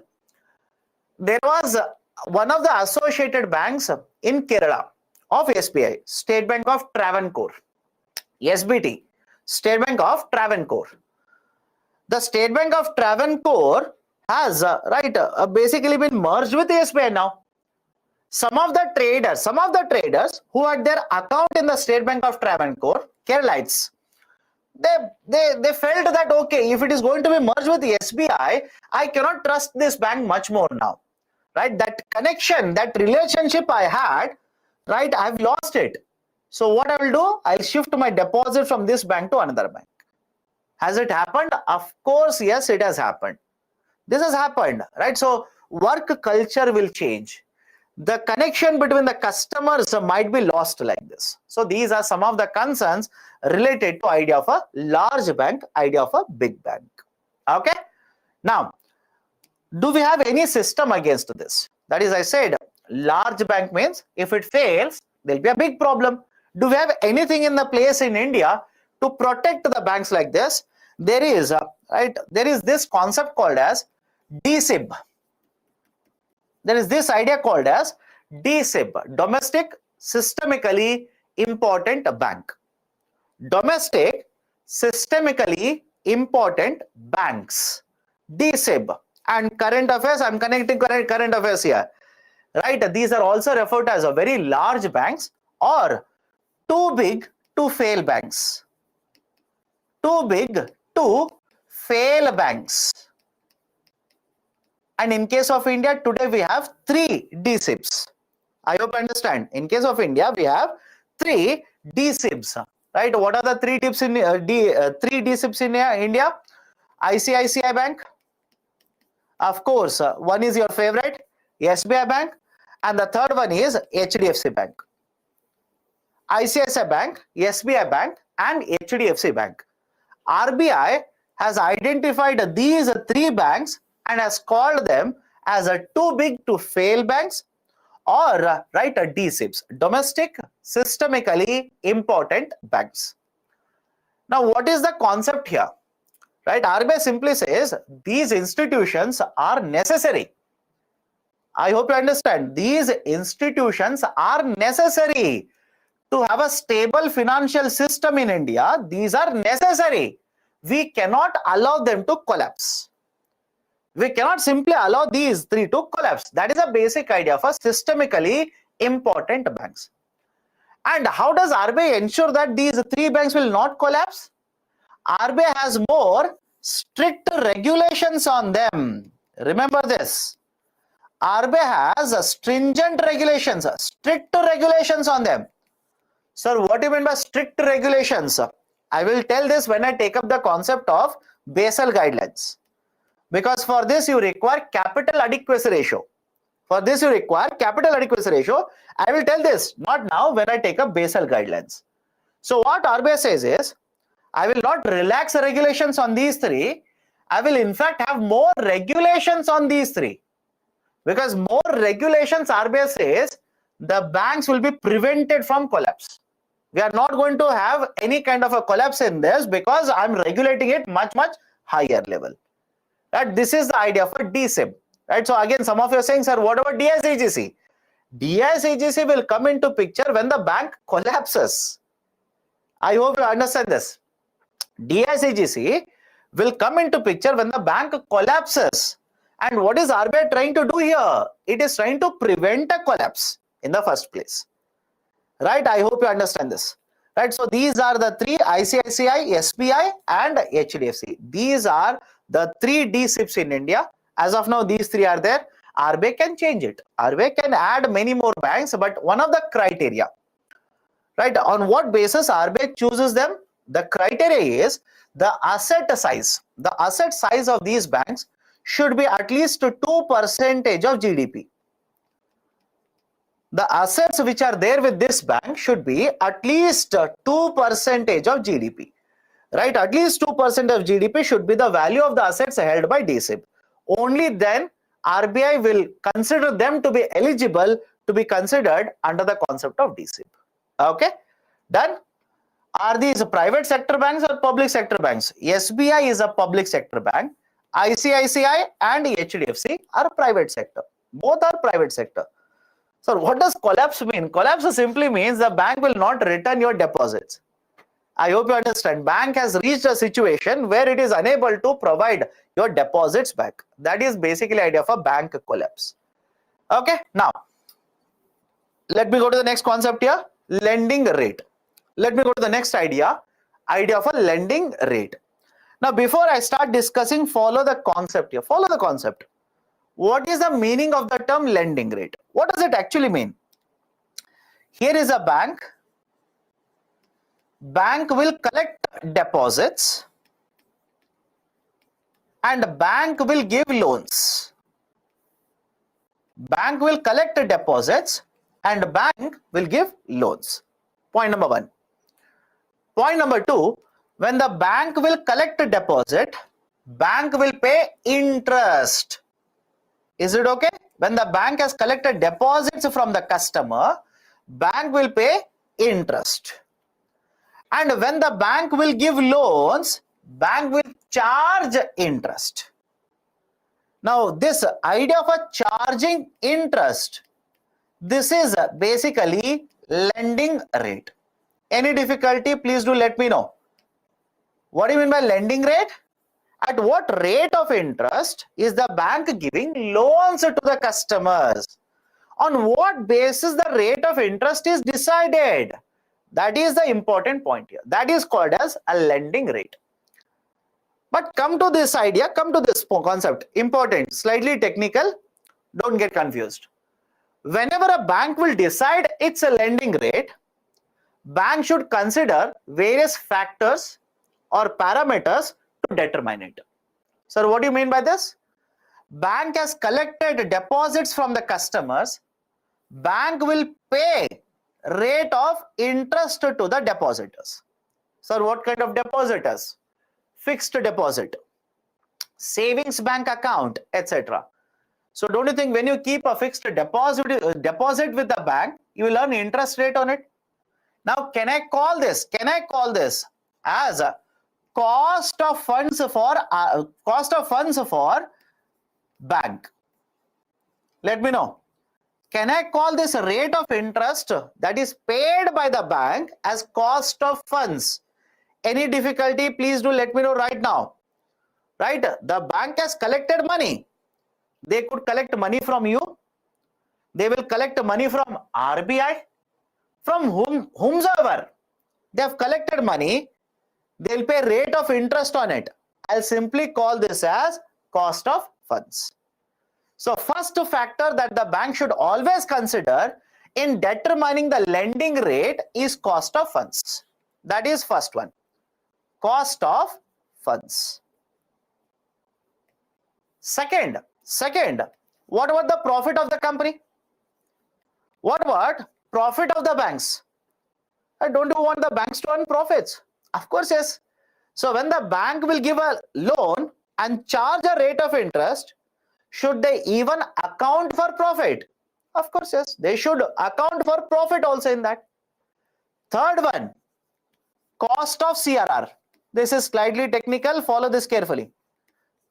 There was one of the associated banks in Kerala of SBI, State Bank of Travancore, SBT, State Bank of Travancore. The State Bank of Travancore has basically been merged with SBI now. Some of the traders who had their account in the State Bank of Travancore, Keralites, they felt that, okay, if it is going to be merged with the SBI, I cannot trust this bank much more now. Right? That connection, that relationship I had, right, I've lost it. So what I will do, I'll shift my deposit from this bank to another bank. Has it happened? Of course, yes, it has happened. This has happened, right? So work culture will change. The connection between the customers might be lost like this. So these are some of the concerns related to idea of a large bank, idea of a big bank. Okay. Now, do we have any system against this? That is, I said, large bank means if it fails, there'll be a big problem. Do we have anything in the place in India to protect the banks like this? There is, there is this concept called as DSIB. There is this idea called as DSIB, Domestic Systemically Important Bank. Domestic Systemically Important Banks. DSIB. And current affairs, I'm connecting current affairs here. Right? These are also referred to as a very large banks or too big to fail banks. Too big to fail banks. And in case of India, today we have 3 DSIBs. I hope you understand. In case of India, we have 3 DSIBs. Right? What are the 3 tips in 3 DSIBs in India? ICICI Bank. Of course, one is your favorite, SBI Bank, and the third one is HDFC Bank. ICICI Bank, SBI Bank, and HDFC Bank. RBI has identified these 3 banks and has called them as a too big to fail banks or DSIBs, Domestic Systemically Important Banks. Now, what is the concept here? Right? RBI simply says these institutions are necessary. I hope you understand. These institutions are necessary to have a stable financial system in India. These are necessary. We cannot allow them to collapse. We cannot simply allow these 3 to collapse. That is a basic idea for systemically important banks. And how does RBI ensure that these 3 banks will not collapse? RBI has more strict regulations on them. Remember this. RBI has stringent regulations, strict regulations on them. Sir, what do you mean by strict regulations? I will tell this when I take up the concept of Basel guidelines. Because for this you require capital adequacy ratio. For this you require capital adequacy ratio. I will tell this, not now, when I take up Basel guidelines. So what RBI says is, I will not relax the regulations on these three. I will in fact have more regulations on these three. Because more regulations, RBI says, the banks will be prevented from collapse. We are not going to have any kind of a collapse in this because I'm regulating it much higher level. Right? This is the idea for DSIB. Right? So again, some of you are saying, sir, what about DICGC? DICGC will come into picture when the bank collapses. I hope you understand this. DICGC will come into picture when the bank collapses. And what is RBI trying to do here? It is trying to prevent a collapse in the first place. Right? I hope you understand this. Right? So these are the three: ICICI, SBI and HDFC. These are the three DSIBs in India. As of now, these three are there. RBI can change it. RBI can add many more banks, but one of the criteria, right? On what basis RBI chooses them? The criteria is the asset size. The asset size of these banks should be at least 2% of GDP. The assets which are there with this bank should be at least 2% of GDP. Right? At least 2% of GDP should be the value of the assets held by DSIB. Only then RBI will consider them to be eligible to be considered under the concept of DSIB. Okay? Done? Are these private sector banks or public sector banks? SBI is a public sector bank. ICICI and HDFC are private sector. Both are private sector. So what does collapse mean? Collapse simply means the bank will not return your deposits. I hope you understand. Bank has reached a situation where it is unable to provide your deposits back. That is basically the idea of a bank collapse. Okay, now let me go to the next concept here, lending rate. Let me go to the next idea of a lending rate. Now before I start discussing, follow the concept here. Follow the concept. What is the meaning of the term lending rate? What does it actually mean? Here is a bank. Bank will collect deposits and bank will give loans. Bank will collect deposits and bank will give loans. Point number one. Point number two, when the bank will collect a deposit, bank will pay interest. Is it okay? When the bank has collected deposits from the customer, bank will pay interest. And when the bank will give loans, bank will charge interest. Now, this idea of a charging interest, this is basically lending rate. Any difficulty, please do let me know. What do you mean by lending rate? At what rate of interest is the bank giving loans to the customers? On what basis the rate of interest is decided? That is the important point here. That is called as a lending rate. But come to this idea, come to this concept. Important, slightly technical. Don't get confused. Whenever a bank will decide its lending rate, bank should consider various factors or parameters to determine it. Sir, what do you mean by this? Bank has collected deposits from the customers. Bank will pay rate of interest to the depositors. Sir, what kind of depositors? Fixed deposit, savings bank account, etc. So don't you think when you keep a fixed deposit with the bank, you will earn interest rate on it? Now, can I call this as a cost of funds for bank? Let me know. Can I call this rate of interest that is paid by the bank as cost of funds? Any difficulty, please do let me know right now. Right? The bank has collected money. They could collect money from you. They will collect money from RBI, from whomsoever. They have collected money. They'll pay rate of interest on it. I'll simply call this as cost of funds. So first factor that the bank should always consider in determining the lending rate is cost of funds. That is first one, cost of funds. Second, what about the profit of the company? What about profit of the banks? Don't you want the banks to earn profits? Of course, yes. So when the bank will give a loan and charge a rate of interest, should they even account for profit? Of course, yes. They should account for profit also in that. Third one, cost of CRR. This is slightly technical. Follow this carefully.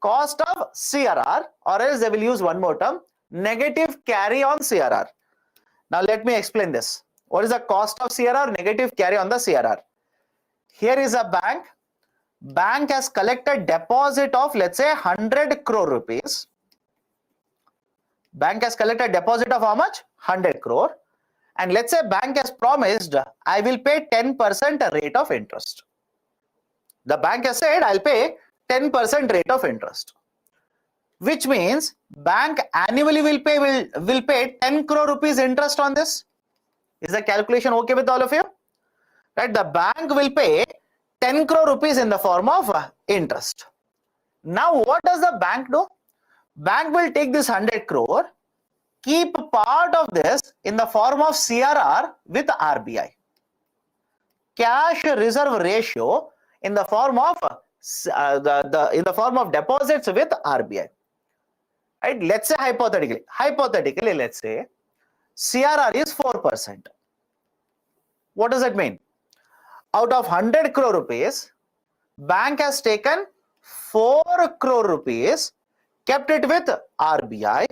Cost of CRR, or else they will use one more term, negative carry on CRR. Now let me explain this. What is the cost of CRR? Negative carry on the CRR. Here is a bank. Bank has collected deposit of, let's say, 100 crore rupees. Bank has collected deposit of how much? 100 crore. And let's say bank has promised, I will pay 10% rate of interest. The bank has said, I'll pay 10% rate of interest. Which means bank annually will pay 10 crore rupees interest on this. Is the calculation okay with all of you? Right? The bank will pay 10 crore rupees in the form of interest. Now what does the bank do? Bank will take this 100 crore, keep part of this in the form of CRR with RBI. Cash reserve ratio in the form of deposits with RBI. Right? Let's say hypothetically, let's say CRR is 4%. What does that mean? Out of 100 crore rupees, bank has taken 4 crore rupees, kept it with RBI,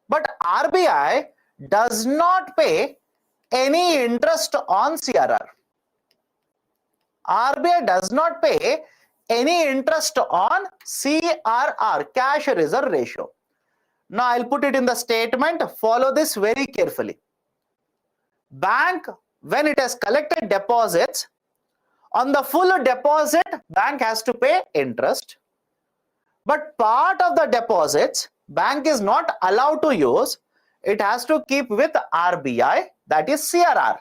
but RBI does not pay any interest on CRR. RBI does not pay any interest on CRR, cash reserve ratio. Now I'll put it in the statement. Follow this very carefully. Bank, when it has collected deposits, on the full deposit, bank has to pay interest. But part of the deposits, bank is not allowed to use. It has to keep with RBI, that is CRR.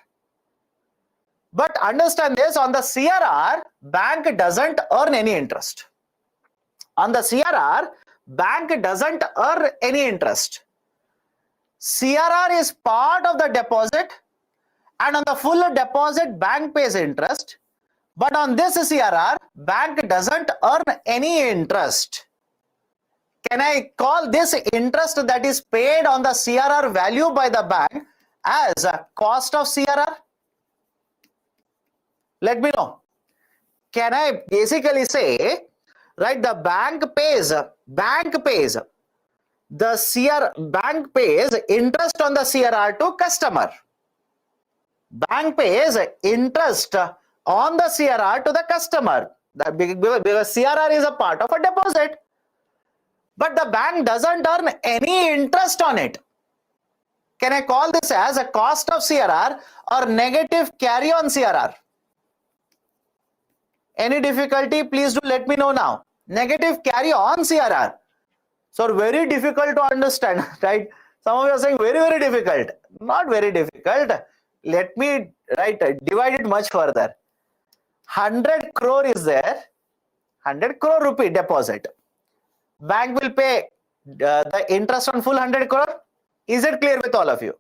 But understand this, on the CRR, bank doesn't earn any interest. On the CRR, bank doesn't earn any interest. CRR is part of the deposit, and on the full deposit, bank pays interest. But on this CRR, bank doesn't earn any interest. Can I call this interest that is paid on the CRR value by the bank as a cost of CRR? Let me know. Can I basically say, right, the bank pays interest on the CRR to customer. Bank pays interest on the CRR to the customer. Because CRR is a part of a deposit. But the bank doesn't earn any interest on it. Can I call this as a cost of CRR or negative carry on CRR? Any difficulty? Please do let me know now. Negative carry on CRR. So very difficult to understand, right? Some of you are saying very, very difficult. Not very difficult. Let me divide it much further. 100 crore is there. 100 crore rupee deposit. Bank will pay the interest on full 100 crore. Is it clear with all of you?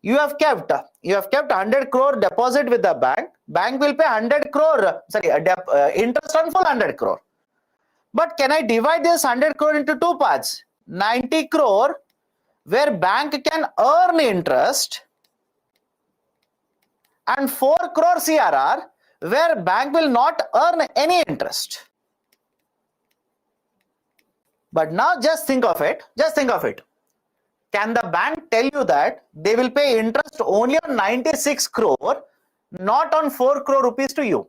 You have kept 100 crore deposit with the bank. Bank will pay 100 crore, interest on full 100 crore. But can I divide this 100 crore into two parts? 90 crore where bank can earn interest, and 4 crore CRR where bank will not earn any interest. But now just think of it. Can the bank tell you that they will pay interest only on 96 crore, not on 4 crore rupees to you?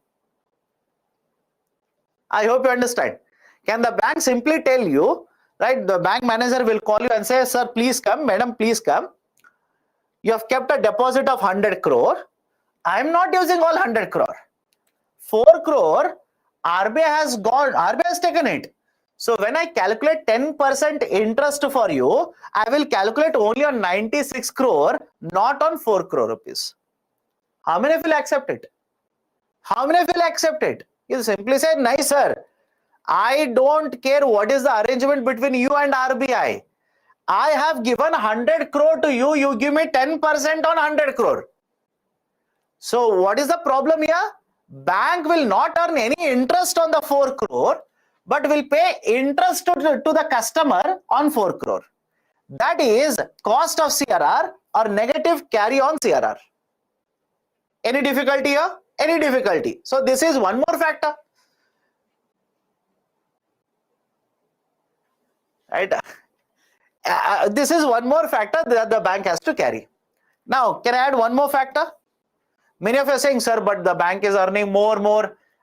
I hope you understand. Can the bank simply tell you, right? The bank manager will call you and say, sir, please come, madam, please come. You have kept a deposit of 100 crore. I am not using all 100 crore. 4 crore, RBI has taken it. So when I calculate 10% interest for you, I will calculate only on 96 crore, not on 4 crore rupees. How many will accept it? How many will accept it? You simply say, "No, sir. I don't care what is the arrangement between you and RBI. I have given 100 crore to you. You give me 10% on 100 crore. So what is the problem here? Bank will not earn any interest on the 4 crore, but will pay interest to the customer on 4 crore. That is cost of CRR or negative carry on CRR. Any difficulty here? Any difficulty? So this is one more factor. Right? This is one more factor that the bank has to carry. Now, can I add one more factor? Many of you are saying, "Sir, but the bank is earning more.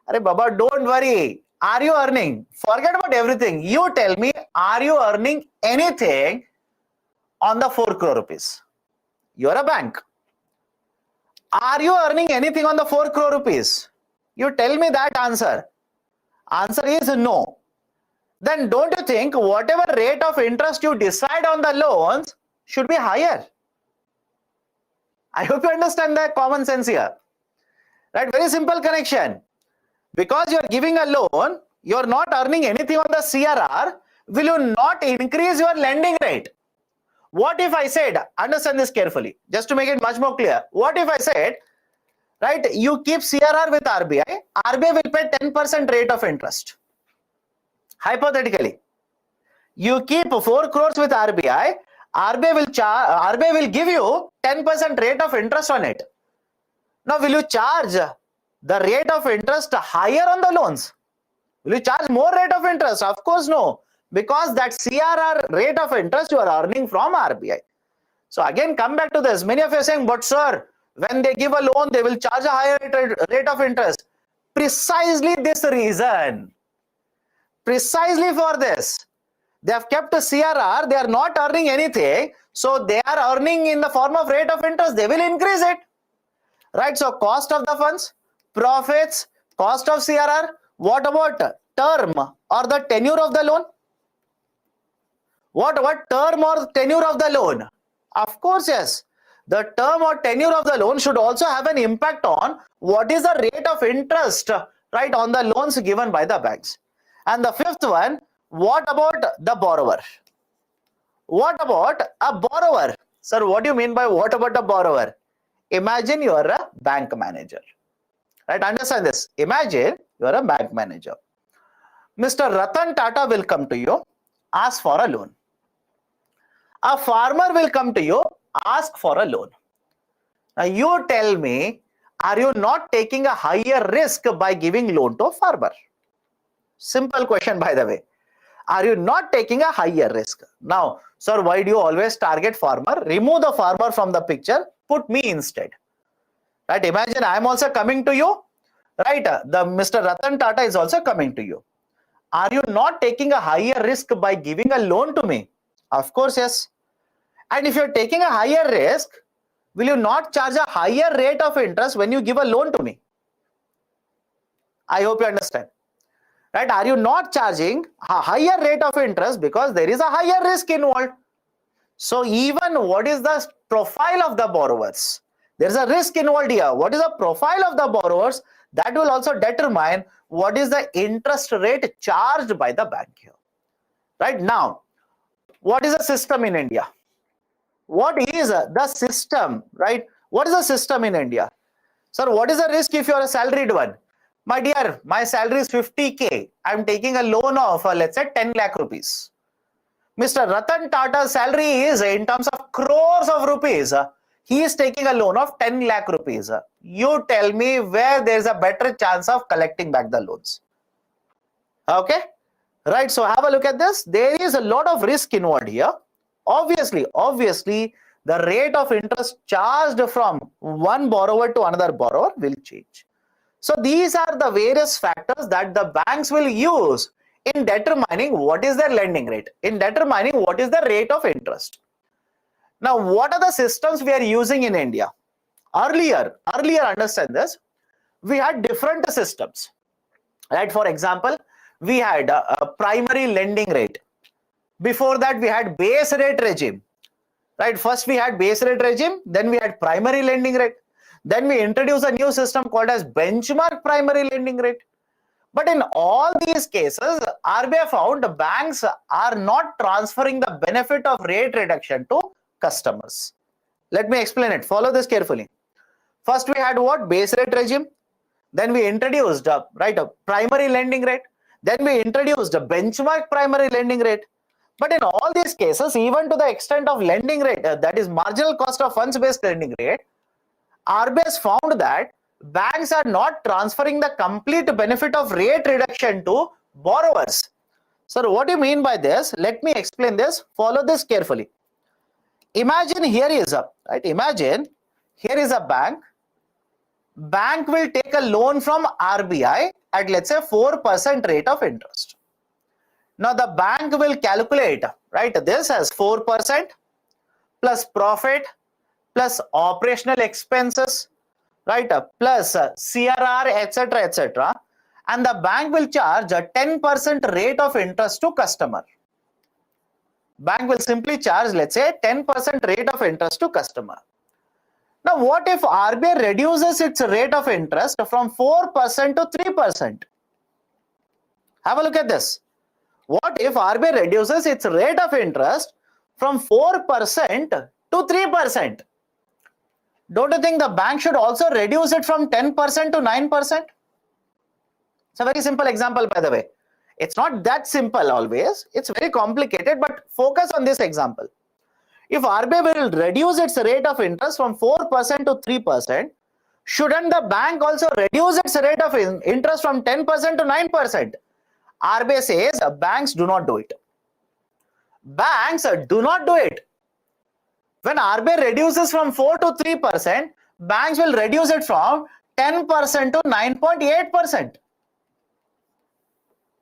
Arey Baba, don't worry. Are you earning? Forget about everything. You tell me, are you earning anything on the 4 crore rupees? You're a bank. Are you earning anything on the 4 crore rupees? You tell me that answer. Answer is no. Then don't you think whatever rate of interest you decide on the loans should be higher? I hope you understand the common sense here. Right? Very simple connection. Because you are giving a loan, you are not earning anything on the CRR, will you not increase your lending rate? What if I said, understand this carefully, just to make it much more clear. What if I said, right, you keep CRR with RBI, RBI will pay 10% rate of interest. Hypothetically, you keep 4 crores with RBI, RBI will give you 10% rate of interest on it. Now, will you charge the rate of interest higher on the loans? Will you charge more rate of interest? Of course, no, because that CRR rate of interest you are earning from RBI. So again, come back to this. Many of you are saying, "But sir, when they give a loan, they will charge a higher rate of interest." Precisely this reason. Precisely for this. They have kept a CRR, they are not earning anything, so they are earning in the form of rate of interest, they will increase it. Right? So cost of the funds, profits, cost of CRR. What about term or the tenure of the loan? What about term or tenure of the loan? Of course, yes. The term or tenure of the loan should also have an impact on what is the rate of interest, right, on the loans given by the banks. And the fifth one, what about the borrower? What about a borrower? Sir, what do you mean by what about a borrower? Imagine you are a bank manager. Right? Understand this. Imagine you are a bank manager. Mr. Ratan Tata will come to you, ask for a loan. A farmer will come to you, ask for a loan. Now you tell me, are you not taking a higher risk by giving loan to a farmer? Simple question, by the way. Are you not taking a higher risk? Now, sir, why do you always target farmer? Remove the farmer from the picture, put me instead. Right? Imagine I am also coming to you. Right? The Mr. Ratan Tata is also coming to you. Are you not taking a higher risk by giving a loan to me? Of course, yes. And if you're taking a higher risk, will you not charge a higher rate of interest when you give a loan to me? I hope you understand. Right? Are you not charging a higher rate of interest because there is a higher risk involved? So even what is the profile of the borrowers? There is a risk involved here. What is the profile of the borrowers? That will also determine what is the interest rate charged by the bank here. Right? Now, what is the system in India? What is the system? Right? What is the system in India? Sir, what is the risk if you are a salaried one? My dear, my salary is 50K. I am taking a loan of, let's say, 10 lakh rupees. Mr. Ratan Tata's salary is in terms of crores of rupees. He is taking a loan of 10 lakh rupees. You tell me where there is a better chance of collecting back the loans. Okay? Right, so have a look at this. There is a lot of risk involved here. Obviously, the rate of interest charged from one borrower to another borrower will change. So these are the various factors that the banks will use in determining what is their lending rate, in determining what is the rate of interest. Now, what are the systems we are using in India? Earlier, understand this, we had different systems. Right? For example, we had a primary lending rate. Before that, we had base rate regime. Right? First, we had base rate regime, then we had primary lending rate. Then we introduced a new system called as benchmark primary lending rate. But in all these cases, RBI found banks are not transferring the benefit of rate reduction to customers. Let me explain it. Follow this carefully. First, we had what? Base rate regime. Then we introduced a primary lending rate. Then we introduced a benchmark primary lending rate. But in all these cases, even to the extent of lending rate, that is marginal cost of funds based lending rate, RBI has found that banks are not transferring the complete benefit of rate reduction to borrowers. Sir, what do you mean by this? Let me explain this. Follow this carefully. Imagine here is a bank. Bank will take a loan from RBI at, let's say, 4% rate of interest. Now the bank will calculate, this as 4% plus profit plus operational expenses, plus CRR, etc., and the bank will charge a 10% rate of interest to customer. Bank will simply charge, let's say, 10% rate of interest to customer. Now, what if RBI reduces its rate of interest from 4% to 3%? Have a look at this. What if RBI reduces its rate of interest from 4% to 3%? Don't you think the bank should also reduce it from 10% to 9%? It's a very simple example, by the way. It's not that simple always. It's very complicated, but focus on this example. If RBI will reduce its rate of interest from 4% to 3%, shouldn't the bank also reduce its rate of interest from 10% to 9%? RBI says banks do not do it. Banks do not do it. When RBI reduces from 4 to 3%, banks will reduce it from 10% to 9.8%.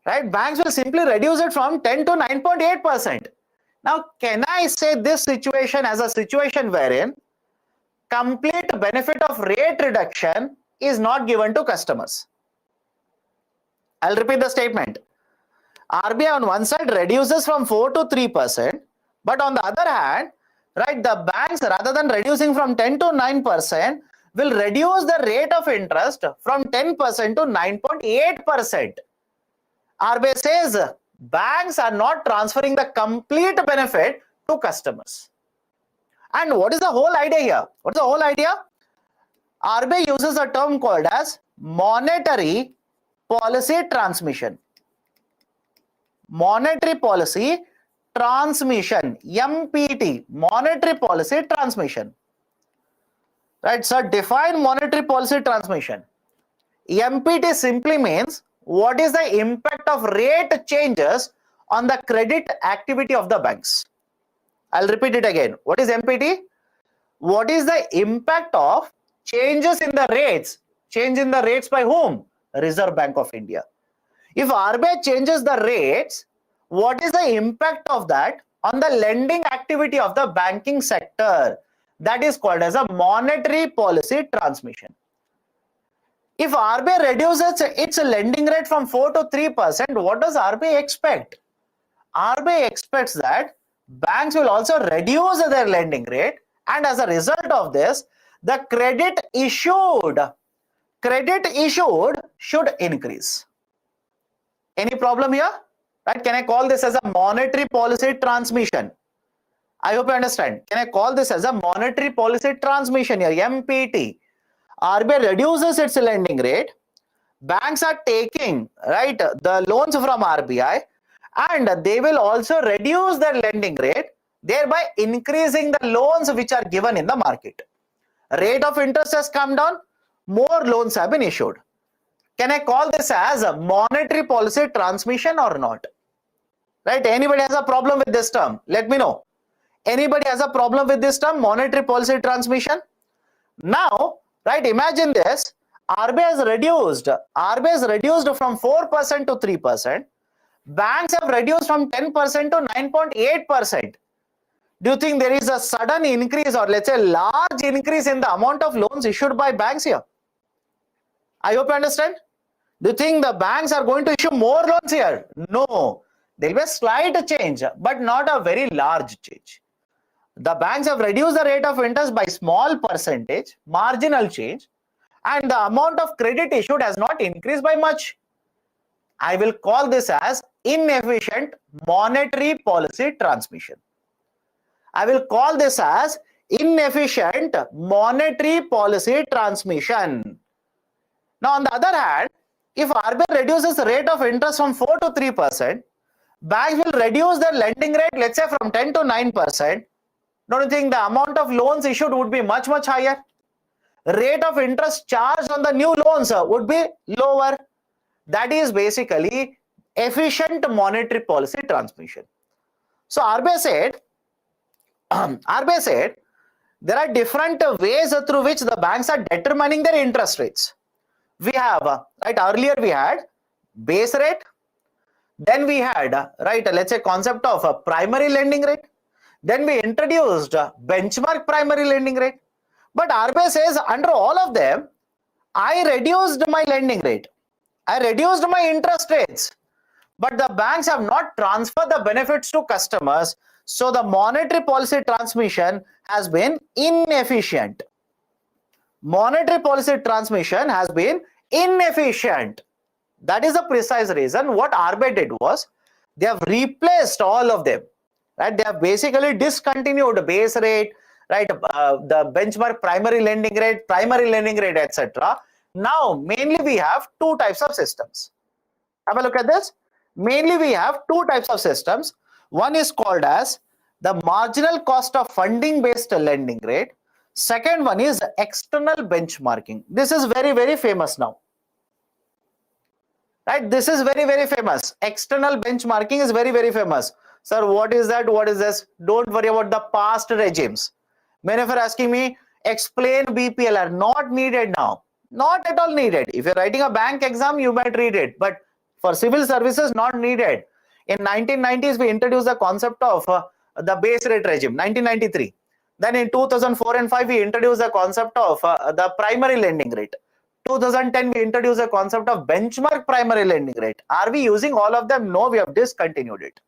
Right? Banks will simply reduce it from 10 to 9.8%. Now, can I say this situation as a situation wherein complete benefit of rate reduction is not given to customers? I'll repeat the statement. RBI on one side reduces from 4 to 3%, but on the other hand, the banks, rather than reducing from 10 to 9%, will reduce the rate of interest from 10% to 9.8%. RBI says banks are not transferring the complete benefit to customers. And what is the whole idea here? What is the whole idea? RBI uses a term called as monetary policy transmission. Monetary policy transmission, MPT, monetary policy transmission. Right, so define monetary policy transmission. MPT simply means what is the impact of rate changes on the credit activity of the banks. I'll repeat it again. What is MPT? What is the impact of changes in the rates? Change in the rates by whom? Reserve Bank of India. If RBI changes the rates, what is the impact of that on the lending activity of the banking sector? That is called as a monetary policy transmission. If RBI reduces its lending rate from 4 to 3%, what does RBI expect? RBI expects that banks will also reduce their lending rate, and as a result of this, the credit issued should increase. Any problem here? Right? Can I call this as a monetary policy transmission? I hope you understand. Can I call this as a monetary policy transmission here, MPT? RBI reduces its lending rate. Banks are taking the loans from RBI, and they will also reduce their lending rate, thereby increasing the loans which are given in the market. Rate of interest has come down, more loans have been issued. Can I call this as a monetary policy transmission or not? Right? Anybody has a problem with this term? Let me know. Anybody has a problem with this term, monetary policy transmission? Now, imagine this. RBI has reduced from 4% to 3%. Banks have reduced from 10% to 9.8%. Do you think there is a sudden increase, or let's say large increase in the amount of loans issued by banks here? I hope you understand. Do you think the banks are going to issue more loans here? No. There will be a slight change, but not a very large change. The banks have reduced the rate of interest by small percentage, marginal change, and the amount of credit issued has not increased by much. I will call this as inefficient monetary policy transmission. I will call this as inefficient monetary policy transmission. Now, on the other hand, if RBI reduces the rate of interest from 4 to 3%, banks will reduce their lending rate, let's say from 10 to 9%. Don't you think the amount of loans issued would be much, much higher? Rate of interest charged on the new loans would be lower. That is basically efficient monetary policy transmission. So RBI said there are different ways through which the banks are determining their interest rates. We have, right, earlier we had base rate, then we had, right, let's say concept of a primary lending rate, then we introduced benchmark primary lending rate. But RBI says under all of them, I reduced my lending rate, I reduced my interest rates, but the banks have not transferred the benefits to customers. So the monetary policy transmission has been inefficient. Monetary policy transmission has been inefficient. That is the precise reason. What RBI did was they have replaced all of them, right? They have basically discontinued base rate, right? The benchmark primary lending rate, etc. Now mainly we have two types of systems. Have a look at this. Mainly we have two types of systems. One is called as the marginal cost of funding based lending rate. Second one is external benchmarking. This is very, very famous now. Right? This is very, very famous. External benchmarking is very, very famous. Sir, what is that? What is this? Don't worry about the past regimes. Many of you are asking me, explain BPLR. Not needed now. Not at all needed. If you're writing a bank exam, you might read it. But for civil services, not needed. In 1990s, we introduced the concept of the base rate regime, 1993. Then in 2004 and 5, we introduced the concept of the primary lending rate. 2010, we introduced the concept of benchmark primary lending rate. Are we using all of them? No, we have discontinued it.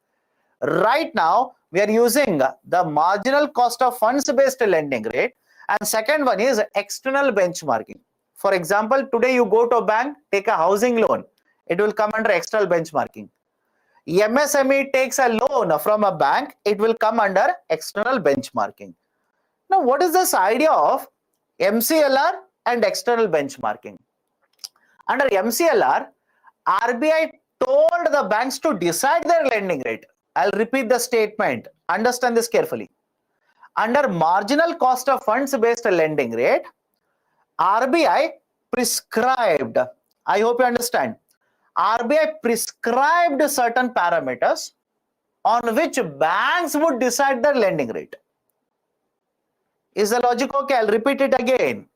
Right now, we are using the marginal cost of funds based lending rate. And second one is external benchmarking. For example, today you go to a bank, take a housing loan. It will come under external benchmarking. MSME takes a loan from a bank, it will come under external benchmarking. Now, what is this idea of MCLR and external benchmarking? Under MCLR, RBI told the banks to decide their lending rate. I'll repeat the statement. Understand this carefully. Under marginal cost of funds based lending rate, RBI prescribed, I hope you understand, RBI prescribed certain parameters on which banks would decide their lending rate. Is the logic okay? I'll repeat it again.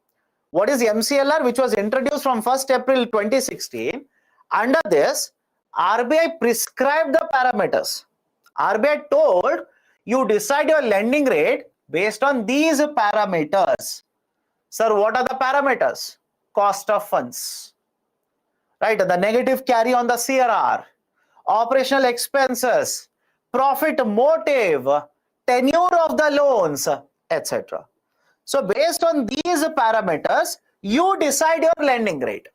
What is MCLR, which was introduced from 1st April 2016? Under this, RBI prescribed the parameters. RBI told you decide your lending rate based on these parameters. Sir, what are the parameters? Cost of funds, right? The negative carry on the CRR, operational expenses, profit motive, tenure of the loans, etc. So based on these parameters, you decide your lending rate.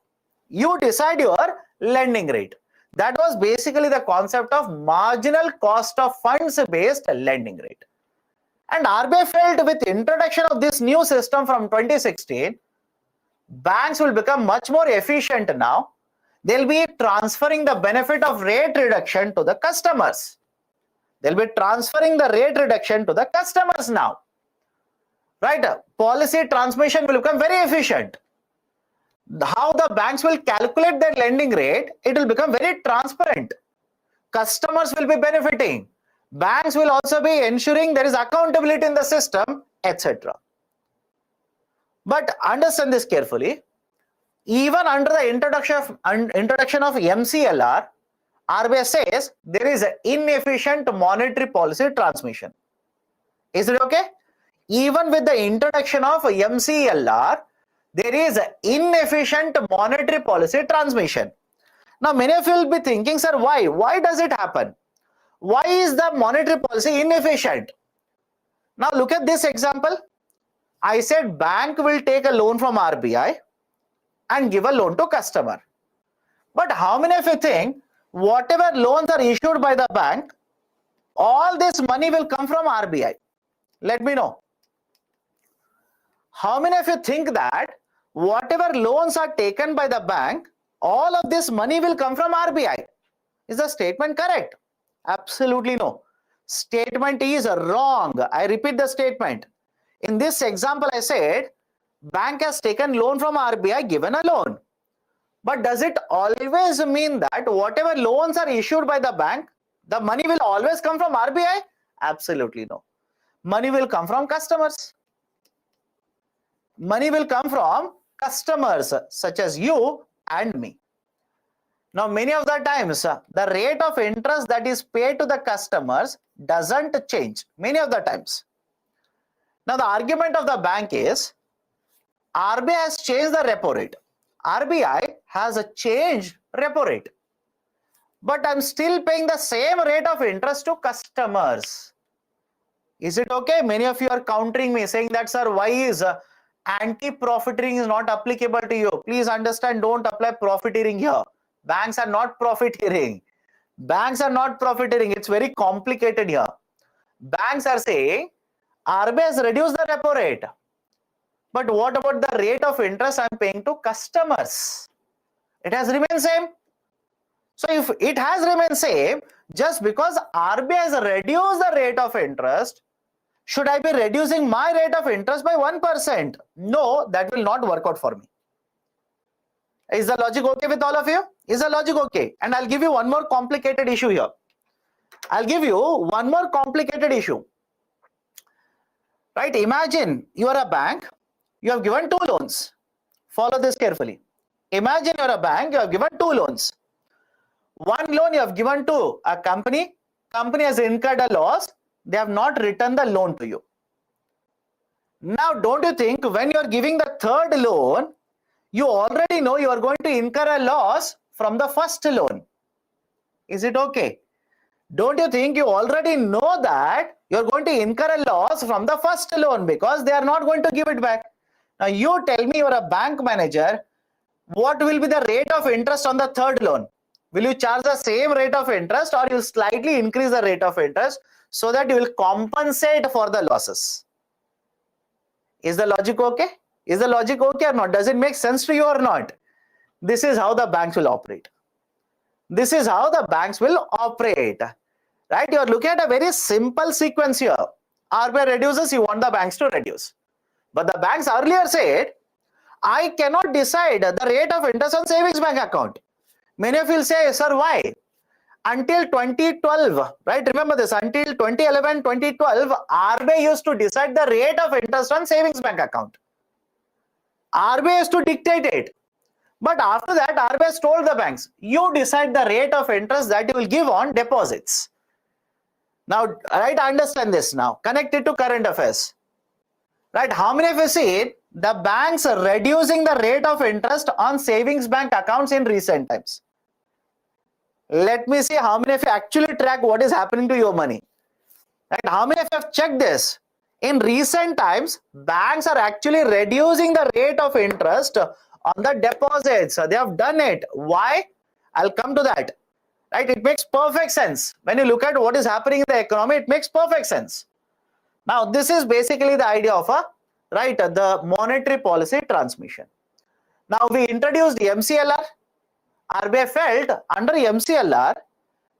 You decide your lending rate. That was basically the concept of marginal cost of funds based lending rate. And RBI felt with introduction of this new system from 2016, banks will become much more efficient now. They'll be transferring the benefit of rate reduction to the customers. They'll be transferring the rate reduction to the customers now. Right? Policy transmission will become very efficient. How the banks will calculate their lending rate, it will become very transparent. Customers will be benefiting. Banks will also be ensuring there is accountability in the system, etc. But understand this carefully. Even under the introduction of MCLR, RBI says there is an inefficient monetary policy transmission. Is it okay? Even with the introduction of MCLR, there is inefficient monetary policy transmission. Now, many of you will be thinking, sir, why? Why does it happen? Why is the monetary policy inefficient? Now, look at this example. I said bank will take a loan from RBI and give a loan to customer. But how many of you think whatever loans are issued by the bank, all this money will come from RBI? Let me know. How many of you think that whatever loans are taken by the bank, all of this money will come from RBI? Is the statement correct? Absolutely no. Statement is wrong. I repeat the statement. In this example, I said bank has taken loan from RBI, given a loan. But does it always mean that whatever loans are issued by the bank, the money will always come from RBI? Absolutely no. Money will come from customers. Money will come from customers such as you and me. Now, many of the times, the rate of interest that is paid to the customers doesn't change. Many of the times. Now, the argument of the bank is RBI has changed the repo rate. RBI has changed repo rate. But I'm still paying the same rate of interest to customers. Is it okay? Many of you are countering me, saying that, sir, why is anti-profiteering is not applicable to you? Please understand, don't apply profiteering here. Banks are not profiteering. Banks are not profiteering. It's very complicated here. Banks are saying RBI has reduced the repo rate. But what about the rate of interest I'm paying to customers? It has remained same. So if it has remained same, just because RBI has reduced the rate of interest, should I be reducing my rate of interest by 1%? No, that will not work out for me. Is the logic okay with all of you? Is the logic okay? And I'll give you one more complicated issue here. I'll give you one more complicated issue. Right? Imagine you are a bank. You have given 2 loans. Follow this carefully. Imagine you are a bank. You have given 2 loans. One loan you have given to a company. Company has incurred a loss. They have not returned the loan to you. Now, don't you think when you are giving the third loan, you already know you are going to incur a loss from the first loan? Is it okay? Don't you think you already know that you are going to incur a loss from the first loan because they are not going to give it back? Now, you tell me, you are a bank manager, what will be the rate of interest on the third loan? Will you charge the same rate of interest, or you will slightly increase the rate of interest so that you will compensate for the losses? Is the logic okay? Is the logic okay or not? Does it make sense to you or not? This is how the banks will operate. This is how the banks will operate. Right? You are looking at a very simple sequence here. RBI reduces, you want the banks to reduce. But the banks earlier said, I cannot decide the rate of interest on savings bank account. Many of you will say, sir, why? Until 2012, right? Remember this, until 2011, 2012, RBI used to decide the rate of interest on savings bank account. RBI used to dictate it. But after that, RBI has told the banks, you decide the rate of interest that you will give on deposits. Now, right, understand this now. Connect it to current affairs. Right, how many of you see the banks are reducing the rate of interest on savings bank accounts in recent times? Let me see how many of you actually track what is happening to your money. Right, how many of you have checked this? In recent times, banks are actually reducing the rate of interest on the deposits. They have done it. Why? I'll come to that. Right, it makes perfect sense. When you look at what is happening in the economy, it makes perfect sense. Now, this is basically the idea of the monetary policy transmission. Now, we introduced MCLR. RBI felt under MCLR,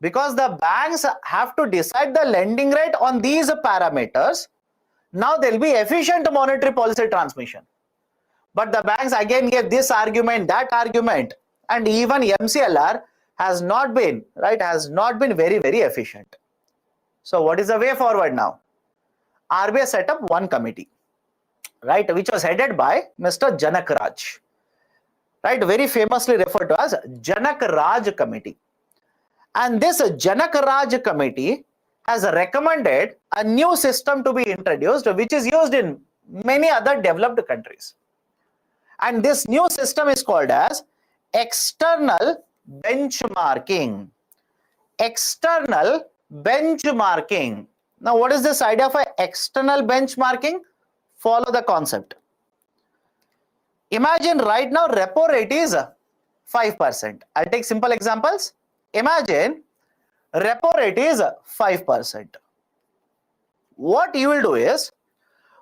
because the banks have to decide the lending rate on these parameters, now there will be efficient monetary policy transmission. But the banks again gave this argument, that argument, and even MCLR has not been, has not been very, very efficient. So what is the way forward now? RBI set up one committee, right, which was headed by Mr. Janak Raj, right, very famously referred to as Janak Raj Committee. And this Janak Raj Committee has recommended a new system to be introduced, which is used in many other developed countries. And this new system is called as external benchmarking. External benchmarking. Now, what is this idea for external benchmarking? Follow the concept. Imagine right now repo rate is 5%. I'll take simple examples. Imagine repo rate is 5%. What you will do is,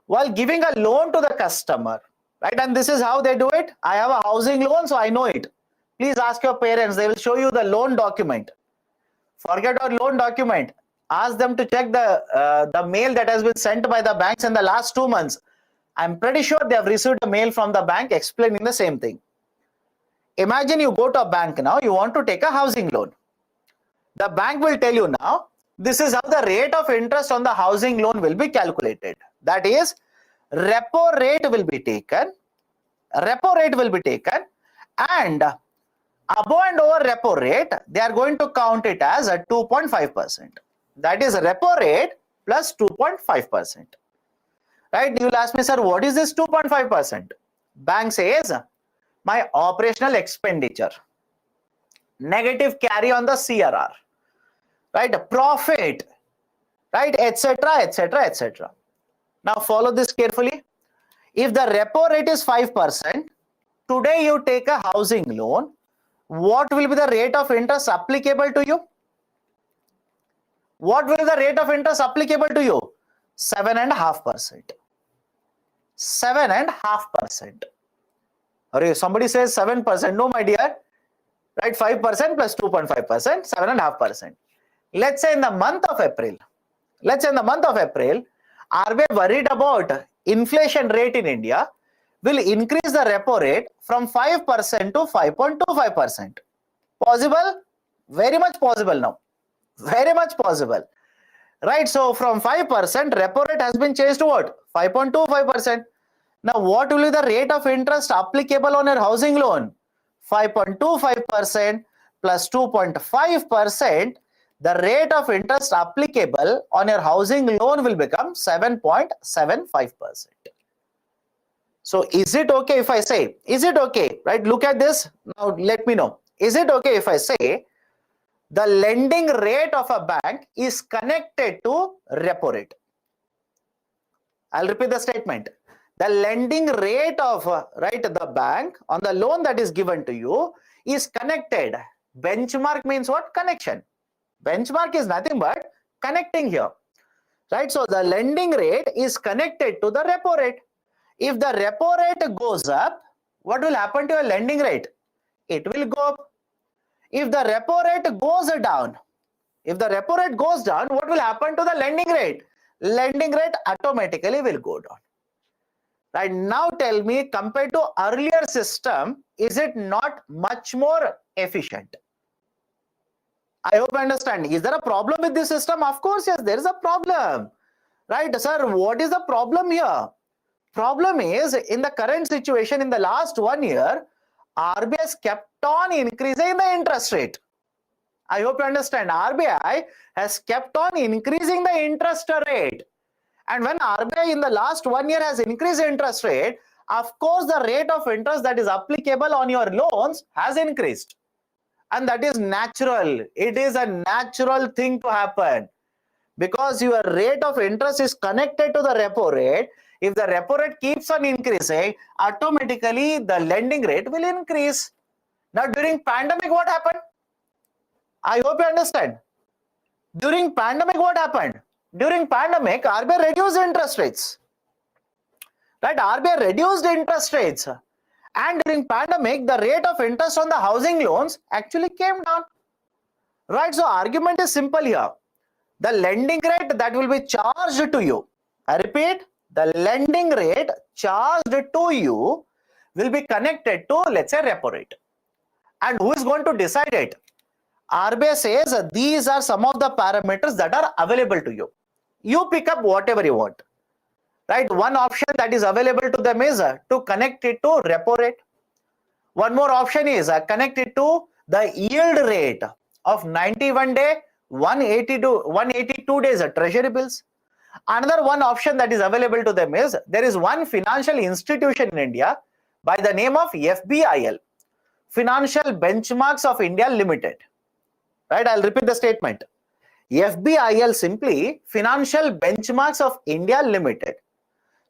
while giving a loan to the customer, right, and this is how they do it. I have a housing loan, so I know it. Please ask your parents, they will show you the loan document. Forget our loan document. Ask them to check the mail that has been sent by the banks in the last 2 months. I'm pretty sure they have received a mail from the bank explaining the same thing. Imagine you go to a bank now, you want to take a housing loan. The bank will tell you now, this is how the rate of interest on the housing loan will be calculated. That is, repo rate will be taken, and above and over repo rate, they are going to count it as a 2.5%. That is repo rate plus 2.5%. Right? You will ask me, sir, what is this 2.5%? Bank says, my operational expenditure, negative carry on the CRR, right? Profit, right? Etc., etc., etc. Now follow this carefully. If the repo rate is 5%, today you take a housing loan, what will be the rate of interest applicable to you? What will be the rate of interest applicable to you? 7.5%. 7.5%. Or somebody says 7%. No, my dear. Right? 5% plus 2.5%, 7.5%. Let's say in the month of April, RBI worried about inflation rate in India will increase the repo rate from 5% to 5.25%. Possible? Very much possible now. Very much possible. Right? So from 5%, repo rate has been changed to what? 5.25%. Now, what will be the rate of interest applicable on your housing loan? 5.25% plus 2.5%. The rate of interest applicable on your housing loan will become 7.75%. So is it okay if I say, is it okay, right? Look at this. Now let me know. Is it okay if I say the lending rate of a bank is connected to repo rate? I'll repeat the statement. The lending rate of the bank on the loan that is given to you is connected. Benchmark means what? Connection. Benchmark is nothing but connecting here, right? So the lending rate is connected to the repo rate. If the repo rate goes up, what will happen to your lending rate? It will go up. If the repo rate goes down, what will happen to the lending rate? Lending rate automatically will go down. Right now, tell me, compared to earlier system, is it not much more efficient? I hope you understand. Is there a problem with this system? Of course, yes, there is a problem. Right, sir, what is the problem here? Problem is, in the current situation, in the last 1 year, RBI has kept on increasing the interest rate. I hope you understand. RBI has kept on increasing the interest rate. And when RBI in the last 1 year has increased interest rate, of course, the rate of interest that is applicable on your loans has increased. And that is natural. It is a natural thing to happen because your rate of interest is connected to the repo rate. If the repo rate keeps on increasing, automatically the lending rate will increase. Now, during pandemic, what happened? I hope you understand. During pandemic, what happened? During pandemic, RBI reduced interest rates. Right? RBI reduced interest rates. And during pandemic, the rate of interest on the housing loans actually came down. Right? So, argument is simple here. The lending rate that will be charged to you, I repeat, the lending rate charged to you will be connected to, let's say, repo rate. And who is going to decide it? RBI says these are some of the parameters that are available to you. You pick up whatever you want. Right? One option that is available to them is to connect it to repo rate. One more option is connect it to the yield rate of 91-day, 182 days treasury bills. Another one option that is available to them is there is one financial institution in India by the name of FBIL. Financial Benchmarks of India Limited. Right, I'll repeat the statement. FBIL simply Financial Benchmarks of India Limited.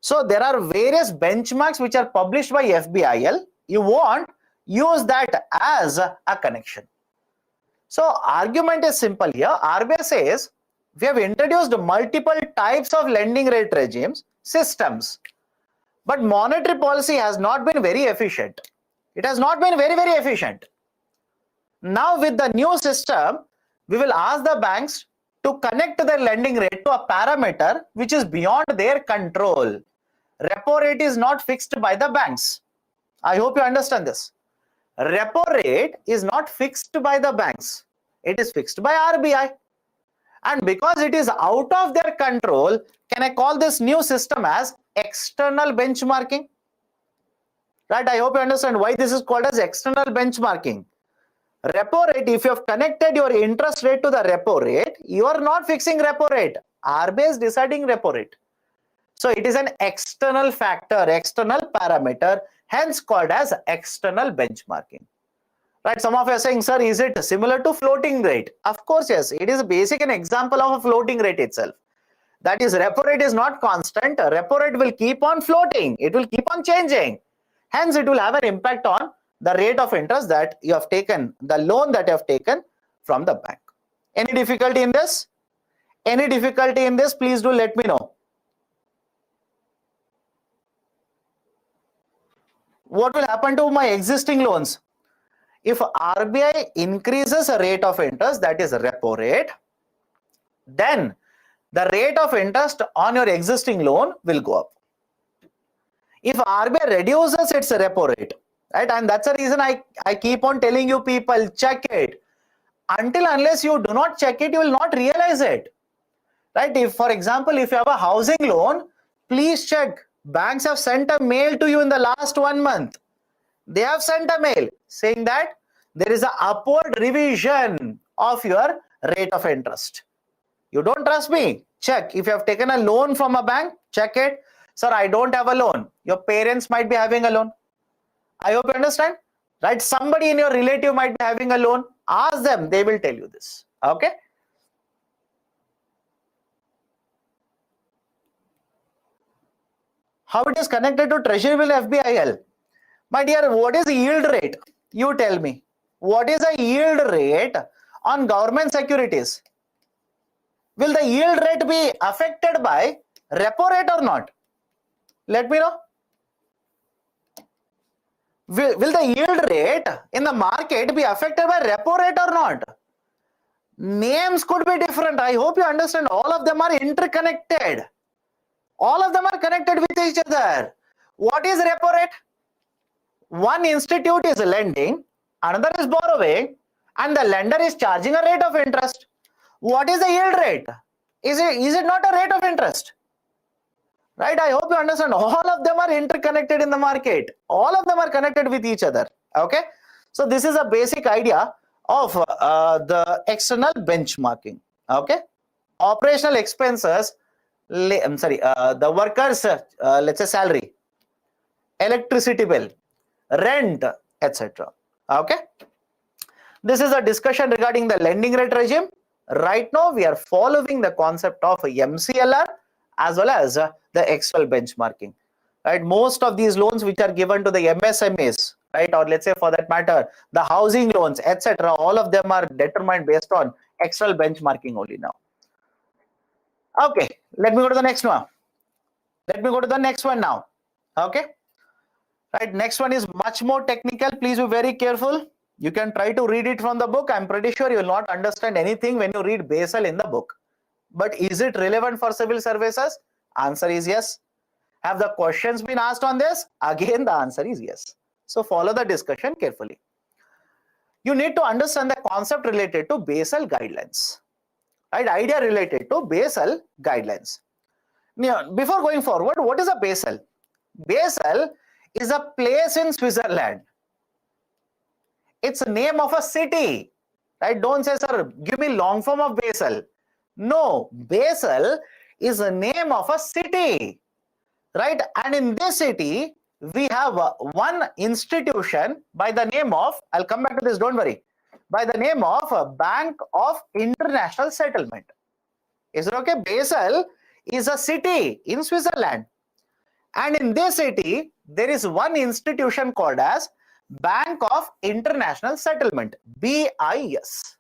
So there are various benchmarks which are published by FBIL. You want use that as a connection. So argument is simple here. RBI says we have introduced multiple types of lending rate regimes, systems, but monetary policy has not been very efficient. It has not been very efficient. Now with the new system, we will ask the banks to connect their lending rate to a parameter which is beyond their control. Repo rate is not fixed by the banks. I hope you understand this. Repo rate is not fixed by the banks. It is fixed by RBI. And because it is out of their control, can I call this new system as external benchmarking? Right? I hope you understand why this is called as external benchmarking. Repo rate, if you have connected your interest rate to the repo rate, you are not fixing repo rate. RBI is deciding repo rate. So it is an external factor, external parameter, hence called as external benchmarking. Right? Some of you are saying, sir, is it similar to floating rate? Of course, yes. It is basic an example of a floating rate itself. That is, repo rate is not constant. Repo rate will keep on floating. It will keep on changing. Hence, it will have an impact on the rate of interest that you have taken, the loan that you have taken from the bank. Any difficulty in this? Any difficulty in this? Please do let me know. What will happen to my existing loans? If RBI increases a rate of interest, that is repo rate, then the rate of interest on your existing loan will go up. If RBI reduces its repo rate, right, and that's the reason I keep on telling you people, check it. Until unless you do not check it, you will not realize it. Right? If, for example, if you have a housing loan, please check. Banks have sent a mail to you in the last 1 month. They have sent a mail saying that there is an upward revision of your rate of interest. You don't trust me? Check. If you have taken a loan from a bank, check it. Sir, I don't have a loan. Your parents might be having a loan. I hope you understand. Right? Somebody in your relative might be having a loan. Ask them. They will tell you this. Okay? How it is connected to Treasury bill FBIL? My dear, what is the yield rate? You tell me. What is the yield rate on government securities? Will the yield rate be affected by repo rate or not? Let me know. Will the yield rate in the market be affected by repo rate or not? Names could be different. I hope you understand. All of them are interconnected. All of them are connected with each other. What is repo rate? One institute is lending, another is borrowing, and the lender is charging a rate of interest. What is the yield rate? Is it not a rate of interest? Right? I hope you understand. All of them are interconnected in the market. All of them are connected with each other. Okay? So this is a basic idea of the external benchmarking. Okay? Operational expenses, the workers, let's say salary, electricity bill, rent, etc. Okay? This is a discussion regarding the lending rate regime. Right now, we are following the concept of MCLR as well as the external benchmarking. Right? Most of these loans which are given to the MSMEs, right, or let's say for that matter, the housing loans, etc., all of them are determined based on external benchmarking only now. Okay, let me go to the next one. Let me go to the next one now. Okay. Right, next one is much more technical. Please be very careful. You can try to read it from the book. I'm pretty sure you will not understand anything when you read Basel in the book. But is it relevant for civil services? Answer is yes. Have the questions been asked on this? Again, the answer is yes. So follow the discussion carefully. You need to understand the concept related to Basel guidelines. Right, idea related to Basel guidelines. Now, before going forward, what is a Basel? Basel is a place in Switzerland. It's a name of a city. Right? Don't say, sir, give me long form of Basel. No, Basel is a name of a city. Right? And in this city, we have one institution by the name of, I'll come back to this, don't worry, by the name of Bank of International Settlement. Is it okay? Basel is a city in Switzerland. And in this city, there is one institution called as Bank of International Settlement, BIS.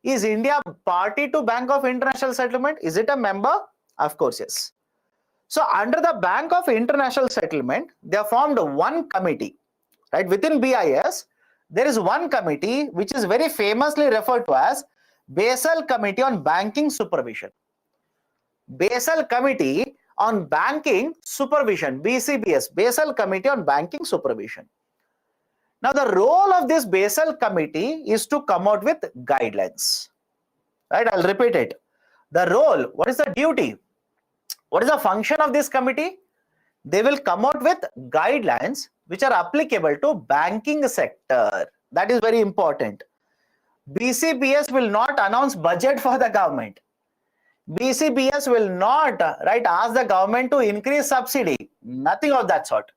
Is India party to Bank of International Settlement? Is it a member? Of course, yes. So under the Bank of International Settlement, they have formed one committee, right? Within BIS, there is one committee which is very famously referred to as Basel Committee on Banking Supervision. Basel Committee on Banking Supervision, BCBS, Basel Committee on Banking Supervision. Now the role of this Basel Committee is to come out with guidelines, right? I'll repeat it. The role, what is the duty? What is the function of this committee? They will come out with guidelines which are applicable to banking sector. That is very important. BCBS will not announce budget for the government. BCBS will not, right, ask the government to increase subsidy. Nothing of that sort.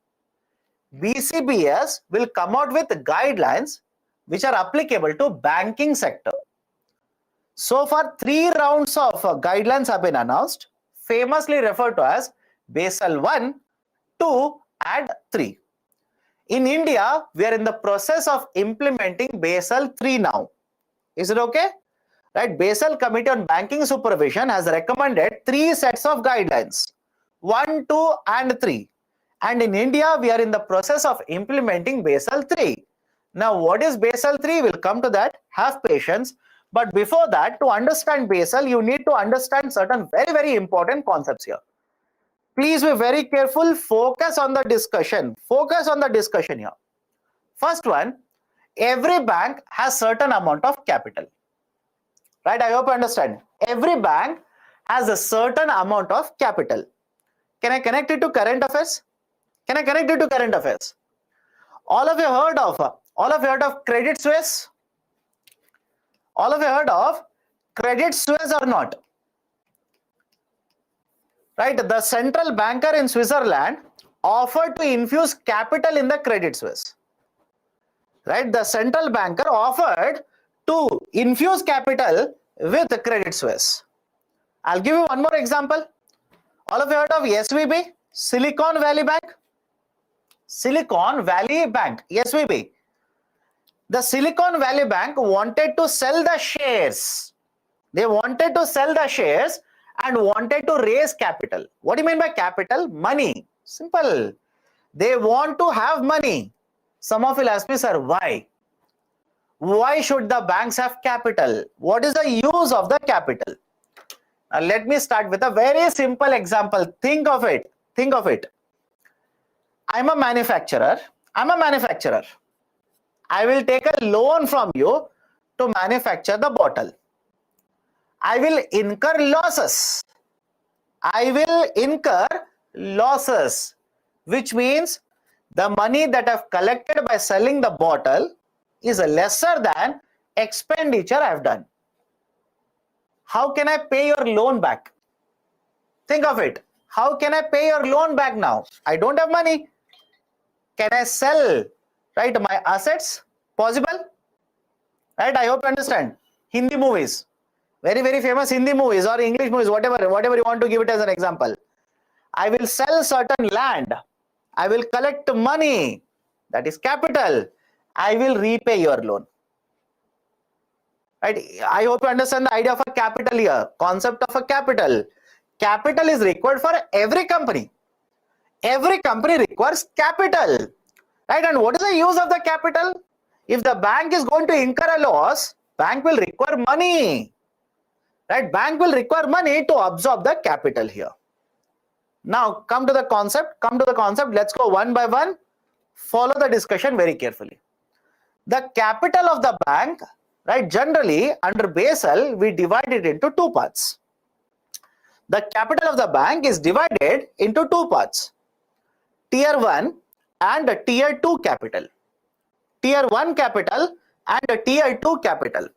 BCBS will come out with guidelines which are applicable to banking sector. So far, 3 rounds of guidelines have been announced, famously referred to as Basel 1, 2 and 3. In India, we are in the process of implementing Basel 3 now. Is it okay? Right, Basel Committee on Banking Supervision has recommended 3 sets of guidelines, 1, 2 and 3. And in India, we are in the process of implementing Basel 3. Now, what is Basel 3? We'll come to that. Have patience. But before that, to understand Basel, you need to understand certain very, very important concepts here. Please be very careful. Focus on the discussion. Focus on the discussion here. First one, every bank has certain amount of capital. Right? I hope you understand. Every bank has a certain amount of capital. Can I connect it to current affairs? Can I connect it to current affairs? All of you heard of Credit Suisse? All of you heard of Credit Suisse or not? Right, the central banker in Switzerland offered to infuse capital in the Credit Suisse. Right, the central banker offered to infuse capital with the Credit Suisse. I'll give you one more example. All of you heard of SVB, Silicon Valley Bank? Silicon Valley Bank, SVB. The Silicon Valley Bank wanted to sell the shares. They wanted to sell the shares and wanted to raise capital. What do you mean by capital? Money. Simple. They want to have money. Some of you will ask me, sir, why? Why should the banks have capital? What is the use of the capital? Now, let me start with a very simple example. Think of it. Think of it. I'm a manufacturer. I will take a loan from you to manufacture the bottle. I will incur losses. Which means the money that I've collected by selling the bottle is lesser than expenditure I've done. How can I pay your loan back? Think of it. How can I pay your loan back now? I don't have money. Can I sell, right, my assets? Possible? Right? I hope you understand. Hindi movies. Very, very famous Hindi movies or English movies, whatever you want to give it as an example. I will sell certain land. I will collect money. That is capital. I will repay your loan. Right? I hope you understand the idea of a capital here. Concept of a capital. Capital is required for every company. Every company requires capital. Right? And what is the use of the capital? If the bank is going to incur a loss, bank will require money. Right? Bank will require money to absorb the capital here. Now come to the concept. Let's go one by one. Follow the discussion very carefully. The capital of the bank, right? Generally under Basel, we divide it into 2 parts. The capital of the bank is divided into 2 parts. Tier 1 and Tier 2 capital. Tier 1 capital and Tier 2 capital.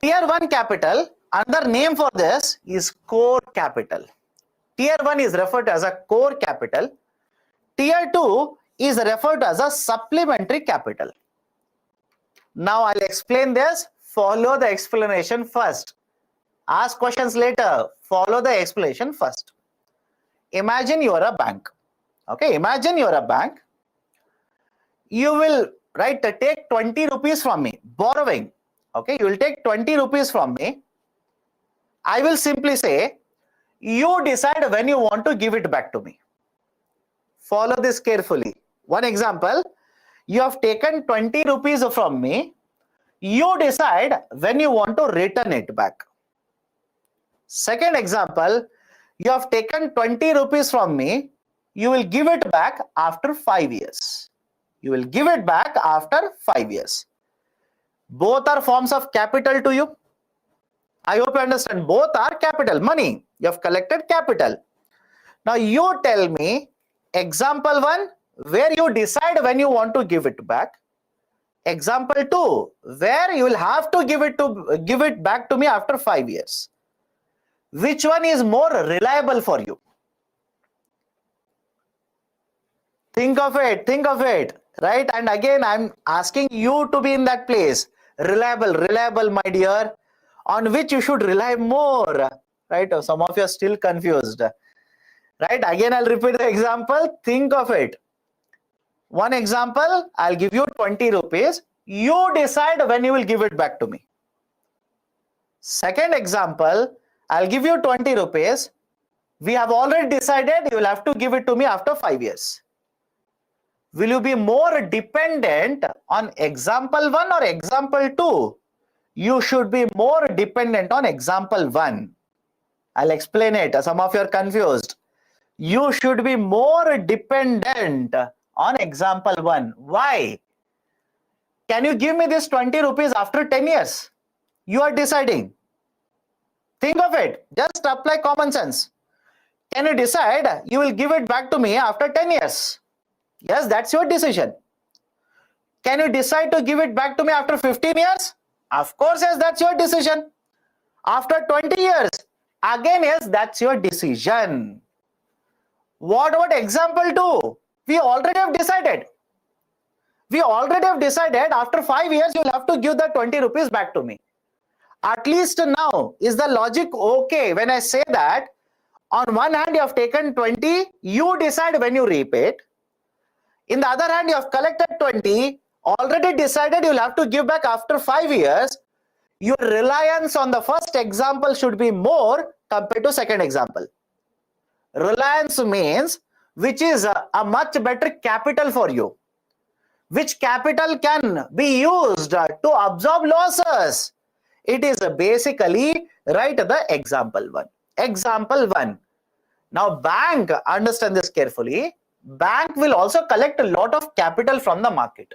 Tier 1 capital, another name for this is core capital. Tier 1 is referred to as a core capital. Tier 2 is referred to as a supplementary capital. Now I'll explain this. Follow the explanation first. Ask questions later. Follow the explanation first. Imagine you are a bank. Okay, imagine you are a bank. You will take 20 rupees from me, borrowing. Okay, you will take 20 rupees from me. I will simply say, you decide when you want to give it back to me. Follow this carefully. One example, you have taken 20 rupees from me. You decide when you want to return it back. Second example, you have taken 20 rupees from me. You will give it back after 5 years. You will give it back after 5 years. Both are forms of capital to you. I hope you understand. Both are capital, money. You have collected capital. Now you tell me, example 1, where you decide when you want to give it back. Example 2, where you will have to give it back to me after 5 years. Which one is more reliable for you? Think of it, right? And again, I'm asking you to be in that place. Reliable, my dear. On which you should rely more, right? Some of you are still confused, right? Again, I'll repeat the example. Think of it. One example, I'll give you 20 rupees. You decide when you will give it back to me. Second example, I'll give you 20 rupees. We have already decided you will have to give it to me after 5 years. Will you be more dependent on example 1 or example 2? You should be more dependent on example 1. I'll explain it. Some of you are confused. You should be more dependent on example 1. Why? Can you give me this 20 rupees after 10 years? You are deciding. Think of it. Just apply common sense. Can you decide you will give it back to me after 10 years? Yes, that's your decision. Can you decide to give it back to me after 15 years? Of course, yes, that's your decision. After 20 years, again, yes, that's your decision. What about example 2? We already have decided. After 5 years, you'll have to give the 20 rupees back to me. At least now, is the logic okay when I say that on one hand, you have taken 20, you decide when you repay it. In the other hand, you have collected 20, already decided you'll have to give back after 5 years. Your reliance on the first example should be more compared to second example. Reliance means which is a much better capital for you. Which capital can be used to absorb losses. It is basically the example 1. Example 1. Now bank, understand this carefully. Bank will also collect a lot of capital from the market.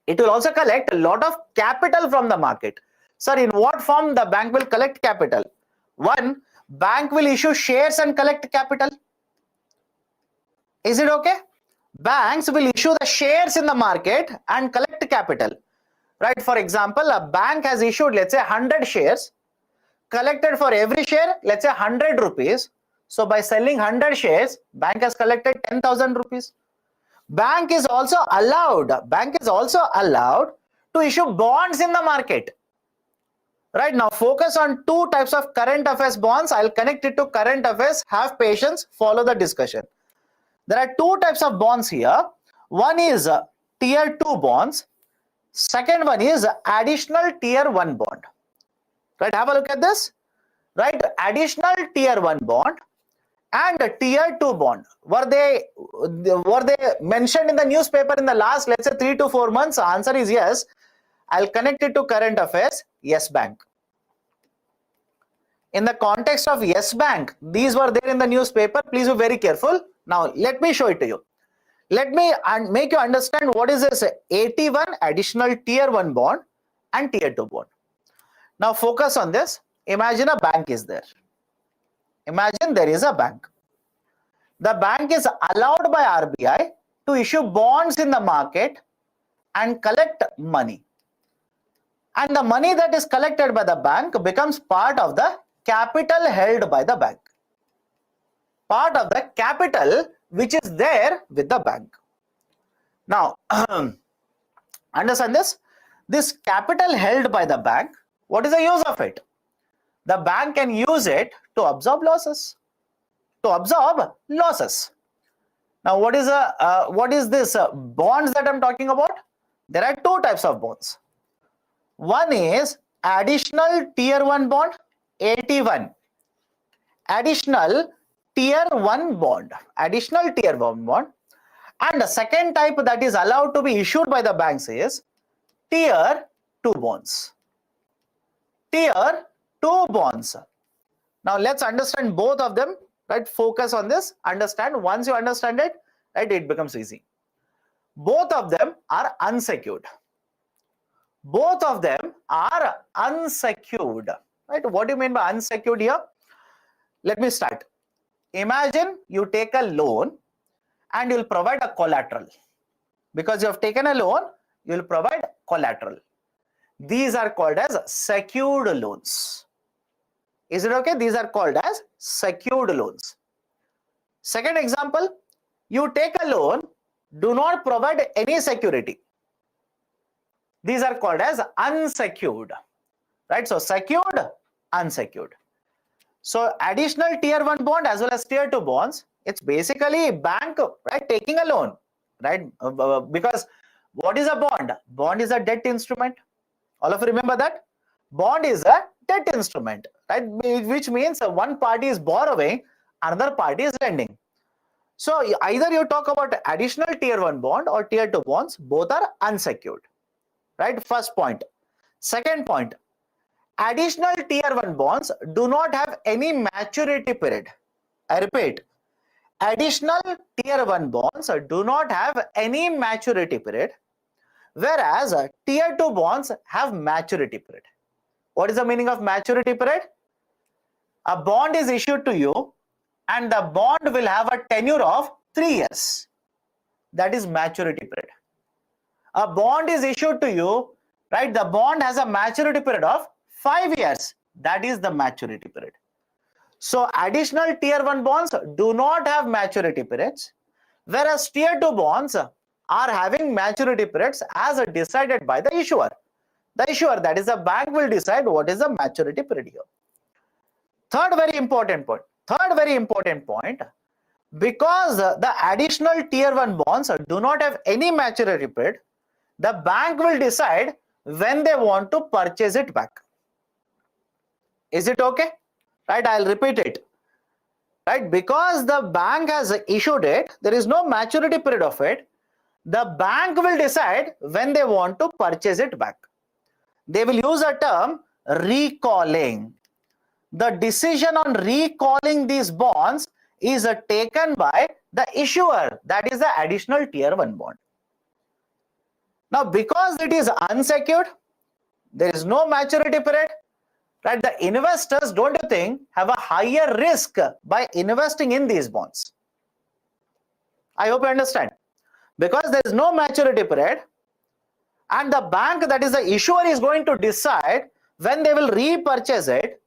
It will also collect a lot of capital from the market. Sir, in what form the bank will collect capital? 1, bank will issue shares and collect capital. Is it okay? Banks will issue the shares in the market and collect capital. Right? For example, a bank has issued, let's say 100 shares, collected for every share, let's say 100 rupees. So by selling 100 shares, bank has collected 10,000 rupees. Bank is also allowed to issue bonds in the market. Right now, focus on 2 types of current affairs bonds. I'll connect it to current affairs. Have patience, follow the discussion. There are 2 types of bonds here. One is tier 2 bonds. Second one is additional tier 1 bond. Right, have a look at this. Right, additional tier 1 bond and a tier 2 bond. Were they mentioned in the newspaper in the last, let's say 3 to 4 months? Answer is yes. I'll connect it to current affairs. Yes Bank. In the context of Yes Bank, these were there in the newspaper. Please be very careful. Now let me show it to you. Let me make you understand what is this AT1 additional tier 1 bond and tier 2 bond. Now focus on this. Imagine a bank is there. Imagine there is a bank. The bank is allowed by RBI to issue bonds in the market and collect money. And the money that is collected by the bank becomes part of the capital held by the bank. Part of the capital which is there with the bank. Now, understand this. This capital held by the bank, what is the use of it? The bank can use it to absorb losses. To absorb losses. Now, what is this bonds that I'm talking about? There are two types of bonds. One is additional tier 1 bond, AT1. Additional tier 1 bond. Additional tier 1 bond. And the second type that is allowed to be issued by the banks is tier 2 bonds. Tier 2 bonds. Now let's understand both of them, right? Focus on this, understand. Once you understand it, right, it becomes easy. Both of them are unsecured. Both of them are unsecured, right? What do you mean by unsecured here? Let me start. Imagine you take a loan and you'll provide a collateral. Because you have taken a loan, you'll provide collateral. These are called as secured loans. Is it okay? These are called as secured loans. Second example, you take a loan, do not provide any security. These are called as unsecured, right? So secured, unsecured. So additional tier 1 bond as well as tier 2 bonds, it's basically bank, right, taking a loan, right? Because what is a bond? Bond is a debt instrument. All of you remember that? Bond is a debt instrument, right? Which means one party is borrowing, another party is lending. So either you talk about additional tier 1 bond or tier 2 bonds, both are unsecured, right? First point. Second point, additional tier 1 bonds do not have any maturity period. I repeat, additional tier 1 bonds do not have any maturity period, whereas tier 2 bonds have maturity period. What is the meaning of maturity period? A bond is issued to you and the bond will have a tenure of 3 years. That is maturity period. A bond is issued to you, right? The bond has a maturity period of 5 years. That is the maturity period. So additional tier 1 bonds do not have maturity periods, whereas tier 2 bonds are having maturity periods as decided by the issuer. The issuer, that is the bank, will decide what is the maturity period here. Third very important point. Because the additional tier 1 bonds do not have any maturity period, the bank will decide when they want to purchase it back. Is it okay? Right, I'll repeat it. Right, because the bank has issued it, there is no maturity period of it. The bank will decide when they want to purchase it back. They will use a term recalling. The decision on recalling these bonds is taken by the issuer, that is the additional tier 1 bond. Now, because it is unsecured, there is no maturity period, right? The investors, don't you think, have a higher risk by investing in these bonds? I hope you understand. Because there is no maturity period and the bank, that is the issuer, is going to decide when they will repurchase it.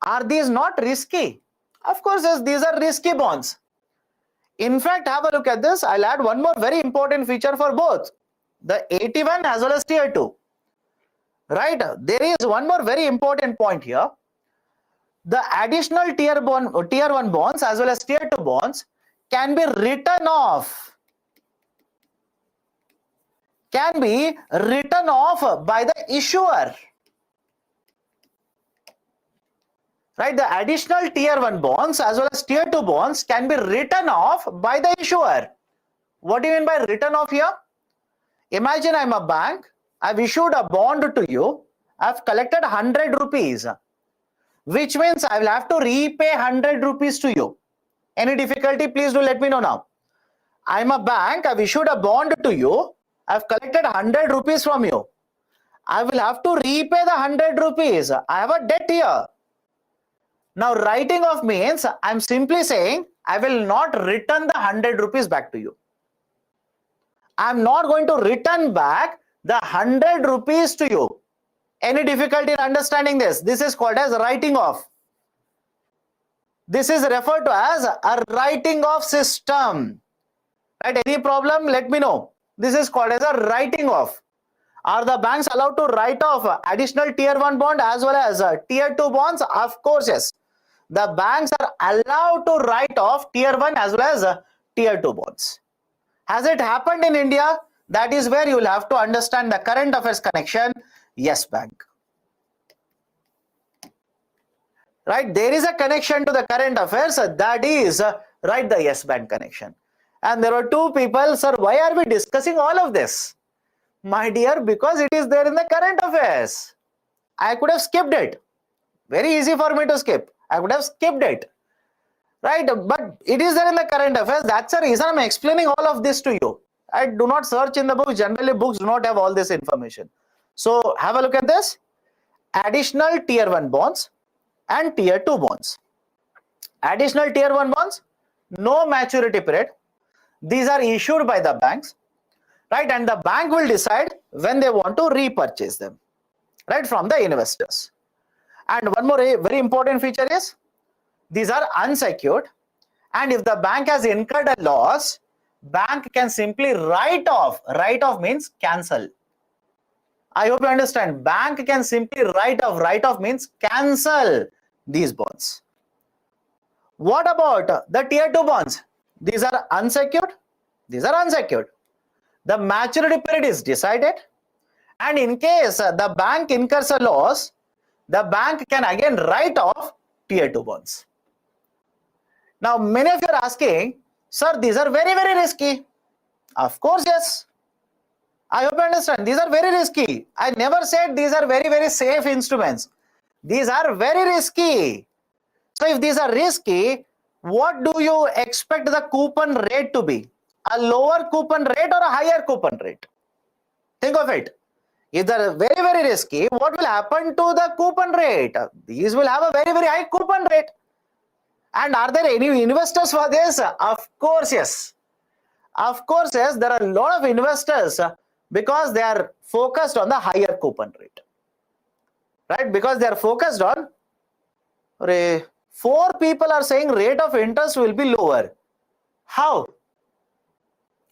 Are these not risky? Of course, yes, these are risky bonds. In fact, have a look at this. I'll add one more very important feature for both the AT1 as well as tier 2. Right? There is one more very important point here. The additional tier 1 bonds as well as tier 2 bonds can be written off. Can be written off by the issuer. Right? The additional tier 1 bonds as well as tier 2 bonds can be written off by the issuer. What do you mean by written off here? Imagine I'm a bank. I've issued a bond to you. I've collected 100 rupees, which means I will have to repay 100 rupees to you. Any difficulty, please do let me know now. I'm a bank. I've issued a bond to you. I've collected 100 rupees from you. I will have to repay the 100 rupees. I have a debt here. Now, writing off means I'm simply saying I will not return the 100 rupees back to you. I'm not going to return back the 100 rupees to you. Any difficulty in understanding this? This is called as writing off. This is referred to as a writing off system. Right? Any problem? Let me know. This is called as a writing off. Are the banks allowed to write off additional tier 1 bond as well as tier 2 bonds? Of course, yes. The banks are allowed to write off tier 1 as well as tier 2 bonds. Has it happened in India? That is where you will have to understand the current affairs connection. Yes Bank. Right, there is a connection to the current affairs, that is right, the Yes Bank connection. And there were two people, sir, why are we discussing all of this? My dear, because it is there in the current affairs. I could have skipped it. Very easy for me to skip. I could have skipped it. Right, but it is there in the current affairs. That's the reason I'm explaining all of this to you. I do not search in the books. Generally, books do not have all this information. So have a look at this. Additional tier 1 bonds and tier 2 bonds. Additional tier 1 bonds, no maturity period. These are issued by the banks, right? And the bank will decide when they want to repurchase them, right, from the investors. And one more very important feature is these are unsecured, and if the bank has incurred a loss, bank can simply write off. Write off means cancel. I hope you understand. Bank can simply write off. Write off means cancel these bonds. What about the tier 2 bonds? These are unsecured. These are unsecured. The maturity period is decided, and in case the bank incurs a loss, the bank can again write off tier 2 bonds. Now, many of you are asking, sir, these are very, very risky. Of course, yes. I hope you understand. These are very risky. I never said these are very, very safe instruments. These are very risky. So if these are risky, what do you expect the coupon rate to be? A lower coupon rate or a higher coupon rate? Think of it. If they are very, very risky, what will happen to the coupon rate? These will have a very, very high coupon rate. And are there any investors for this? Of course, yes. Of course, yes. There are a lot of investors because they are focused on the higher coupon rate. Right? Because they are focused on, 4 people are saying rate of interest will be lower. How?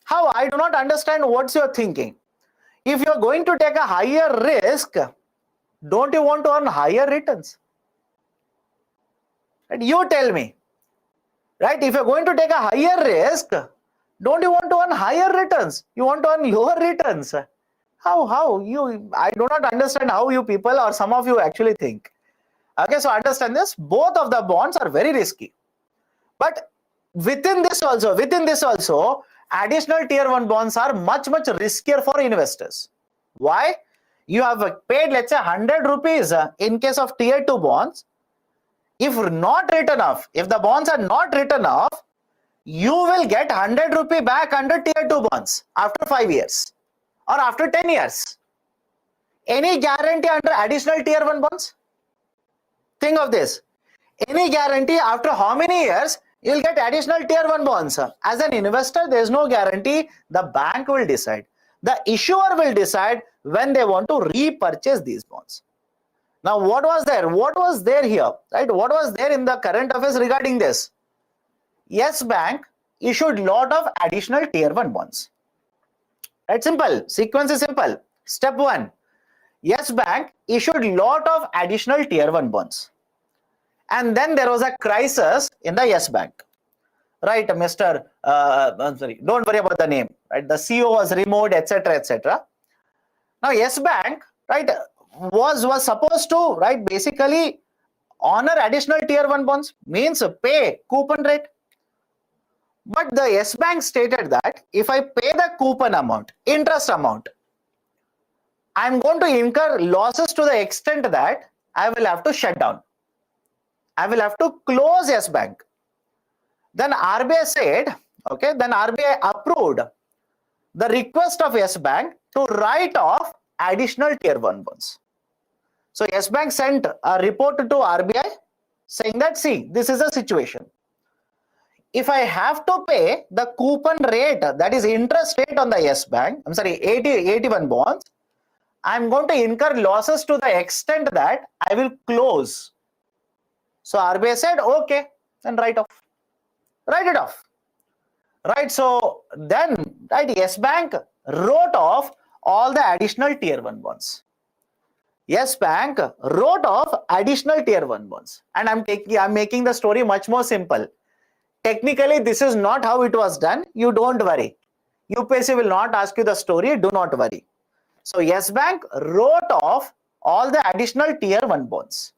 How? I do not understand what's your thinking. If you are going to take a higher risk, don't you want to earn higher returns? Right? You tell me. Right? If you are going to take a higher risk, don't you want to earn higher returns? You want to earn lower returns. How? I do not understand how you people or some of you actually think. Okay, so understand this. Both of the bonds are very risky. But within this also, additional tier 1 bonds are much, much riskier for investors. Why? You have paid, let's say, 100 rupees in case of tier 2 bonds. If not written off, if the bonds are not written off, you will get 100 rupee back under tier 2 bonds after 5 years or after 10 years. Any guarantee under additional tier 1 bonds? Think of this. Any guarantee after how many years you will get additional tier 1 bonds? As an investor, there is no guarantee. The bank will decide. The issuer will decide when they want to repurchase these bonds. Now, what was there? What was there here? Right? What was there in the current affairs regarding this? Yes Bank issued lot of additional tier 1 bonds. Right? Simple. Sequence is simple. Step 1. Yes Bank issued lot of additional tier 1 bonds. And then there was a crisis in the Yes Bank. Right, Mr. I'm sorry, don't worry about the name. Right, the CEO was removed, etc., etc. Now, Yes Bank, right, was supposed to, right, basically honor additional tier 1 bonds, means pay coupon rate. But the Yes Bank stated that if I pay the coupon amount, interest amount, I'm going to incur losses to the extent that I will have to shut down. I will have to close Yes Bank. Then RBI said, okay, then RBI approved the request of Yes Bank to write off additional tier 1 bonds. So Yes Bank sent a report to RBI saying that, see, this is the situation. If I have to pay the coupon rate, that is interest rate on the Yes Bank, I'm sorry, 81 bonds, I'm going to incur losses to the extent that I will close. So RBI said, okay, then write off. Write it off. Right, so then, right, Yes Bank wrote off all the additional tier 1 bonds. Yes Bank wrote off additional tier 1 bonds. And I'm making the story much more simple. Technically, this is not how it was done. You don't worry. UPSC will not ask you the story. Do not worry. So Yes Bank wrote off all the additional tier 1 bonds.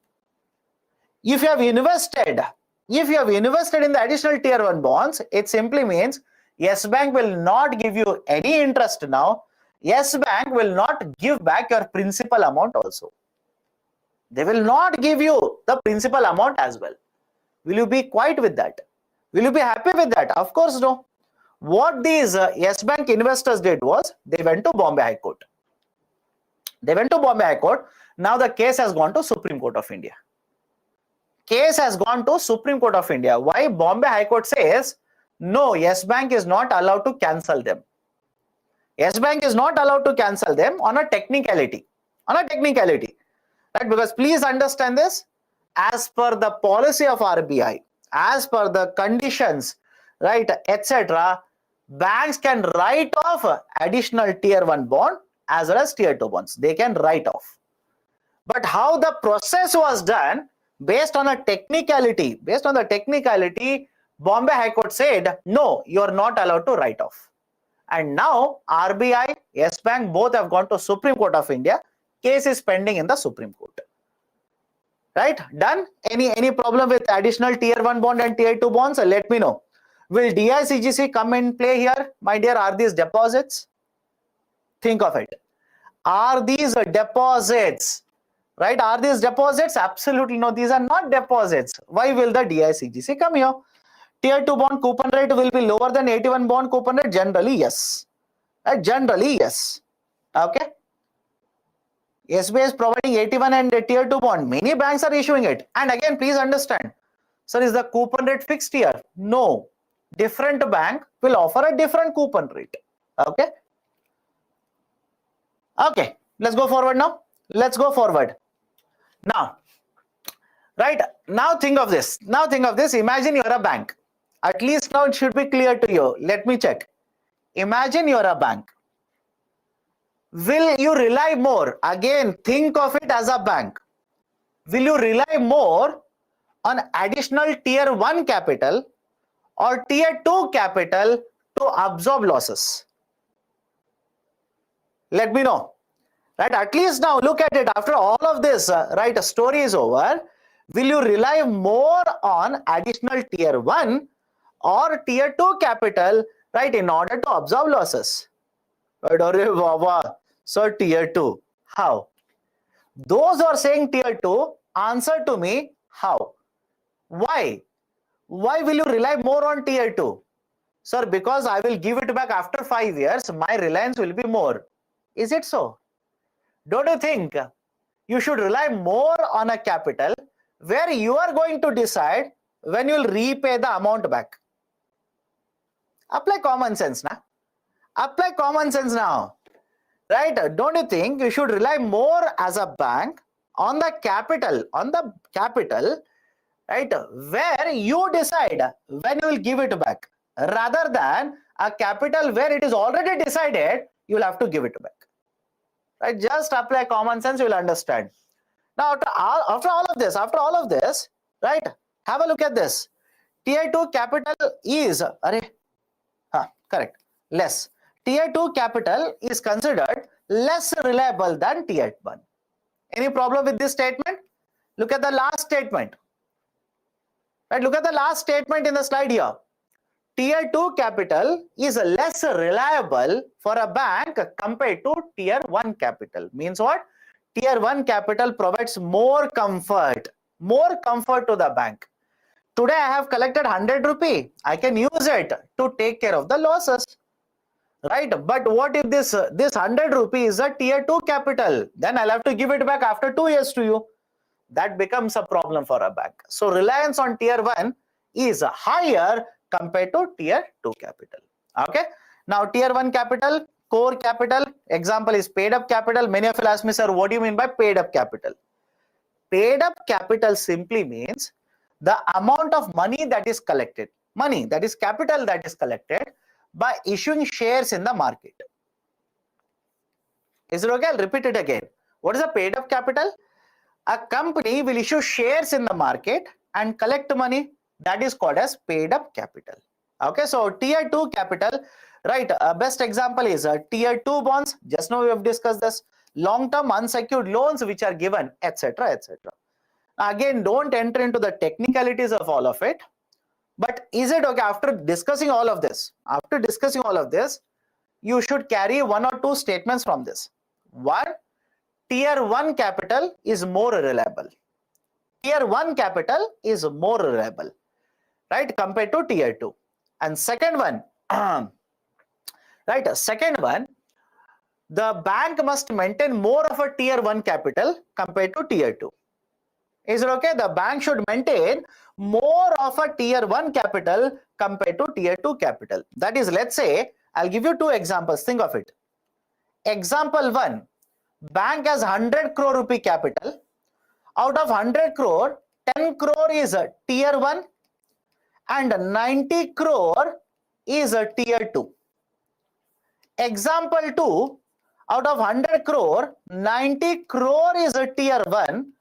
If you have invested in the additional tier 1 bonds, it simply means Yes Bank will not give you any interest now. Yes Bank will not give back your principal amount also. They will not give you the principal amount as well. Will you be quiet with that? Will you be happy with that? Of course no. What these Yes Bank investors did was they went to Bombay High Court. Now the case has gone to Supreme Court of India. Why? Bombay High Court says, no, Yes Bank is not allowed to cancel them. Yes Bank is not allowed to cancel them on a technicality. Right? Because please understand this, as per the policy of RBI, as per the conditions, right, etc., banks can write off additional tier 1 bond as well as tier 2 bonds. They can write off. But how the process was done, based on a technicality, Bombay High Court said, no, you are not allowed to write off. And now RBI, Yes Bank, both have gone to Supreme Court of India. Case is pending in the Supreme Court. Right? Done? Any problem with additional tier 1 bond and tier 2 bonds? Let me know. Will DICGC come in play here? My dear, are these deposits? Think of it. Are these deposits? Right? Are these deposits? Absolutely no. These are not deposits. Why will the DICGC come here? Tier 2 bond coupon rate will be lower than 81 bond coupon rate? Generally, yes. Generally, yes. Okay. SBI is providing 81 and tier 2 bond. Many banks are issuing it. And again, please understand. Sir, is the coupon rate fixed here? No. Different bank will offer a different coupon rate. Okay. Okay. Let's go forward now. Now, right. Now think of this. Imagine you're a bank. At least now it should be clear to you. Let me check. Imagine you're a bank. Will you rely more? Again, think of it as a bank. Will you rely more on additional tier 1 capital or tier 2 capital to absorb losses? Let me know. Right? At least now look at it. After all of this, right, a story is over. Will you rely more on additional tier 1 or tier 2 capital, right, in order to absorb losses? So tier 2. How? Those who are saying tier 2, answer to me, how? Why? Why will you rely more on tier 2? Sir, because I will give it back after 5 years, my reliance will be more. Is it so? Don't you think you should rely more on a capital where you are going to decide when you will repay the amount back? Apply common sense now. Right? Don't you think you should rely more as a bank on the capital, right, where you decide when you will give it back, rather than a capital where it is already decided you will have to give it back. Right? Just apply common sense, you will understand. Now, after all of this, right, have a look at this. Tier 2 capital is, correct, less. Tier 2 capital is considered less reliable than tier 1. Any problem with this statement? Look at the last statement. Right, look at the last statement in the slide here. Tier 2 capital is less reliable for a bank compared to tier 1 capital. Means what? Tier 1 capital provides more comfort to the bank. Today I have collected 100 rupee. I can use it to take care of the losses. Right? But what if this 100 rupee is a tier 2 capital? Then I'll have to give it back after 2 years to you. That becomes a problem for a bank. So reliance on tier 1 is higher compared to tier 2 capital. Okay. Now tier 1 capital, core capital, example is paid up capital. Many of you ask me, sir, what do you mean by paid up capital? Paid up capital simply means the amount of money that is collected, money that is capital that is collected by issuing shares in the market. Is it okay? I'll repeat it again. What is the paid up capital? A company will issue shares in the market and collect money. That is called as paid up capital. Okay, so tier 2 capital, right? Best example is tier 2 bonds. Just now we have discussed this. Long-term unsecured loans which are given, etc., etc. Again, don't enter into the technicalities of all of it. But is it okay after discussing all of this? After discussing all of this, you should carry one or two statements from this. One, tier 1 capital is more reliable. Tier 1 capital is more reliable, right, compared to tier 2. And second one, right, second one, the bank must maintain more of a tier 1 capital compared to tier 2. Is it okay? The bank should maintain more of a tier 1 capital compared to tier 2 capital. That is, let's say, I'll give you two examples. Think of it. Example 1, bank has 100 crore rupee capital. Out of 100 crore, 10 crore is a tier 1 and 90 crore is a tier 2. Example 2, out of 100 crore, 90 crore is a tier 1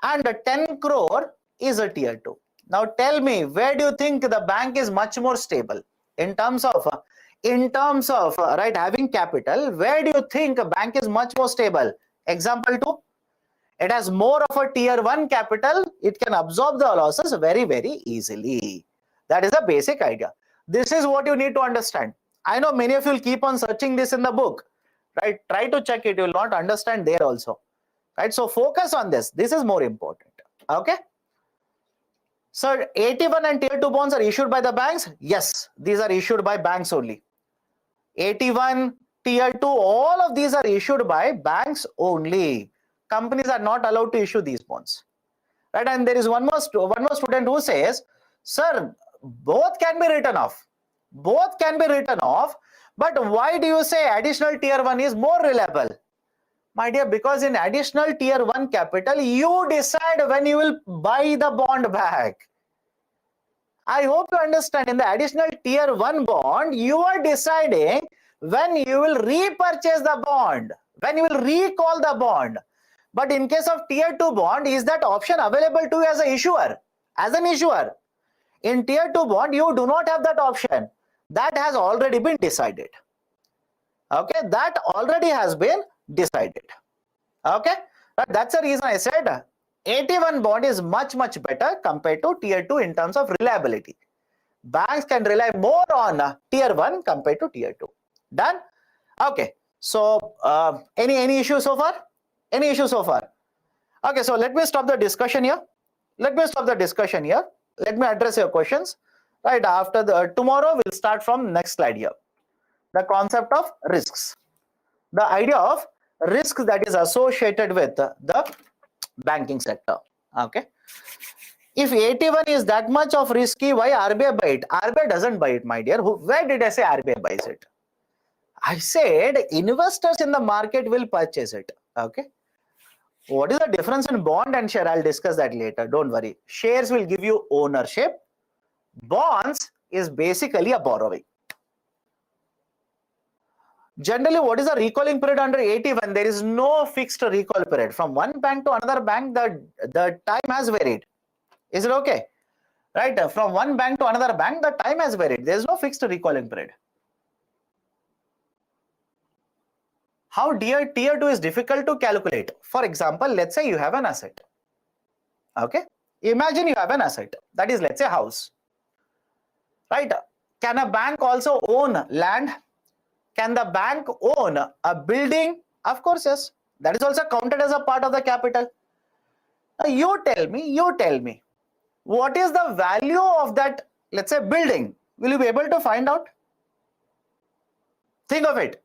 and 10 crore is a tier 2. Now tell me, where do you think the bank is much more stable in terms of right, having capital? Where do you think a bank is much more stable? Example 2, it has more of a tier 1 capital. It can absorb the losses very, very easily. That is the basic idea. This is what you need to understand. I know many of you will keep on searching this in the book, right? Try to check it. You will not understand there also, right? So focus on this. This is more important. Okay. So AT1 and tier 2 bonds are issued by the banks. Yes, these are issued by banks only. AT1, tier 2, all of these are issued by banks only. Companies are not allowed to issue these bonds, right? And there is one more student who says, sir, both can be written off. Both can be written off. But why do you say additional tier 1 is more reliable? My dear, because in additional tier 1 capital, you decide when you will buy the bond back. I hope you understand. In the additional tier 1 bond, you are deciding when you will repurchase the bond, when you will recall the bond. But in case of tier 2 bond, is that option available to you as an issuer? As an issuer, in tier 2 bond, you do not have that option. That has already been decided. Okay, that already has been decided. Okay, that's the reason I said AT1 bond is much, much better compared to tier 2 in terms of reliability. Banks can rely more on tier 1 compared to tier 2. Done? Okay, so any issue so far? Any issue so far? Okay, so let me stop the discussion here. Let me address your questions. Right, after tomorrow we'll start from next slide here. The concept of risks. The idea of risks that is associated with the banking sector. Okay. If AT1 is that much of risky, why RBI buy it? RBI doesn't buy it, my dear. Where did I say RBI buys it? I said investors in the market will purchase it. Okay. What is the difference in bond and share? I'll discuss that later. Don't worry. Shares will give you ownership. Bonds is basically a borrowing. Generally, what is the recalling period under AT1? There is no fixed recall period. From one bank to another bank, the time has varied. Is it okay? Right? From one bank to another bank, the time has varied. There is no fixed recalling period. How tier 2 is difficult to calculate? For example, let's say you have an asset. Okay? Imagine you have an asset. That is, let's say, house. Right? Can a bank also own land? Can the bank own a building? Of course, yes. That is also counted as a part of the capital. Now you tell me, what is the value of that, let's say, building? Will you be able to find out? Think of it.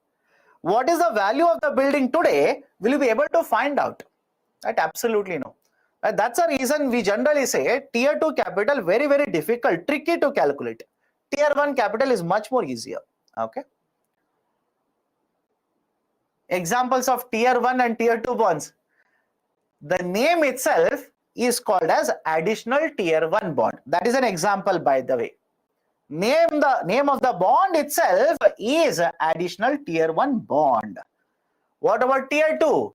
What is the value of the building today? Will you be able to find out? Right? Absolutely no. That's the reason we generally say tier 2 capital very, very difficult, tricky to calculate. Tier 1 capital is much more easier. Okay. Examples of tier 1 and tier 2 bonds. The name itself is called as additional tier 1 bond. That is an example, by the way. The name of the bond itself is additional tier 1 bond. What about tier 2?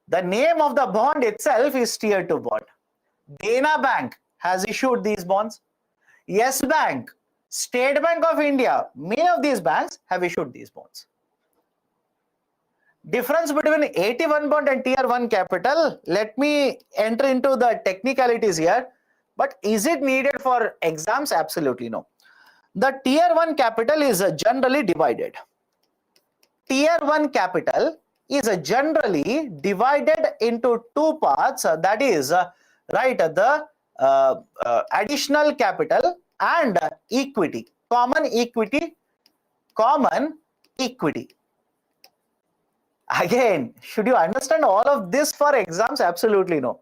The name of the bond itself is tier 2 bond. Dena Bank has issued these bonds. Yes Bank, State Bank of India, many of these banks have issued these bonds. Difference between AT1 bond and tier 1 capital, let me enter into the technicalities here, but is it needed for exams? Absolutely no. The tier 1 capital is generally divided. Tier 1 capital is generally divided into two parts, that is the additional capital and equity, common equity. Again, should you understand all of this for exams? Absolutely no.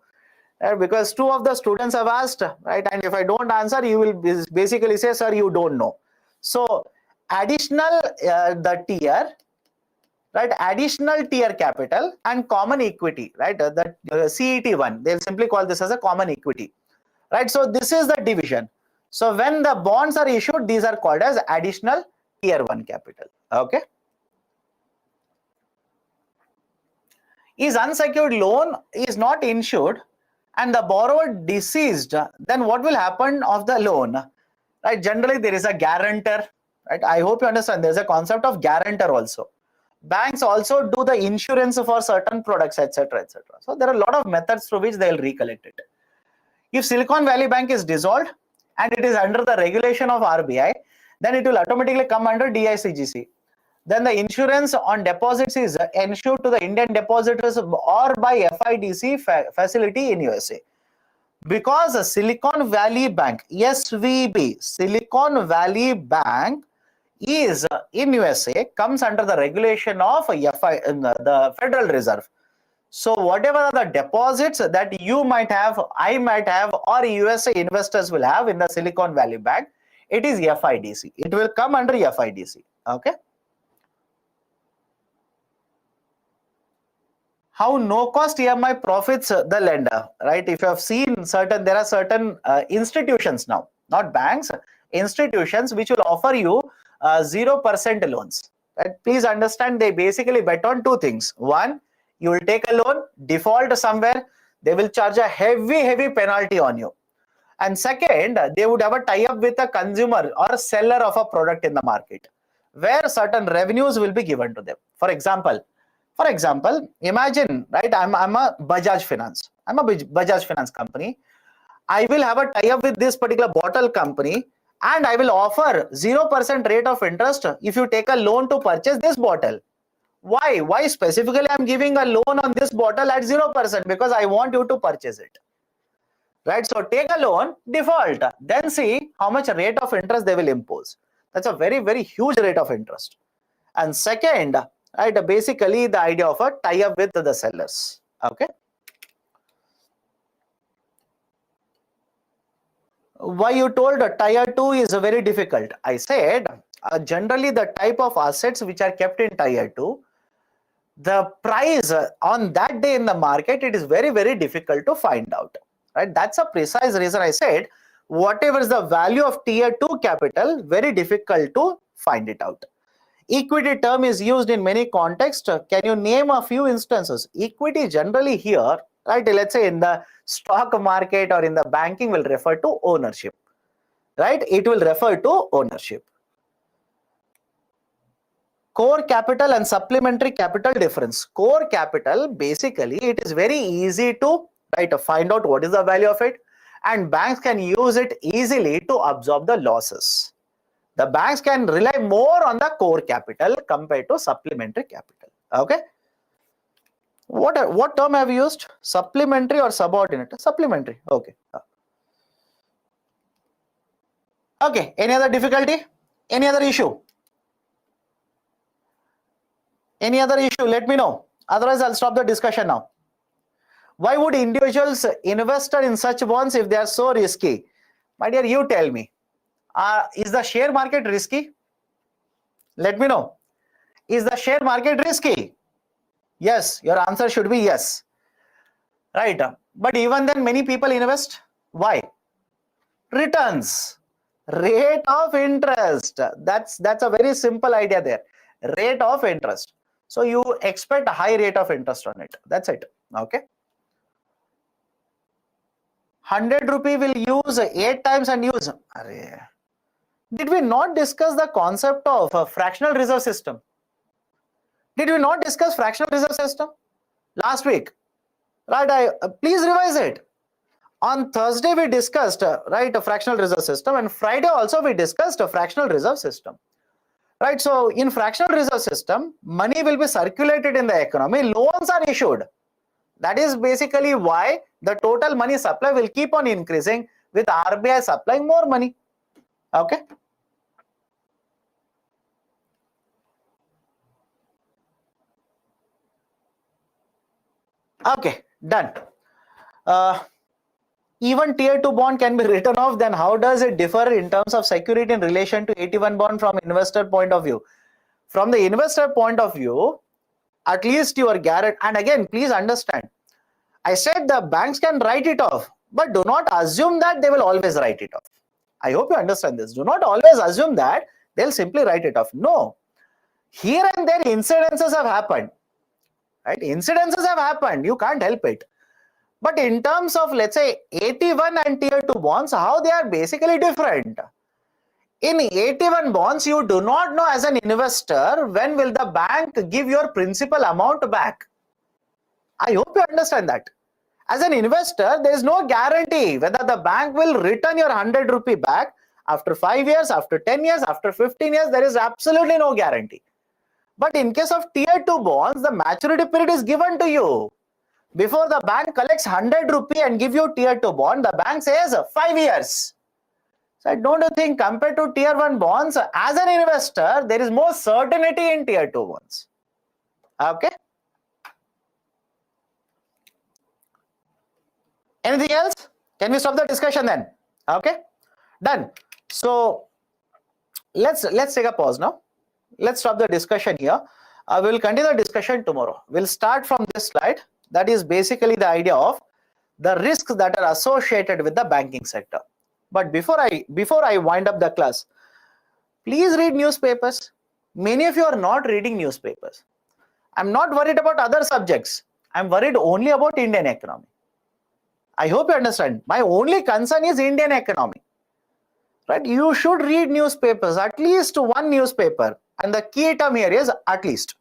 Because two of the students have asked, right? And if I don't answer, you will basically say, sir, you don't know. So additional the tier, right? Additional tier capital and common equity, right? The CET1, they'll simply call this as a common equity, right? So this is the division. So when the bonds are issued, these are called as additional tier 1 capital. Okay. Is unsecured loan is not insured and the borrower deceased, then what will happen of the loan? Right? Generally, there is a guarantor. Right? I hope you understand. There is a concept of guarantor also. Banks also do the insurance for certain products, etc., etc. So there are a lot of methods through which they will recollect it. If Silicon Valley Bank is dissolved and it is under the regulation of RBI, then it will automatically come under DICGC. Then the insurance on deposits is ensured to the Indian depositors or by FIDC facility in USA. Because Silicon Valley Bank, SVB, Silicon Valley Bank is in USA, comes under the regulation of the Federal Reserve. So whatever are the deposits that you might have, I might have, or USA investors will have in the Silicon Valley Bank, it is FIDC. It will come under FIDC. Okay. How no cost EMI profits the lender, right? If you have seen there are certain institutions now, not banks, institutions which will offer you 0% loans. Right? Please understand, they basically bet on two things. One, you will take a loan, default somewhere, they will charge a heavy penalty on you. And second, they would have a tie-up with a consumer or a seller of a product in the market, where certain revenues will be given to them. For example, imagine, right, I'm a Bajaj Finance. I'm a Bajaj Finance company. I will have a tie-up with this particular bottle company and I will offer 0% rate of interest if you take a loan to purchase this bottle. Why? Why specifically I'm giving a loan on this bottle at 0%? Because I want you to purchase it. Right? So take a loan, default, then see how much rate of interest they will impose. That's a very huge rate of interest. And second, right, basically the idea of a tie-up with the sellers. Okay. Why you told tier 2 is very difficult? I said generally the type of assets which are kept in tier 2, the price on that day in the market, it is very difficult to find out. Right? That's a precise reason I said whatever is the value of tier 2 capital, very difficult to find it out. Equity term is used in many contexts. Can you name a few instances? Equity generally here, right, let's say in the stock market or in the banking, will refer to ownership. Right? It will refer to ownership. Core capital and supplementary capital difference. Core capital, basically, it is very easy to find out what is the value of it, and banks can use it easily to absorb the losses. The banks can rely more on the core capital compared to supplementary capital. Okay. What term have you used? Supplementary or subordinate? Supplementary. Okay. Okay. Any other difficulty? Any other issue? Any other issue? Let me know. Otherwise, I'll stop the discussion now. Why would individuals invest in such bonds if they are so risky? My dear, you tell me. Is the share market risky? Let me know. Is the share market risky? Yes, your answer should be yes. Right. But even then, many people invest. Why? Returns, rate of interest. That's a very simple idea there. Rate of interest. So you expect a high rate of interest on it. That's it. Okay. 100 rupee will use 8 times and use. Did we not discuss the concept of a fractional reserve system? Did we not discuss fractional reserve system last week? Right, please revise it. On Thursday we discussed right, a fractional reserve system, and Friday also we discussed a fractional reserve system. Right, so in fractional reserve system, money will be circulated in the economy, loans are issued. That is basically why the total money supply will keep on increasing with RBI supplying more money. Okay. Okay, done. Even tier 2 bond can be written off, then how does it differ in terms of security in relation to AT1 bond from investor point of view? From the investor point of view, at least you are guaranteed. And again, please understand, I said the banks can write it off, but do not assume that they will always write it off. I hope you understand this. Do not always assume that they'll simply write it off. No. Here and there incidences have happened. Right? Incidences have happened. You can't help it. But in terms of, let's say, AT1 and tier 2 bonds, how they are basically different. In AT1 bonds, you do not know as an investor when will the bank give your principal amount back. I hope you understand that. As an investor, there is no guarantee whether the bank will return your 100 rupee back after 5 years, after 10 years, after 15 years. There is absolutely no guarantee. But in case of tier 2 bonds, the maturity period is given to you. Before the bank collects 100 rupee and give you tier 2 bond, the bank says 5 years. So don't you think compared to tier 1 bonds, as an investor, there is more certainty in tier 2 bonds. Okay. Anything else? Can we stop the discussion then? Okay. Done. So let's take a pause now. Let's stop the discussion here. We will continue the discussion tomorrow. We'll start from this slide. That is basically the idea of the risks that are associated with the banking sector. But before I wind up the class, please read newspapers. Many of you are not reading newspapers. I'm not worried about other subjects. I'm worried only about Indian economy. I hope you understand. My only concern is Indian economy. Right? You should read newspapers, at least one newspaper. And the key term here is at least.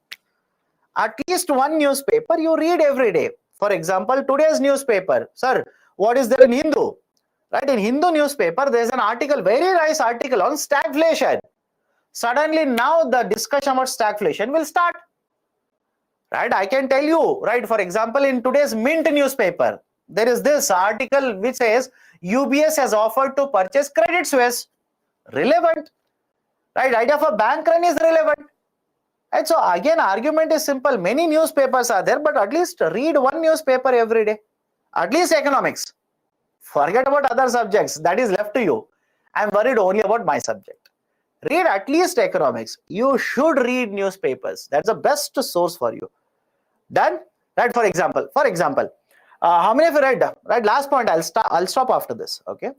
At least one newspaper you read every day. For example, today's newspaper. Sir, what is there in Hindu? Right? In Hindu newspaper, there is an article, very nice article on stagflation. Suddenly now the discussion about stagflation will start. Right? I can tell you, right? For example, in today's Mint newspaper, there is this article which says UBS has offered to purchase Credit Suisse. Relevant. Right? Idea of a bank run is relevant. Right? So again, argument is simple. Many newspapers are there, but at least read one newspaper every day. At least economics. Forget about other subjects. That is left to you. I'm worried only about my subject. Read at least economics. You should read newspapers. That's the best source for you. Done? Right? For example, how many of you read? Right? Last point. I'll stop after this. Okay.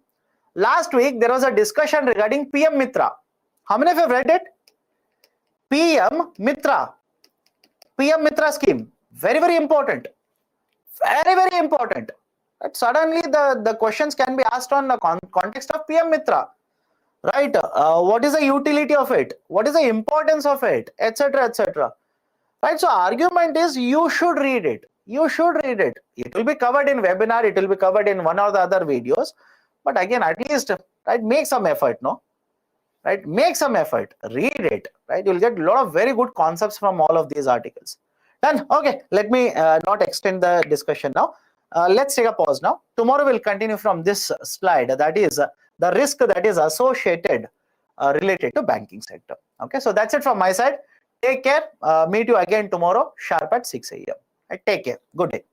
Last week there was a discussion regarding PM Mitra. How many of you have read it? PM Mitra scheme. Very, very important. Very, very important. Right? Suddenly the questions can be asked on the context of PM Mitra. Right? What is the utility of it? What is the importance of it? Etc. etc. Right? So argument is you should read it. You should read it. It will be covered in webinar. It will be covered in one or the other videos. But again, at least, right, make some effort, no? Right? Make some effort. Read it. Right? You'll get a lot of very good concepts from all of these articles. Done. Okay. Let me not extend the discussion now. Let's take a pause now. Tomorrow we'll continue from this slide. That is the risk that is associated related to banking sector. Okay. So that's it from my side. Take care. Meet you again tomorrow sharp at 6 a.m. Take care. Good day.